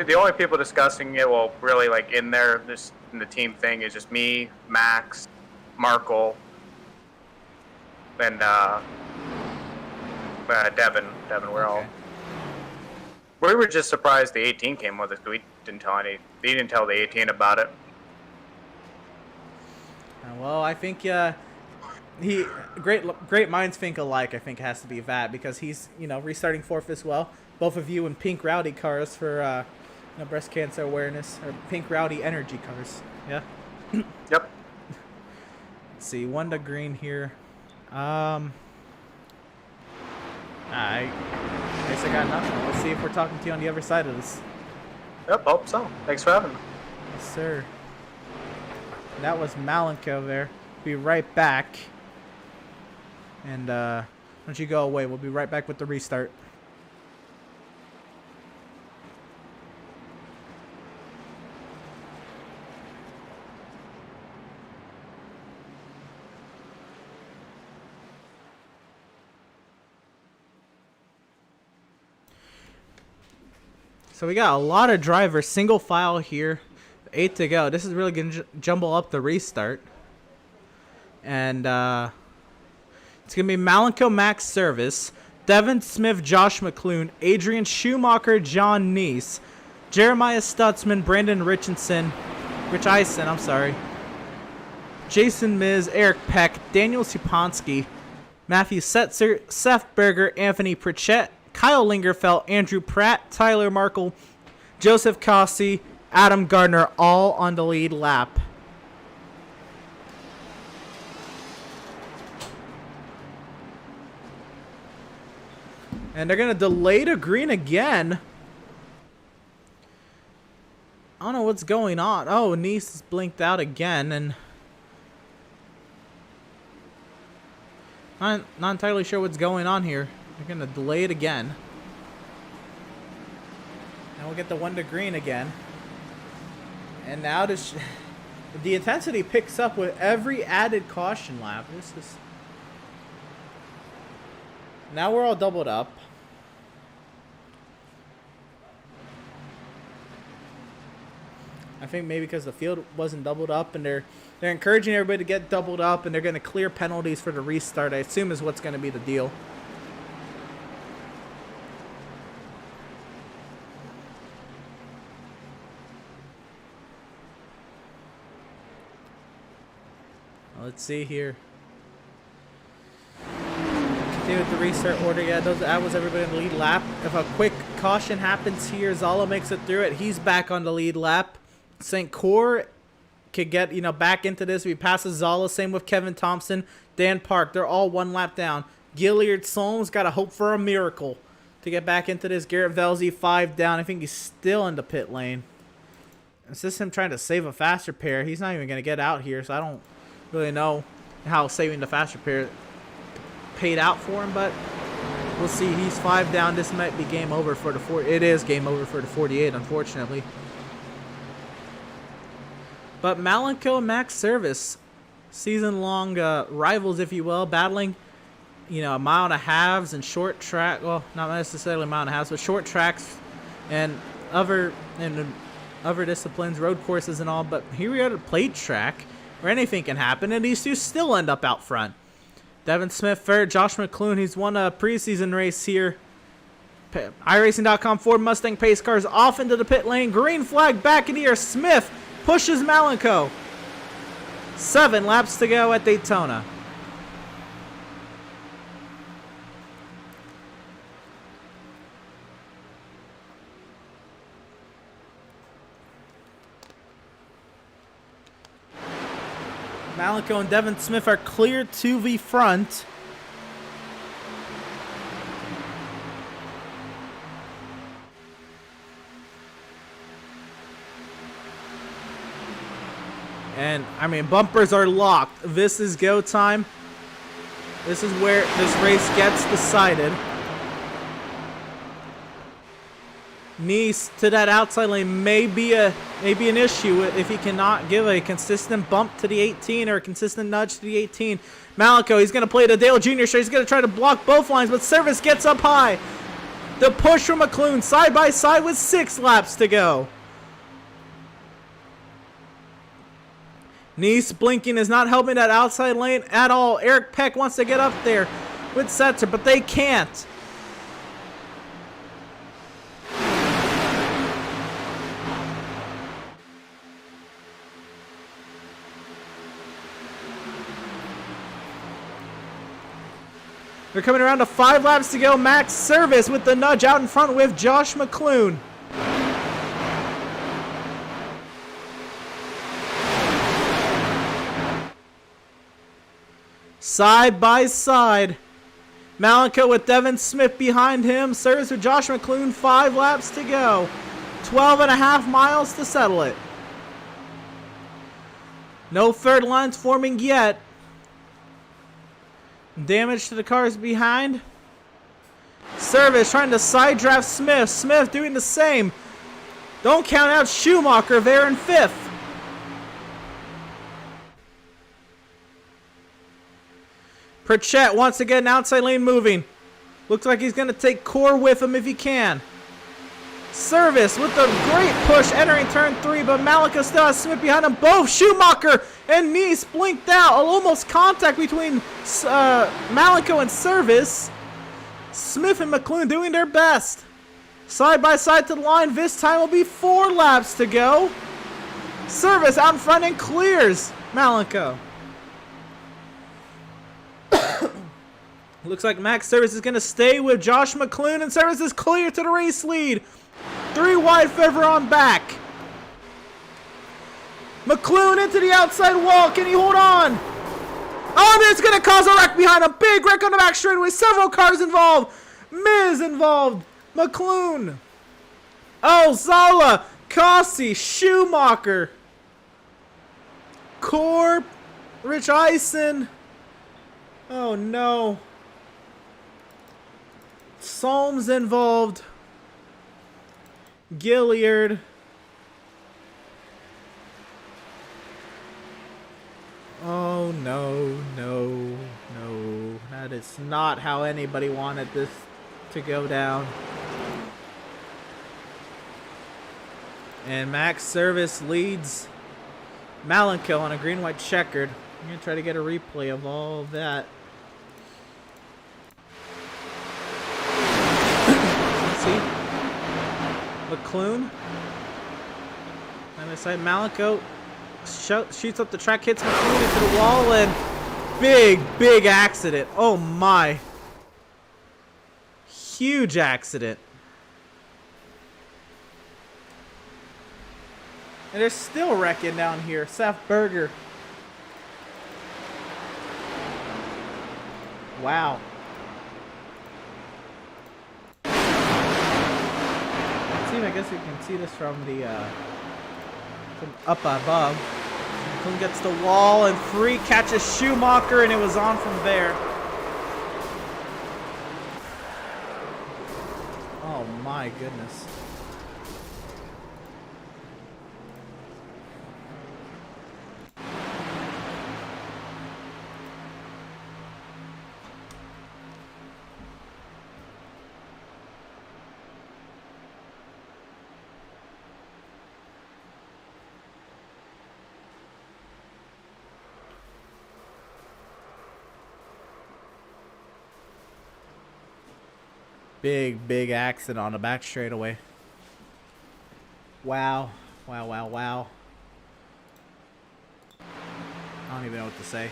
The only people discussing it, well, really, like, in there, this in the team thing, is just me, Max, Markle, and Devin. We're all. We were just surprised the 18 came with us. We didn't tell He didn't tell the 18 about it. Well, I think great minds think alike. I think has to be Vat because he's restarting fourth as well. Both of you in pink rowdy cars for breast cancer awareness, or pink rowdy energy cars. Yeah. Yep. Let's see, 1 to green here. I guess I got nothing. Let's see if we're talking to you on the other side of this. Yep, hope so. Thanks for having me. Yes, sir. That was Malenko there. Be right back. And don't you go away. We'll be right back with the restart. So we got a lot of drivers, single file here, 8 to go. This is really going to jumble up the restart. And it's going to be Malenko, Max Service, Devin Smith, Josh McClune, Adrian Schumacher, John Neese, Jeremiah Stutzman, Brandon Rich Eisen, Jason Miz, Eric Peck, Daniel Supansky, Matthew Setzer, Seth Berger, Anthony Pritchett, Kyle Lingerfeld, Andrew Pratt, Tyler Markle, Joseph Cossey, Adam Gardner, all on the lead lap. And they're going to delay to green again. I don't know what's going on. Oh, Nice is blinked out again, and I'm not entirely sure what's going on here. They're going to delay it again. And we'll get the 1 to green again. And now the intensity picks up with every added caution lap. This is... Now we're all doubled up. I think maybe because the field wasn't doubled up, and they're encouraging everybody to get doubled up, and they're going to clear penalties for the restart, I assume is what's going to be the deal. Let's see here. Continue with the restart order. Yeah, that was everybody on the lead lap. If a quick caution happens here, Zala makes it through it. He's back on the lead lap. St. Cor could get, back into this if he passes Zala. Same with Kevin Thompson, Dan Park. They're all 1 lap down. Gilliard Solms got to hope for a miracle to get back into this. Garrett Velzy 5 down. I think he's still in the pit lane. It's just him trying to save a faster pair. He's not even going to get out here, so I don't really know how saving the faster pair paid out for him, but we'll see. He's 5 down. This might be game over for the It is game over for the 48, unfortunately. But Malenko and Max Service, season-long rivals, if you will, battling, a mile and a halves and short track. Well, not necessarily a mile and a half, but short tracks and other disciplines, road courses and all. But here we are at a plate track where anything can happen, and these two still end up out front. Devin Smith third, Josh McClune, he's won a preseason race here. iRacing.com Ford Mustang pace cars off into the pit lane. Green flag back in the air. Smith pushes Malenko. 7 laps to go at Daytona. Malenko and Devin Smith are clear to the front. And, bumpers are locked. This is go time. This is where this race gets decided. Nice to that outside lane may be an issue if he cannot give a consistent bump to the 18 or a consistent nudge to the 18. Malenko, he's going to play the Dale Jr. show. He's going to try to block both lines, but Service gets up high. The push from McClune side by side with 6 laps to go. Nice blinking is not helping that outside lane at all. Eric Peck wants to get up there with Setzer, but they can't. They're coming around to 5 laps to go. Max Service with the nudge out in front with Josh McClune. Side by side. Malenko with Devin Smith behind him. Service with Josh McClune. 5 laps to go. 12.5 miles to settle it. No third lines forming yet. Damage to the cars behind. Service trying to side draft Smith. Smith doing the same. Don't count out Schumacher there in 5th. Pritchett once again outside lane moving. Looks like he's going to take Core with him if he can. Service with a great push entering turn 3, but Malika still has Smith behind them. Both Schumacher and Nice blinked out. Almost contact between Malika and Service. Smith and McLoone doing their best. Side by side to the line. This time will be 4 laps to go. Service out in front and clears Malika. Looks like Max Service is going to stay with Josh McLoone, and Service is clear to the race lead. 3 wide Fever on back. McLoone into the outside wall. Can he hold on? Oh, this is going to cause a wreck behind him. Big wreck on the back straightaway. Several cars involved. Miz involved. McLoone. Oh, Zala. Kossi. Schumacher. Corp. Rich Eisen. Oh, no. Solms involved. Gilliard. Oh, no, no, no. That is not how anybody wanted this to go down. And Max Service leads Malenko on a green-white checkered. I'm going to try to get a replay of all of that. See? McLoone. On the side, Malenko shoots up the track, hits McLoone into the wall, and big accident. Oh my. Huge accident. And they're still wrecking down here. Seth Berger. Wow. See, I guess you can see this from the from up above. McLoone gets the wall and free catches Schumacher, and it was on from there. Oh my goodness. Big accident on the back straightaway. Wow. Wow. I don't even know what to say.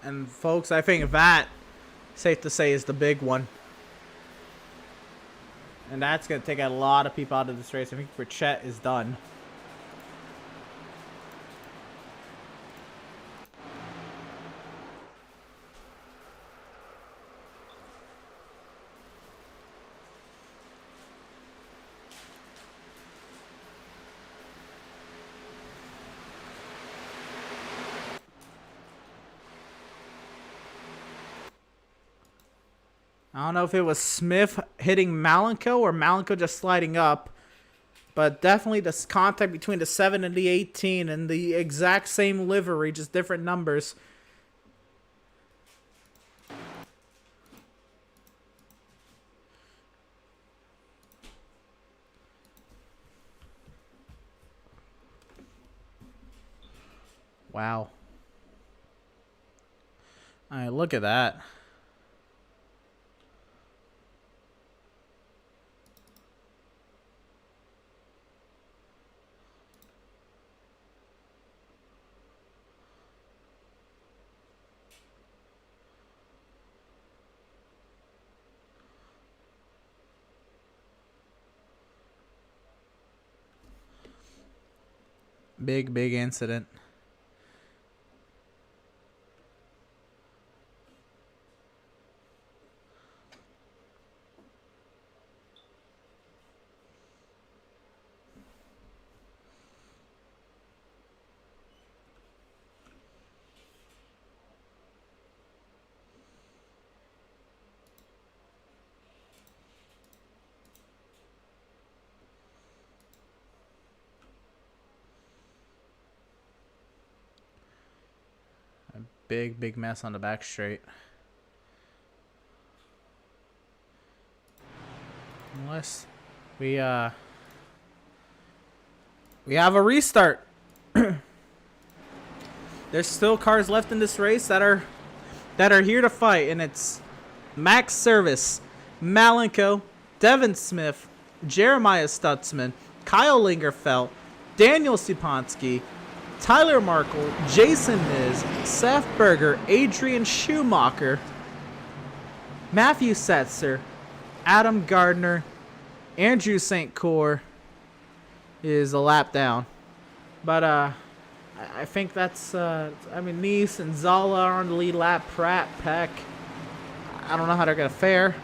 And folks, I think that, safe to say, is the big one. And that's going to take a lot of people out of this race. I think Pritchett is done. I don't know if it was Smith hitting Malenko or Malenko just sliding up. But definitely this contact between the 7 and the 18 and the exact same livery, just different numbers. Wow. Alright, look at that. Big incident. Big mess on the back straight. Unless we have a restart. There's still cars left in this race that are here to fight, and it's Max Service, Malenko, Devin Smith, Jeremiah Stutzman, Kyle Lingerfeld, Daniel Siponski, Tyler Markle, Jason Miz, Seth Berger, Adrian Schumacher, Matthew Setzer, Adam Gardner, Andrew St. Cyr is a lap down. But I think that's Nice and Zala are on the lead lap. Pratt, Peck. I don't know how they're gonna fare.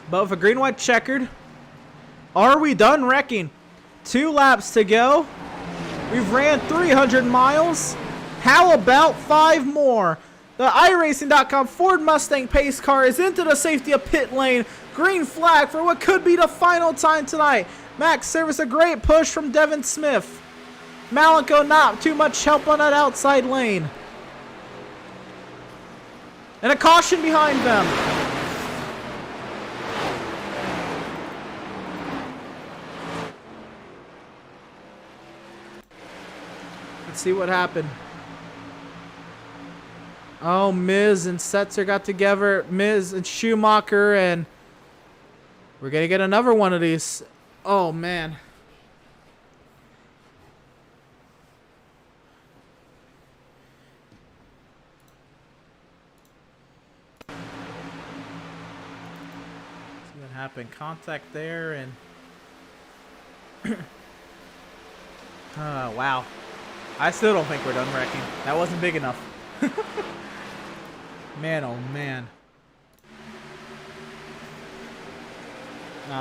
But with a green-white checkered, are we done wrecking? 2 laps to go. We've ran 300 miles. How about 5 more? The iRacing.com Ford Mustang pace car is into the safety of pit lane. Green flag for what could be the final time tonight. Max Service, a great push from Devin Smith. Malenko not too much help on that outside lane. And a caution behind them. Let's see what happened. Oh, Miz and Setzer got together. Miz and Schumacher, and we're going to get another one of these. Oh, man. See what happened. Contact there, and oh, wow. I still don't think we're done wrecking. That wasn't big enough. Man, oh man.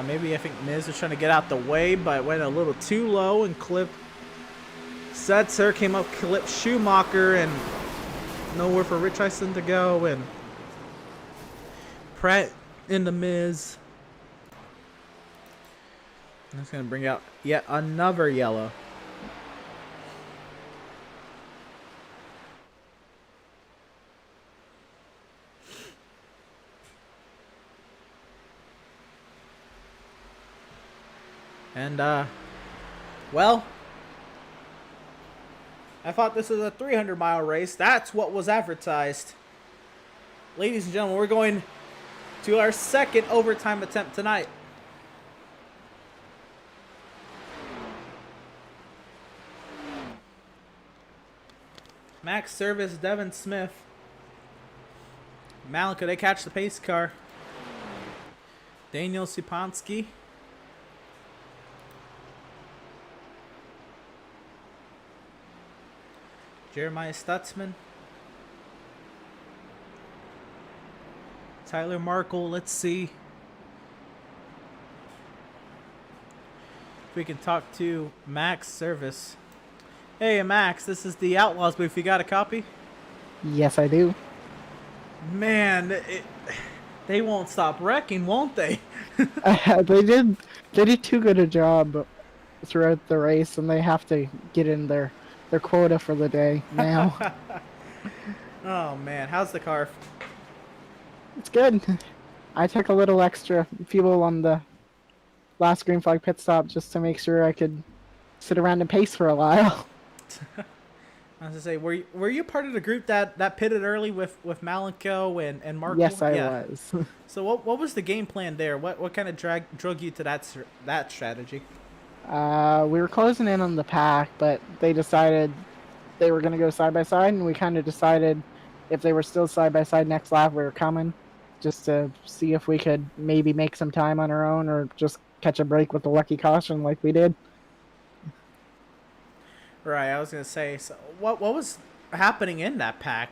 Maybe I think Miz was trying to get out the way, but went a little too low and clipped. Setzer came up, clipped Schumacher, and nowhere for Rich Eisen to go. And Pratt in the Miz. That's going to bring out yet another yellow. And, well, I thought this was a 300-mile race. That's what was advertised. Ladies and gentlemen, we're going to our second overtime attempt tonight. Max Service, Devin Smith. Malenko, they catch the pace car. Daniel Siponski. Jeremiah Stutzman. Tyler Markle, let's see if we can talk to Max Service. Hey Max, this is the Outlaws booth. You got a copy? Yes, I do. Man, they won't stop wrecking, won't they? They did too good a job throughout the race, and they have to get in their quota for the day now. Oh man, how's the car? It's good. I took a little extra fuel on the last green flag pit stop just to make sure I could sit around and pace for a while. I was gonna say, were you part of the group that pitted early with Malenko and Markle? Yes, I was. So what was the game plan there? What kind of drug you to that strategy? We were closing in on the pack, but they decided they were going to go side by side, and we kind of decided if they were still side by side next lap, we were coming, just to see if we could maybe make some time on our own or just catch a break with the lucky caution like we did. Right, I was gonna say. So, what was happening in that pack?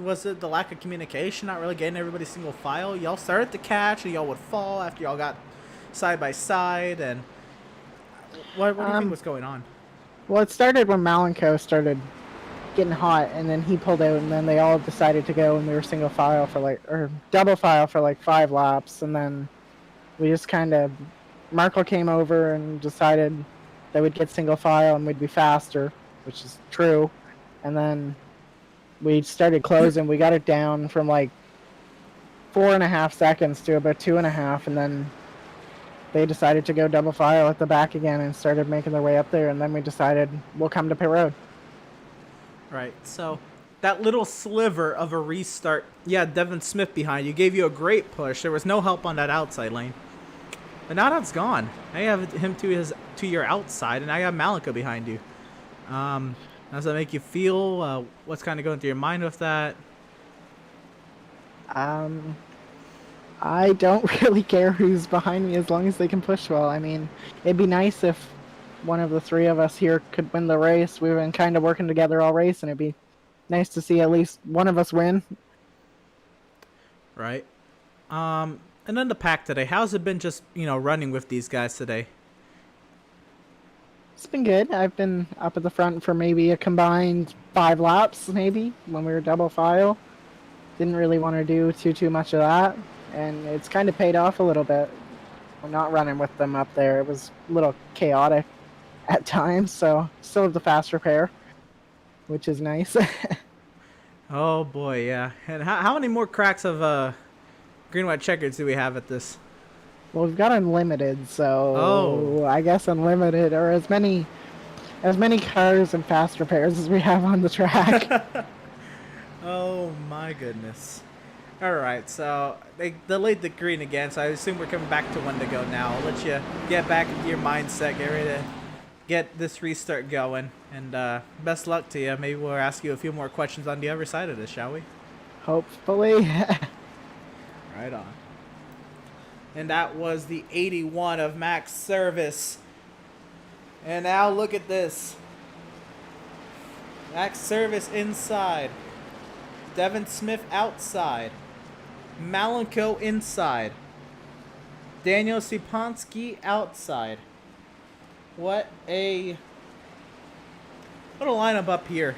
Was it the lack of communication, not really getting everybody single file? Y'all started to catch, and y'all would fall after y'all got side by side, and what do you think was going on? Well, it started when Malenko started getting hot, and then he pulled out, and then they all decided to go, and we were single file for or double file for 5 laps, and then we just kind of, Markle came over and decided that we'd get single file and we'd be faster, which is true, and then we started closing. We got it down from 4.5 seconds to about 2.5, and then they decided to go double file at the back again and started making their way up there, and then we decided we'll come to pit road. Right, so that little sliver of a restart, yeah, Devin Smith behind you gave you a great push. There was no help on that outside lane. But now that's gone. Now you have him to your outside, and now you have Malika behind you. How does that make you feel? What's kind of going through your mind with that? I don't really care who's behind me as long as they can push well. I mean, it'd be nice if one of the 3 of us here could win the race. We've been kind of working together all race, and it'd be nice to see at least one of us win. Right. And then the pack today. How's it been just, running with these guys today? It's been good. I've been up at the front for maybe a combined 5 laps, maybe, when we were double file. Didn't really want to do too much of that, and it's kind of paid off a little bit. I'm not running with them up there. It was a little chaotic at times, so still have the fast repair, which is nice. Oh boy, yeah. And how many more cracks of green white checkers do we have at this? Well, we've got unlimited, so I guess unlimited, or as many cars and fast repairs as we have on the track. Oh my goodness. Alright, so they delayed the green again, so I assume we're coming back to 1 to go now. I'll let you get back into your mindset, get ready to get this restart going, and best luck to you. Maybe we'll ask you a few more questions on the other side of this, shall we? Hopefully. Right on. And that was the 81 of Max Service. And now look at this. Max Service inside. Devin Smith outside. Malenko inside. Daniel Sipansky outside. What a lineup up here.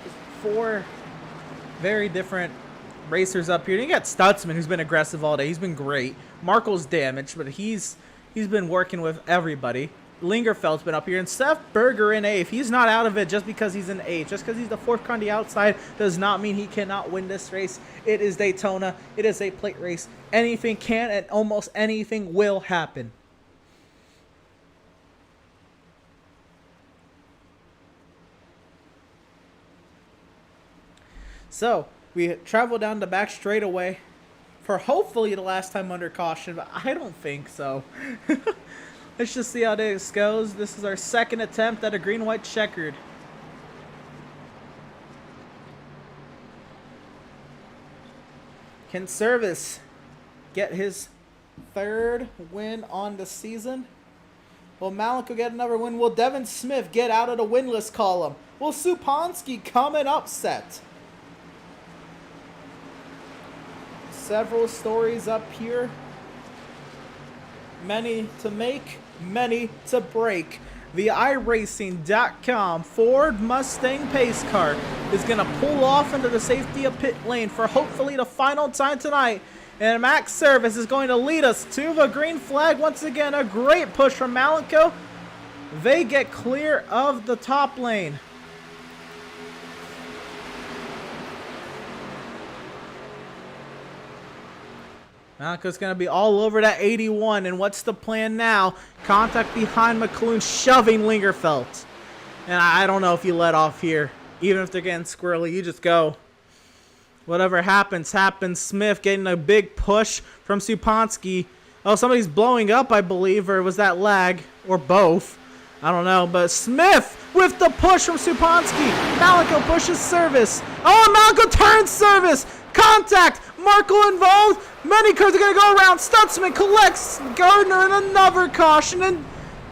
Just 4 very different racers up here. You got Stutzman, who's been aggressive all day. He's been great. Markle's damaged, but he's been working with everybody. Lingerfeld's been up here, and Seth Berger in 8th. He's not out of it just because he's in 8th. Just because he's the 4th car on the outside does not mean he cannot win this race. It is Daytona. It is a plate race. Anything can and almost anything will happen. So, we travel down the back straightaway for hopefully the last time under caution, but I don't think so. Let's just see how this goes. This is our 2nd attempt at a green-white checkered. Can Service get his 3rd win on the season? Will Malenko get another win? Will Devin Smith get out of the winless column? Will Supansky come and upset? Several stories up here. Many to make, many to break. The iRacing.com Ford Mustang pace car is going to pull off into the safety of pit lane for hopefully the final time tonight. And Max Service is going to lead us to the green flag. Once again, a great push from Malenko. They get clear of the top lane. Malenko's going to be all over that 81, and what's the plan now? Contact behind McLuhan, shoving Lingerfeldt. And I don't know if you let off here. Even if they're getting squirrely, you just go. Whatever happens, happens. Smith getting a big push from Supansky. Oh, somebody's blowing up, I believe, or was that lag? Or both. I don't know, but Smith with the push from Supansky. Malenko pushes Service. Oh, Malenko turns Service. Contact. Markle involved. Many cars are going to go around. Stutzman collects Gardner and another caution. And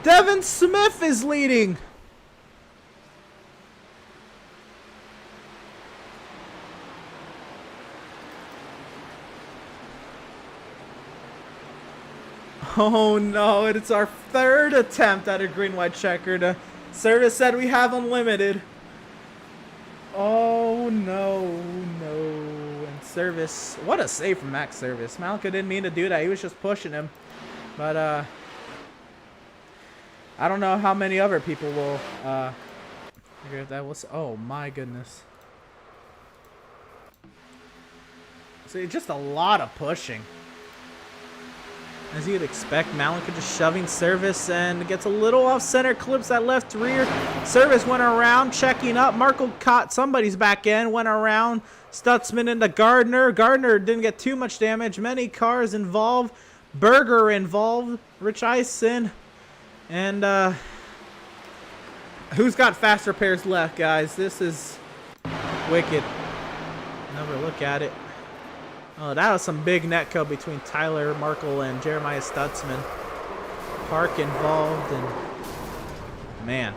Devin Smith is leading. Oh no, it's our third attempt at a green-white checkered. Service said we have unlimited. Oh no, and Service, what a save from Max Service. Malika didn't mean to do that, he was just pushing him. But I don't know how many other people will figure that was. Oh my goodness. See, just a lot of pushing. As you'd expect, Malika just shoving Service and gets a little off center, clips that left rear. Service went around, checking up. Markle caught somebody's back end, went around. Stutzman into Gardner. Gardner didn't get too much damage. Many cars involved. Berger involved. Rich Eisen. And who's got faster pairs left, guys? This is wicked. Another look at it. Oh, that was some big netco between Tyler Markle and Jeremiah Stutzman. Park involved, and man.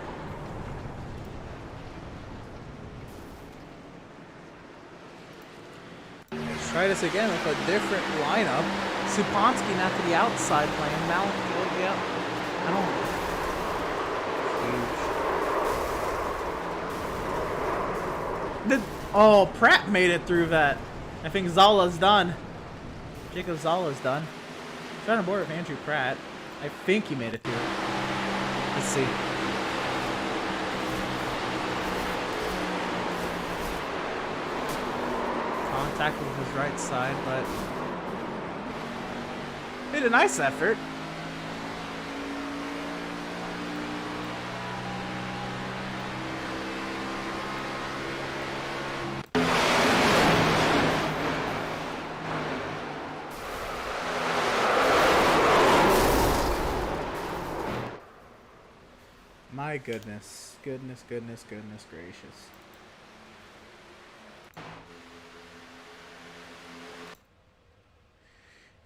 Let's try this again with a different lineup. Supansky now to the outside playing. Malak, yeah. I don't. Huge. Oh, Pratt made it through that. I think Zala's done. Jacob Zala's done. Trying to board with Andrew Pratt. I think he made it through. Let's see. Contact with his right side, but made a nice effort. My goodness. Goodness gracious.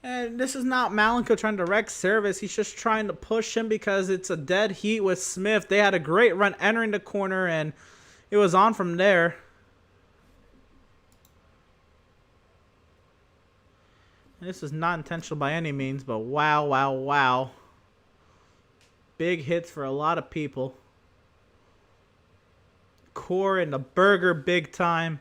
And this is not Malenko trying to wreck Service. He's just trying to push him because it's a dead heat with Smith. They had a great run entering the corner, and it was on from there. And this is not intentional by any means, but wow. Big hits for a lot of people. Core and the Burger big time.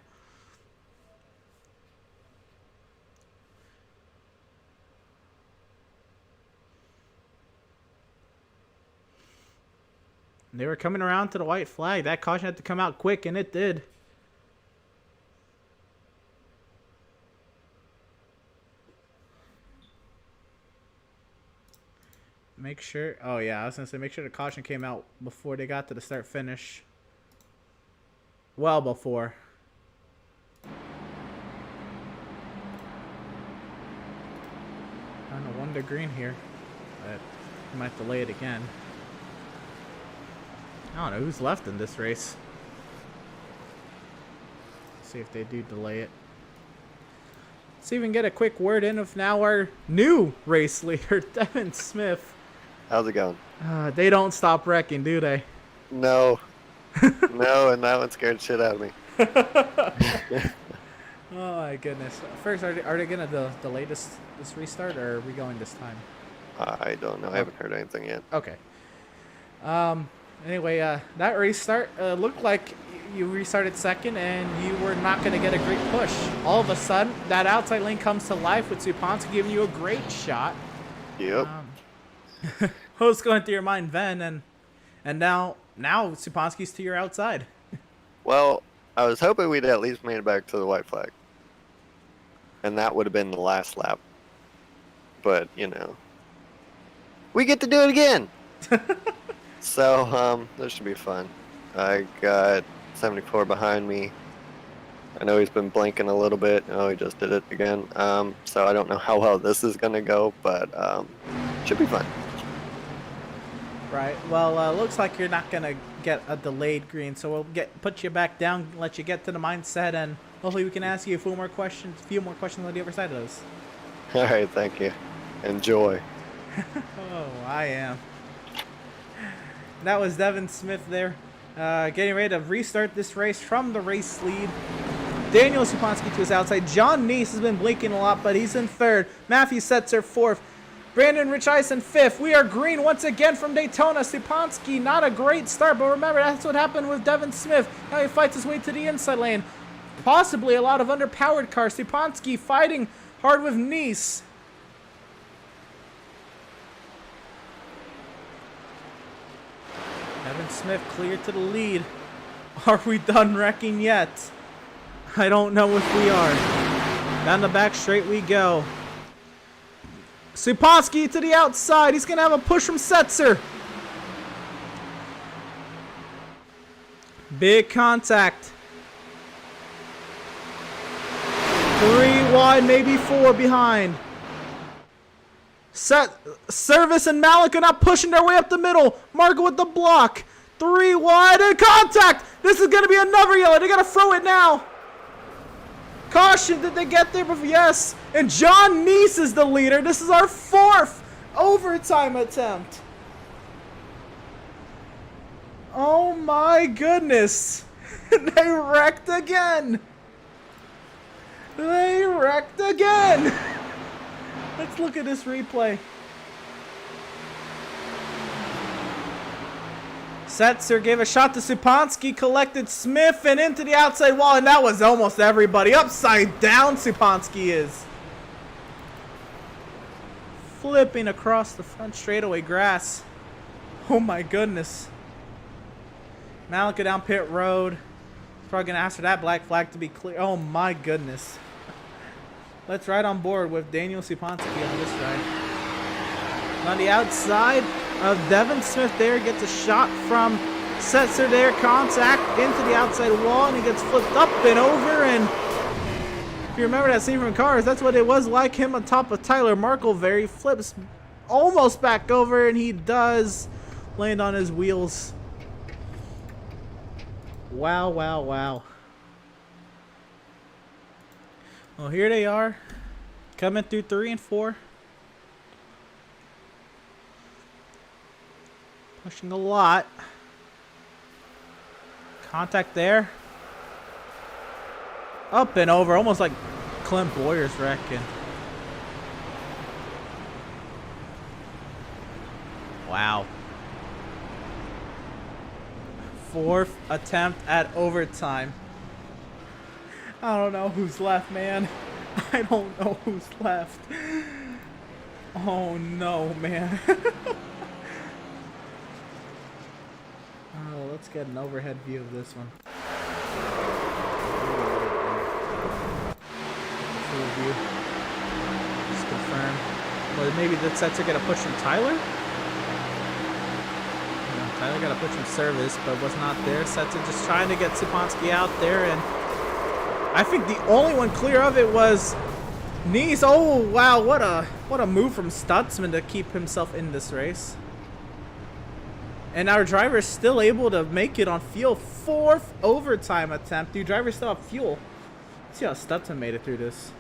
They were coming around to the white flag. That caution had to come out quick, and it did. Make sure. Oh, yeah. I was going to say, make sure the caution came out before they got to the start finish. Well before. Trying to 1 to green here. But I might delay it again. I don't know who's left in this race. Let's see if they do delay it. Let's even get a quick word in of now our new race leader, Devin Smith. How's it going? They don't stop wrecking, do they? No. No, and that one scared shit out of me. Oh my goodness. First, are they going to delay this restart, or are we going this time? I don't know. I haven't heard anything yet. Okay. Anyway, that restart looked like you restarted second, and you were not going to get a great push. All of a sudden, that outside lane comes to life with Supansky giving you a great shot. Yep. What was going through your mind then? And now Supansky's to your outside. Well, I was hoping we'd at least made it back to the white flag. And that would have been the last lap. But, you know, we get to do it again. So, this should be fun. I got 74 behind me. I know he's been blinking a little bit. Oh, he just did it again. So I don't know how well this is going to go, but should be fun. Right. Well, looks like you're not going to get a delayed green, so we'll put you back down, let you get to the mindset, and hopefully we can ask you a few more questions on the other side of those. All right, thank you. Enjoy. Oh, I am. That was Devin Smith there, getting ready to restart this race from the race lead. Daniel Supansky to his outside. John Neese has been blinking a lot, but he's in third. Matthew Setzer fourth. Brandon Rich Ice in 5th. We are green once again from Daytona. Stepanski, not a great start, but remember, that's what happened with Devin Smith. Now he fights his way to the inside lane. Possibly a lot of underpowered cars. Stepanski fighting hard with Nice. Devin Smith clear to the lead. Are we done wrecking yet? I don't know if we are. Down the back straight we go. Stepanski to the outside. He's going to have a push from Setzer. Big contact. 3 wide, maybe 4 behind. Service and Malik are not pushing their way up the middle. Marco with the block. 3 wide and contact. This is going to be another yellow. They got to throw it now. Caution, did they get there before? Yes. And John Neese is the leader. This is our 4th overtime attempt. Oh my goodness. They wrecked again. They wrecked again. Let's look at this replay. Setzer gave a shot to Stepanski, collected Smith and into the outside wall, and that was almost everybody. Upside down Stepanski is. Flipping across the front straightaway grass. Oh my goodness. Malika down pit road. He's probably going to ask for that black flag to be clear. Oh my goodness. Let's ride on board with Daniel Stepanski on this ride. On the outside of Devin Smith there, gets a shot from Setzer there, contact into the outside wall, and he gets flipped up and over. And if you remember that scene from Cars, that's what it was like him on top of Tyler Markleberry. He flips almost back over, and he does land on his wheels. Wow, wow, wow. Well, here they are, coming through 3 and 4. Pushing a lot. Contact there. Up and over, almost like Clint Boyer's wrecking. Wow. 4th attempt at overtime. I don't know who's left, man. I don't know who's left. Oh no, man. Oh, let's get an overhead view of this one. Full view. Just confirm. Well, maybe that Setzer gonna push from Tyler? No, Tyler got to push from service, but was not there. Setzer just trying to get Stepanski out there, and I think the only one clear of it was Nice. Oh wow, what a move from Stutzman to keep himself in this race. And our driver is still able to make it on fuel. 4th overtime attempt. Do drivers still have fuel? Let's see how Stutzman made it through this.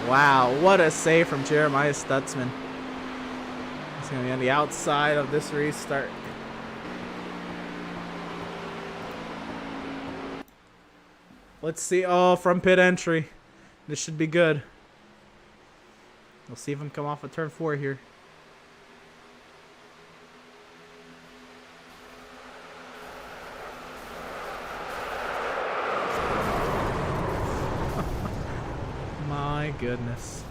Wow, what a save from Jeremiah Stutzman. He's going to be on the outside of this restart. Let's see. Oh, from pit entry. This should be good. We'll see if him come off of turn 4 here. My goodness.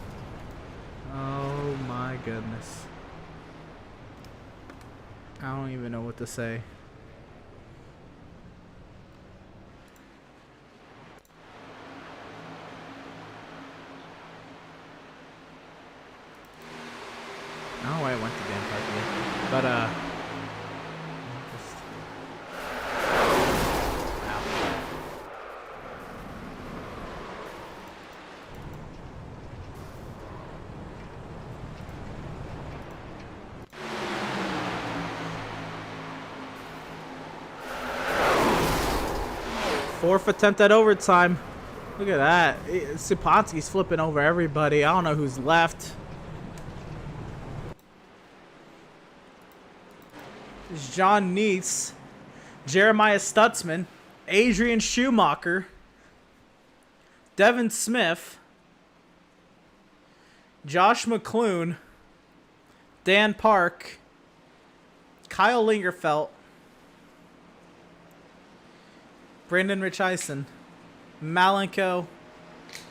Oh my goodness. I don't even know what to say. I don't know why I went to Dan Park again. But wow. 4th attempt at overtime. Look at that. Sipansky's flipping over everybody. I don't know who's left. There's John Neese, Jeremiah Stutzman, Adrian Schumacher, Devin Smith, Josh McClune, Dan Park, Kyle Lingerfelt, Brandon Richison, Malenko,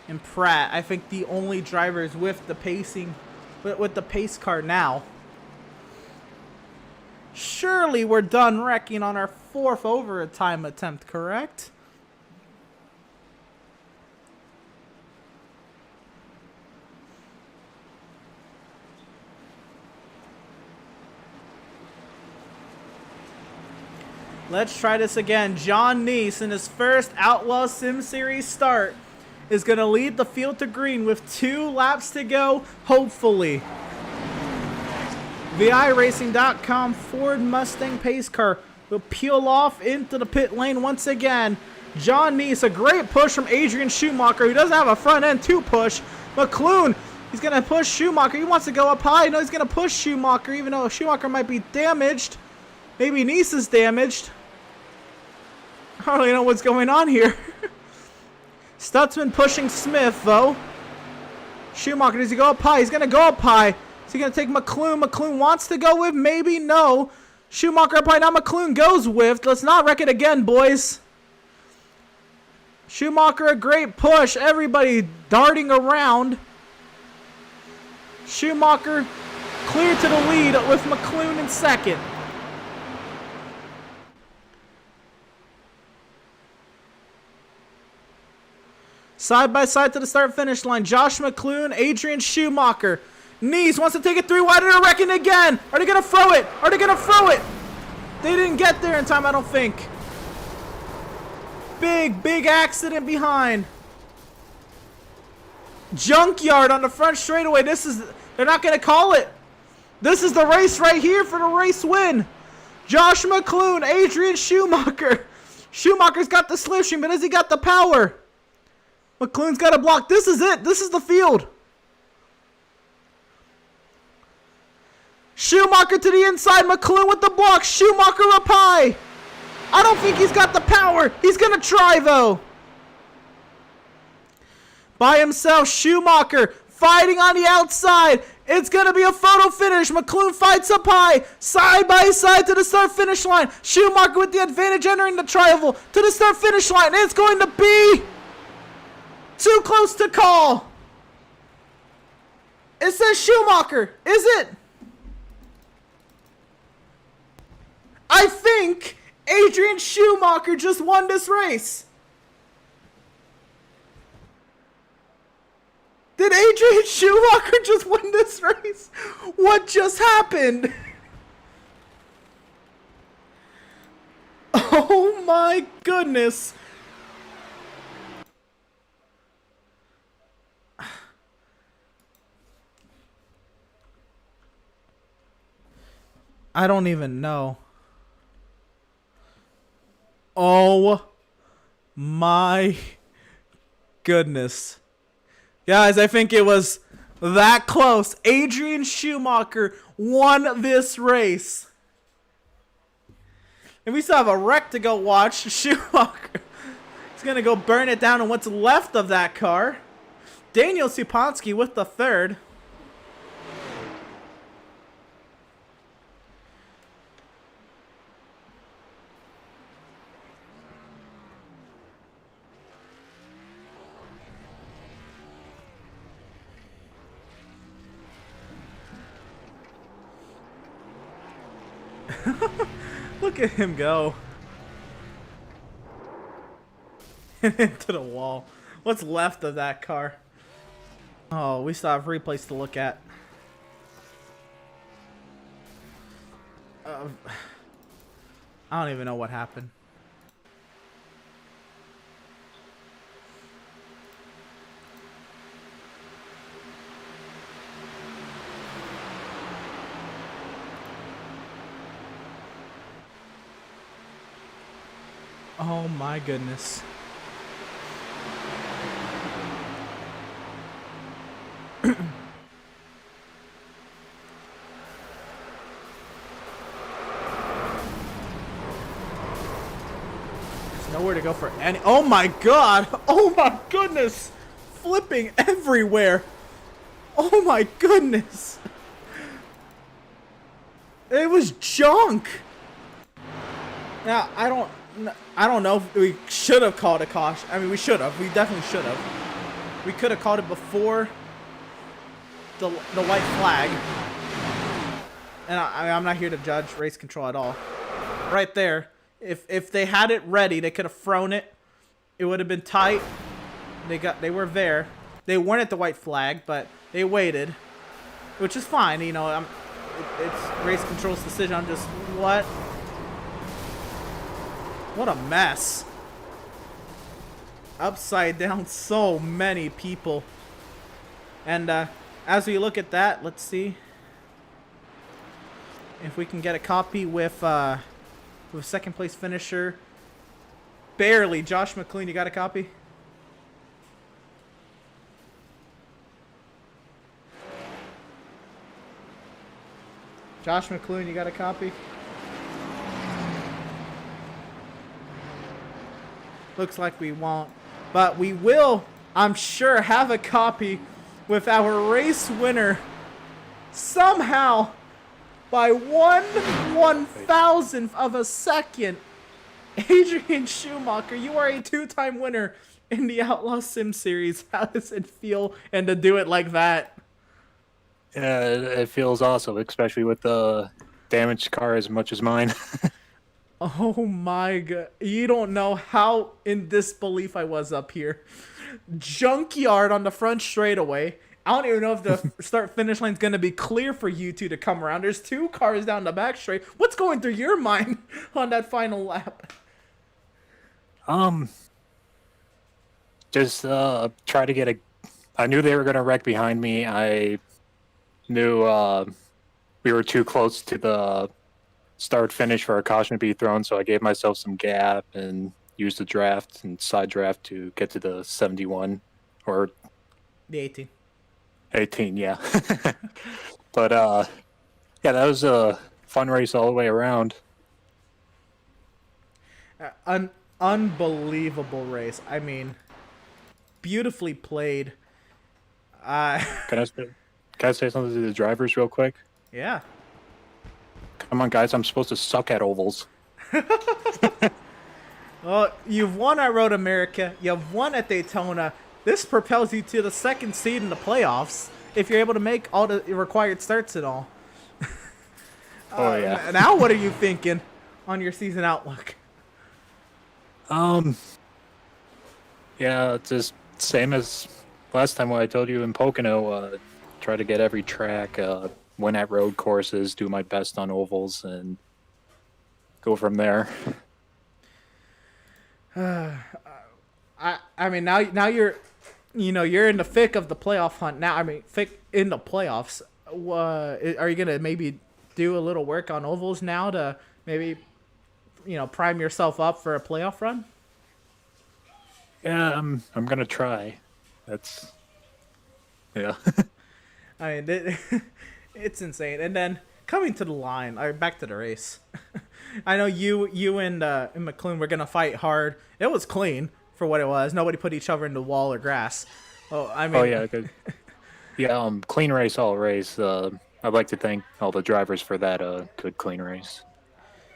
and Pratt. I think the only drivers with the pacing, with the pace car now. Surely we're done wrecking on our 4th overtime attempt, correct? Let's try this again. John Neese, in his first Outlaw Sim Series start, is going to lead the field to green with 2 laps to go, hopefully. The iRacing.com Ford Mustang pace car will peel off into the pit lane once again. John Neese, a great push from Adrian Schumacher, who doesn't have a front end to push. McClune, he's going to push Schumacher. He wants to go up high. No, he's going to push Schumacher, even though Schumacher might be damaged. Maybe Neese is damaged. I don't really know what's going on here. Stutzman pushing Smith, though. Schumacher, does he go up high? He's going to go up high. Is he going to take McClune? McClune wants to go with, maybe, no. Schumacher up high, now McClune goes with. Let's not wreck it again, boys. Schumacher, a great push. Everybody darting around. Schumacher clear to the lead with McClune in second. Side by side to the start-finish line. Josh McClune, Adrian Schumacher. Neese wants to take it 3 wide and they're wrecking again. Are they going to throw it? Are they going to throw it? They didn't get there in time, I don't think. Big accident behind. Junkyard on the front straightaway. They're not going to call it. This is the race right here for the race win. Josh McClune, Adrian Schumacher. Schumacher's got the slipstream, but has he got the power? McClune's got a block. This is it. This is the field. Schumacher to the inside. McClune with the block. Schumacher up high. I don't think he's got the power. He's going to try, though. By himself, Schumacher fighting on the outside. It's going to be a photo finish. McClune fights up high. Side by side to the start-finish line. Schumacher with the advantage entering the tri-oval to the start-finish line. It's going to be too close to call. It says Schumacher. Is it? I think Adrian Schumacher just won this race. Did Adrian Schumacher just win this race? What just happened? Oh my goodness. I don't even know. Oh my goodness. Guys, I think it was that close. Adrian Schumacher won this race. And we still have a wreck to go watch. Schumacher is going to go burn it down in what's left of that car. Daniel Supansky with the third. Look at him go. Into the wall. What's left of that car? Oh, we still have replays to look at. I don't even know what happened. Oh my goodness. Nowhere to go for any. Oh my god! Oh my goodness! Flipping everywhere! Oh my goodness! It was junk! Now, I don't know if we should have called a caution. I mean, we should have. We definitely should have. We could have called it before the white flag. And I'm not here to judge race control at all. Right there. If they had it ready, they could have thrown it. It would have been tight. They were there. They weren't at the white flag, but they waited, which is fine. You know, it's race control's decision. I'm just what a mess. Upside down, so many people. And as we look at that, let's see if we can get a copy with second place finisher. Barely. Josh McLean, you got a copy? Josh McLean, you got a copy? Looks like we won't. But we will, I'm sure, have a copy with our race winner somehow by 1/1000th of a second. Adrian Schumacher, you are a 2-time winner in the Outlaw Sim Series. How does it feel and to do it like that? Yeah, it feels awesome, especially with the damaged car as much as mine. Oh my god. You don't know how in disbelief I was up here. Junkyard on the front straightaway. I don't even know if the start finish line's going to be clear for you two to come around. There's 2 cars down the back straight. What's going through your mind on that final lap? Just try to get I knew they were going to wreck behind me. I knew we were too close to the start finish for a caution to be thrown, so I gave myself some gap and used the draft and side draft to get to the 71 or The 18. 18, yeah. But yeah, that was a fun race all the way around. An unbelievable race. I mean, beautifully played. Can I say something to the drivers real quick? Yeah. Come on, guys, I'm supposed to suck at ovals. Well, you've won at Road America. You've won at Daytona. This propels you to the 2nd seed in the playoffs if you're able to make all the required starts and all. Oh, yeah. Now what are you thinking on your season outlook? Yeah, it's just same as last time when I told you in Pocono, try to get every track, win at road courses, do my best on ovals, and go from there. I mean, now you're in the thick of the playoff hunt now. I mean, thick in the playoffs. Are you gonna maybe do a little work on ovals now to maybe prime yourself up for a playoff run? Yeah, I'm gonna try. That's yeah. I mean, it's insane. And then coming to the line, or back to the race. I know you and McLean were gonna fight hard. It was clean for what it was. Nobody put each other in the wall or grass. Oh, I mean. Oh yeah, good. Yeah, clean race all race. I'd like to thank all the drivers for that good clean race.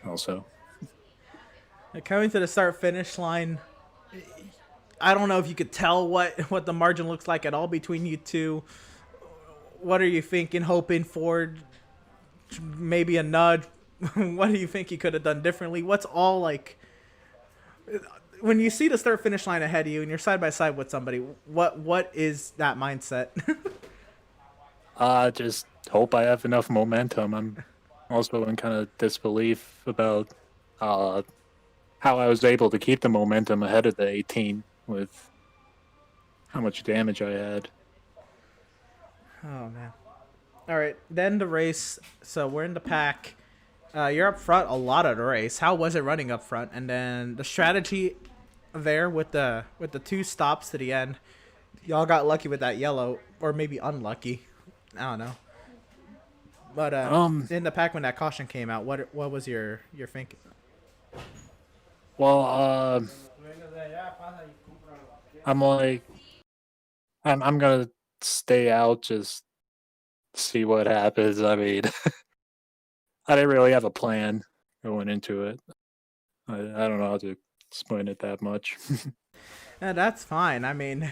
Also, coming to the start finish line, I don't know if you could tell what the margin looks like at all between you two. What are you thinking? Hoping for maybe a nudge? What do you think you could have done differently? What's all like when you see the start finish line ahead of you and you're side by side with somebody? What is that mindset? just hope I have enough momentum. I'm also in kind of disbelief about how I was able to keep the momentum ahead of the 18 with how much damage I had. Oh man. All right, then the race. So we're in the pack. You're up front a lot of the race. How was it running up front? And then the strategy there with the 2 stops to the end. Y'all got lucky with that yellow, or maybe unlucky. I don't know. But in the pack when that caution came out, what was your thinking? Well, I'm like, I'm gonna stay out, just see what happens. I mean, I didn't really have a plan going into it. I don't know how to explain it that much. Yeah, that's fine. I mean,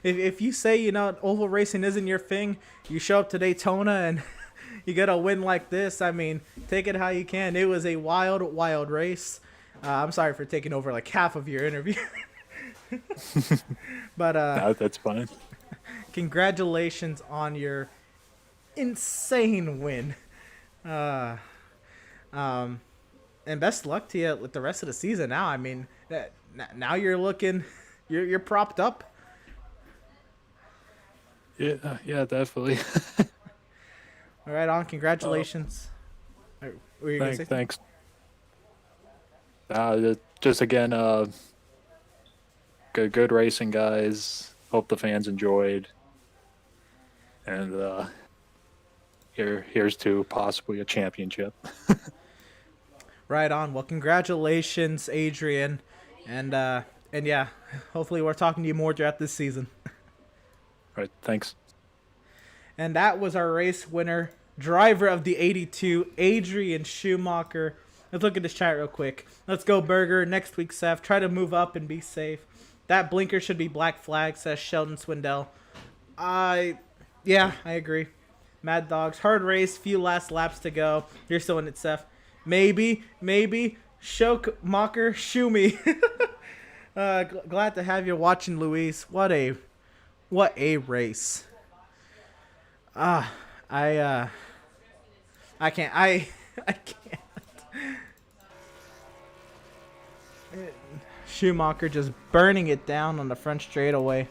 if you say, oval racing isn't your thing, you show up to Daytona and you get a win like this, I mean, take it how you can. It was a wild, wild race. I'm sorry for taking over like half of your interview. But No, that's fine. congratulations on your insane win. Uh, and best luck to you with the rest of the season now. I mean, now you're looking, you're propped up. Yeah, definitely. All right, on. Congratulations. What were you gonna say? Thanks. Just again, good racing, guys. Hope the fans enjoyed. And here's to possibly a championship. Right on. Well, congratulations, Adrian, and yeah, hopefully we're talking to you more throughout this season. Right, thanks. And that was our race winner, driver of the 82, Adrian Schumacher. Let's look at this chat real quick. Let's go, Burger. Next week, Seth. Try to move up and be safe. That blinker should be black flag, says Sheldon Swindell. Yeah, I agree. Mad Dogs. Hard race. Few last laps to go. You're still in it, Seth. Maybe. Shoke Mocker. Shoo me. Glad to have you watching, Luis. What a race. I can't. I can't. Schumacher just burning it down on the front straightaway.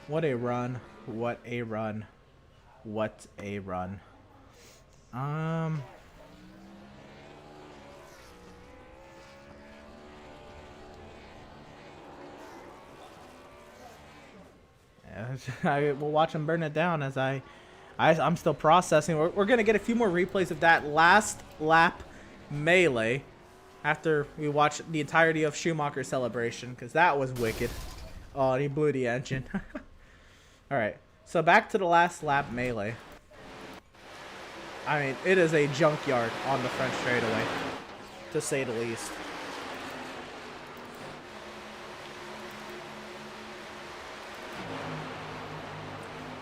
What a run. What a run. What a run. I will watch him burn it down as I'm still processing. We're going to get a few more replays of that last lap melee after we watch the entirety of Schumacher's celebration, because that was wicked. Oh, and he blew the engine. All right, so back to the last lap melee. I mean, it is a junkyard on the front straightaway, to say the least.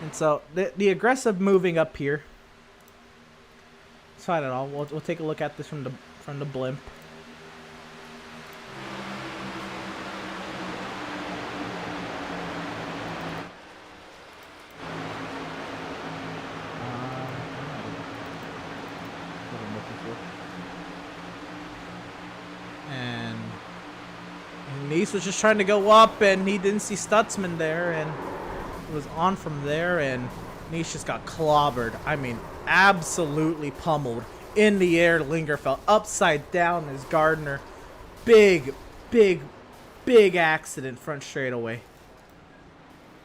And so the aggressive moving up here. It's fine at all. We'll take a look at this from the blimp. And Nice was just trying to go up, and he didn't see Stutzman there, and it was on from there, and Nice just got clobbered. I mean, absolutely pummeled. In the air, Linger fell upside down as Gardner. Big accident front straightaway.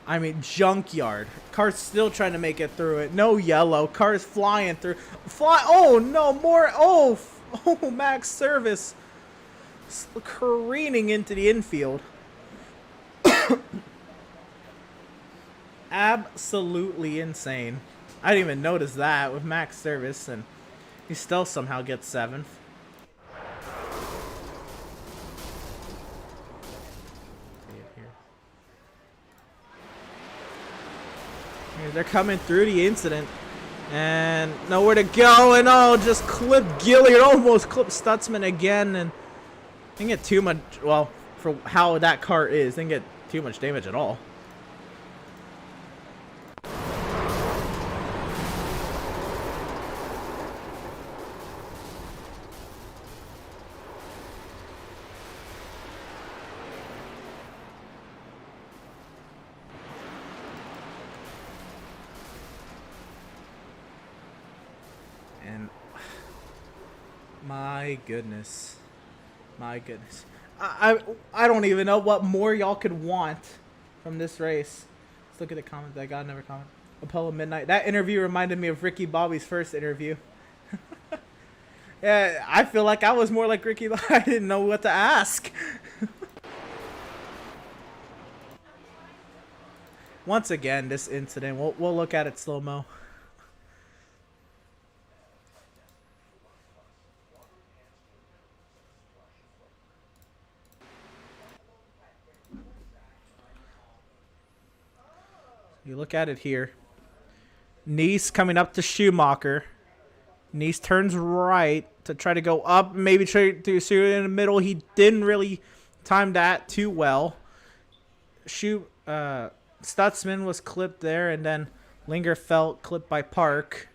I mean, junkyard. Car's still trying to make it through it. No yellow. Car's flying through. Oh, no, more. Oh, Max Service careening into the infield. Absolutely insane. I didn't even notice that with Max Service, and he still somehow gets 7th. They're coming through the incident, and nowhere to go, and just clipped Gilliard, almost clipped Stutzman again, and didn't get too much, well, for how that car is, didn't get too much damage at all. And my goodness. I don't even know what more y'all could want from this race. Let's look at the comments. I got another comment. Apollo Midnight. That interview reminded me of Ricky Bobby's first interview. Yeah, I feel like I was more like Ricky. I didn't know what to ask. Once again, this incident, we'll look at it slow-mo. You look at it here. Nice coming up to Schumacher. Nice turns right to try to go up, maybe try to shoot in the middle. He didn't really time that too well. Stutzman was clipped there, and then Linger felt clipped by Park.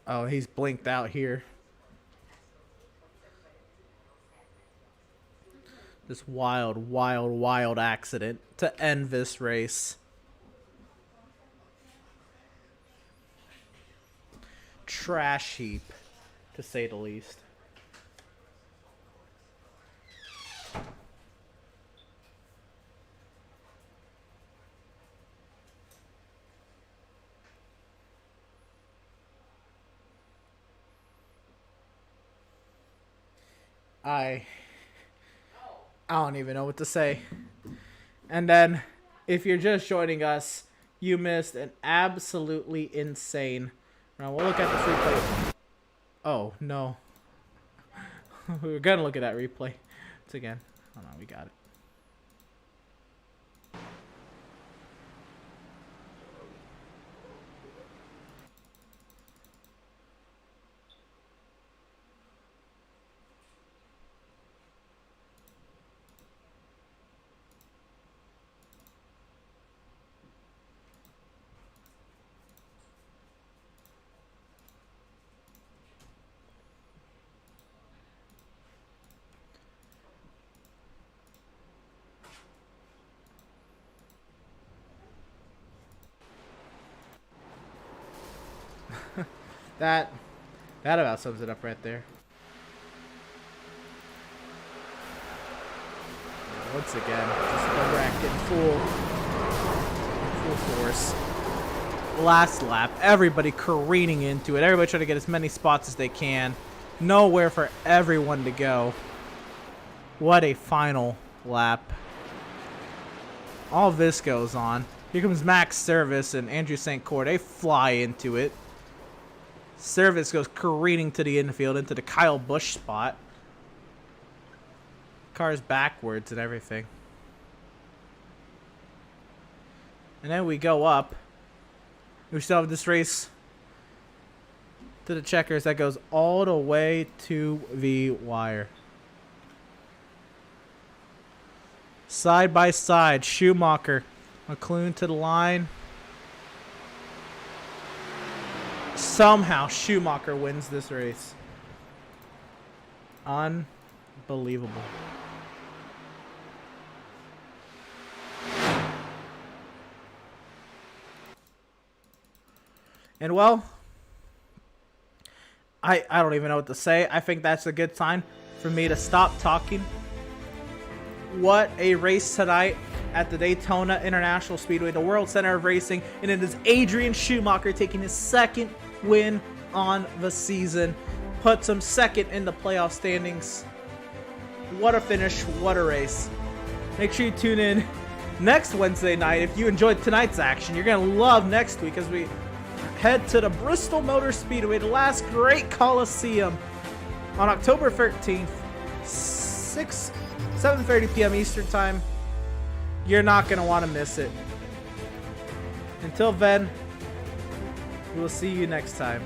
Oh, he's blinked out here. This wild, wild, wild accident to end this race. Trash heap, to say the least. I don't even know what to say. And then, if you're just joining us, you missed an absolutely insane. Now we'll look at this replay. Oh no, we were gonna look at that replay. It's again. Oh no, we got it. That about sums it up right there. Yeah, once again, just the wreck in full force. Last lap, everybody careening into it. Everybody trying to get as many spots as they can. Nowhere for everyone to go. What a final lap. All this goes on. Here comes Max Service and Andrew St. Cour. They fly into it. Service goes careening to the infield into the Kyle Busch spot. Car's backwards and everything. And then we go up. We still have this race to the checkers that goes all the way to the wire. Side by side, Schumacher, McLoone to the line. Somehow Schumacher wins this race. Unbelievable. And well, I don't even know what to say. I think that's a good sign for me to stop talking. What a race tonight at the Daytona International Speedway, the World Center of Racing, and it is Adrian Schumacher taking his second win on the season. Puts him second in the playoff standings. What a finish, what a race. Make sure you tune in next Wednesday night. If you enjoyed tonight's action, you're going to love next week as we head to the Bristol Motor Speedway, the last great Coliseum, on October 13th, 7:30 p.m. Eastern Time. You're not going to want to miss it. Until then, we will see you next time.